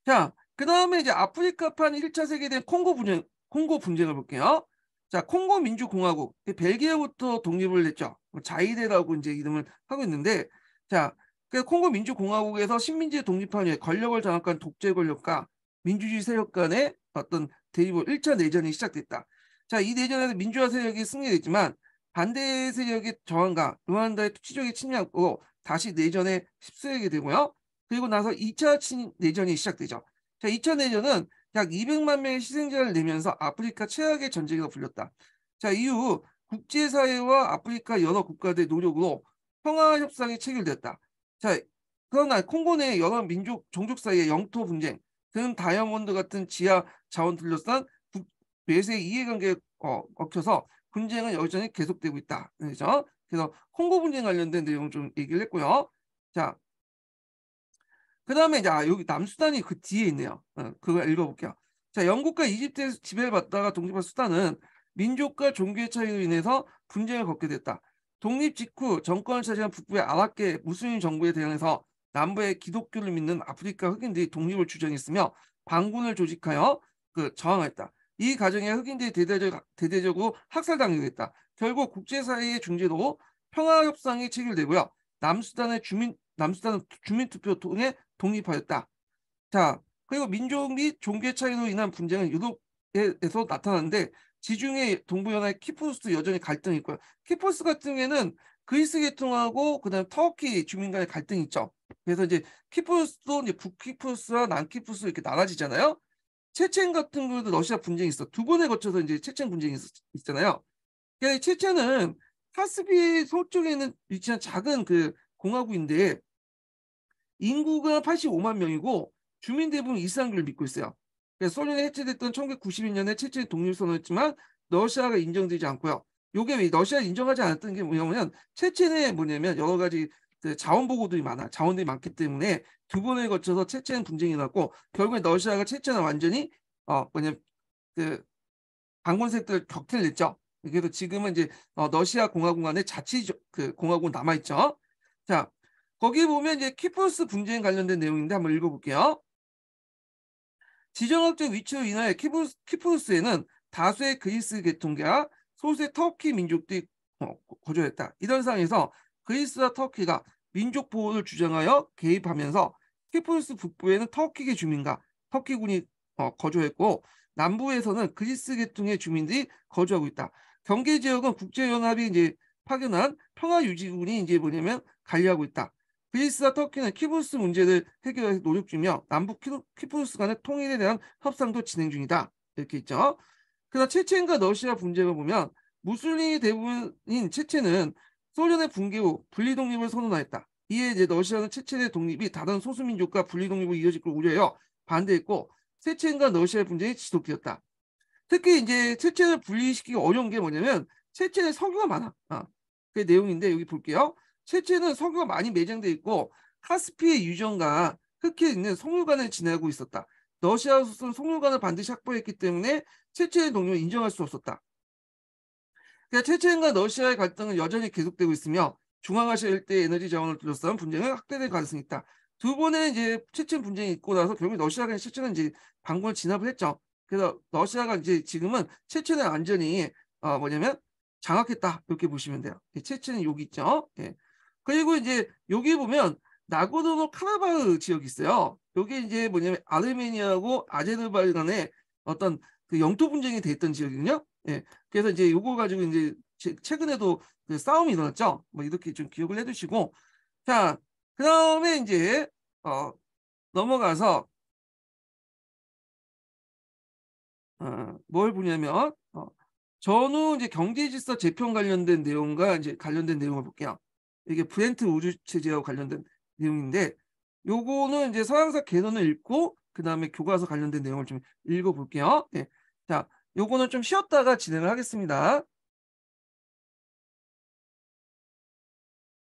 자, 그 다음에 이제 아프리카판 1차 세계대전 콩고 분쟁을 볼게요. 자, 콩고 민주공화국, 벨기에부터 독립을 했죠. 자이레라고 이제 이름을 하고 있는데, 자, 그 콩고 민주공화국에서 식민지 독립한 후에 권력을 장악한 독재 권력과 민주주의 세력 간의 어떤 대립 1차 내전이 시작됐다. 자, 이 내전에서 민주화 세력이 승리했지만 반대 세력의 저항과 루안다의 투치적인 침략으로 다시 내전에 휩쓸리게 되고요. 그리고 나서 2차 내전이 시작되죠. 자, 2차 내전은 약 200만 명의 희생자를 내면서 아프리카 최악의 전쟁이라고 불렸다. 자, 이후 국제사회와 아프리카 여러 국가들의 노력으로 평화 협상이 체결됐다. 자, 그러나 콩고 내 여러 민족, 종족 사이의 영토 분쟁, 등 다이아몬드 같은 지하 자원 둘러싼 외세 이해관계에 얽혀서 분쟁은 여전히 계속되고 있다. 그렇죠? 그래서 콩고 분쟁 관련된 내용 좀 얘기를 했고요. 자, 그 다음에 이제 여기 남수단이 그 뒤에 있네요. 그걸 읽어볼게요. 자, 영국과 이집트에서 지배를 받다가 독립한 수단은 민족과 종교의 차이로 인해서 분쟁을 겪게 됐다. 독립 직후 정권을 차지한 북부의 아랍계 무슬림 정부에 대항해서 남부의 기독교를 믿는 아프리카 흑인들이 독립을 주장했으며 반군을 조직하여 그 저항했다. 이 과정에 흑인들이 대대적으로 학살당하게 됐다. 결국 국제사회의 중재로 평화협상이 체결되고요. 남수단은 주민투표 통해 독립하였다. 자, 그리고 민족 및 종교 차이로 인한 분쟁은 유럽에서 나타나는데 지중해 동부연합 키프루스 여전히 갈등이 있고요. 키프루스 같은 경우에는 그리스 계통하고 그다음 터키 주민 간의 갈등이 있죠. 그래서 이제 키프루스도 이제 북키프루스와 남키프루스 이렇게 나눠지잖아요. 체첸 같은 경우도 러시아 분쟁이 있어. 두 번에 거쳐서 이제 체첸 분쟁이 있잖아요. 그러니까 체첸은 카스피 서쪽에 있는 위치한 작은 그 공화국인데 인구가 85만 명이고 주민 대부분 이슬람교를 믿고 있어요. 그래서 소련이 해체됐던 1991년에 체제의 독립선언했지만 러시아가 인정되지 않고요. 요게 왜 러시아 인정하지 않았던 게 뭐냐면 체첸에 뭐냐면 여러 가지 그 자원 보고들이 많아. 자원들이 많기 때문에 두 번에 거쳐서 체첸 분쟁이 났고 결국에 러시아가 체첸을 완전히 뭐냐면 그 반군색들 격퇴를 냈죠. 그래서 지금은 이제 러시아 공화국 안에 자치 그 공화국 남아 있죠. 자, 거기 보면 이제 키프루스 분쟁 관련된 내용인데 한번 읽어볼게요. 지정학적 위치로 인하여 키프루스에는 다수의 그리스 계통계와 소수의 터키 민족들이 거주했다. 이런 상황에서 그리스와 터키가 민족 보호를 주장하여 개입하면서 키프루스 북부에는 터키계 주민과 터키군이 거주했고 남부에서는 그리스 계통의 주민들이 거주하고 있다. 경계 지역은 국제연합이 이제 파견한 평화유지군이 이제 뭐냐면 관리하고 있다. 그리스와 터키는 키프루스 문제를 해결할 노력 중이며 남북 키프루스 간의 통일에 대한 협상도 진행 중이다. 이렇게 있죠. 그러나 체첸과 러시아 분쟁을 보면 무슬림이 대부분인 체첸은 소련의 붕괴 후 분리 독립을 선언하였다. 이에 이제 러시아는 체첸의 독립이 다른 소수민족과 분리 독립으로 이어질 걸 우려하여 반대했고 체첸과 러시아의 분쟁이 지속되었다. 특히 이제 체첸을 분리시키기 어려운 게 뭐냐면 체첸에 석유가 많아. 그 내용인데 여기 볼게요. 체첸은 석유가 많이 매장돼 있고 카스피의 유전과 흑해에 있는 석유관을 지나고 있었다. 러시아로서는 석유관을 반드시 확보했기 때문에 체첸의 독립을 인정할 수 없었다. 그러니까 체첸과 러시아의 갈등은 여전히 계속되고 있으며 중앙아시아 일대 에너지 자원을 둘러싼 분쟁은 확대될 가능성이 있다. 두 번의 이제 체첸 분쟁이 있고 나서 결국 러시아가 체첸은 이제 반군을 진압을 했죠. 그래서 러시아가 이제 지금은 체첸을 완전히 뭐냐면 장악했다 이렇게 보시면 돼요. 체첸은 여기 있죠. 예. 그리고 이제 여기 보면 나고르노 카라바흐 지역이 있어요. 여기 이제 뭐냐면 아르메니아하고 아제르바이잔의 어떤 그 영토 분쟁이 됐던 지역이거든요. 예. 그래서 이제 요거 가지고 이제 최근에도 그 싸움이 일어났죠. 뭐 이렇게 좀 기억을 해두시고 자 그다음에 이제 넘어가서 뭘 보냐면 전후 이제 경제질서 재편 관련된 내용과 이제 관련된 내용을 볼게요. 이게 브렌트 우주 체제와 관련된 내용인데 요거는 이제 서양사 개론을 읽고 그다음에 교과서 관련된 내용을 좀 읽어볼게요. 네. 자, 요거는 좀 쉬었다가 진행을 하겠습니다.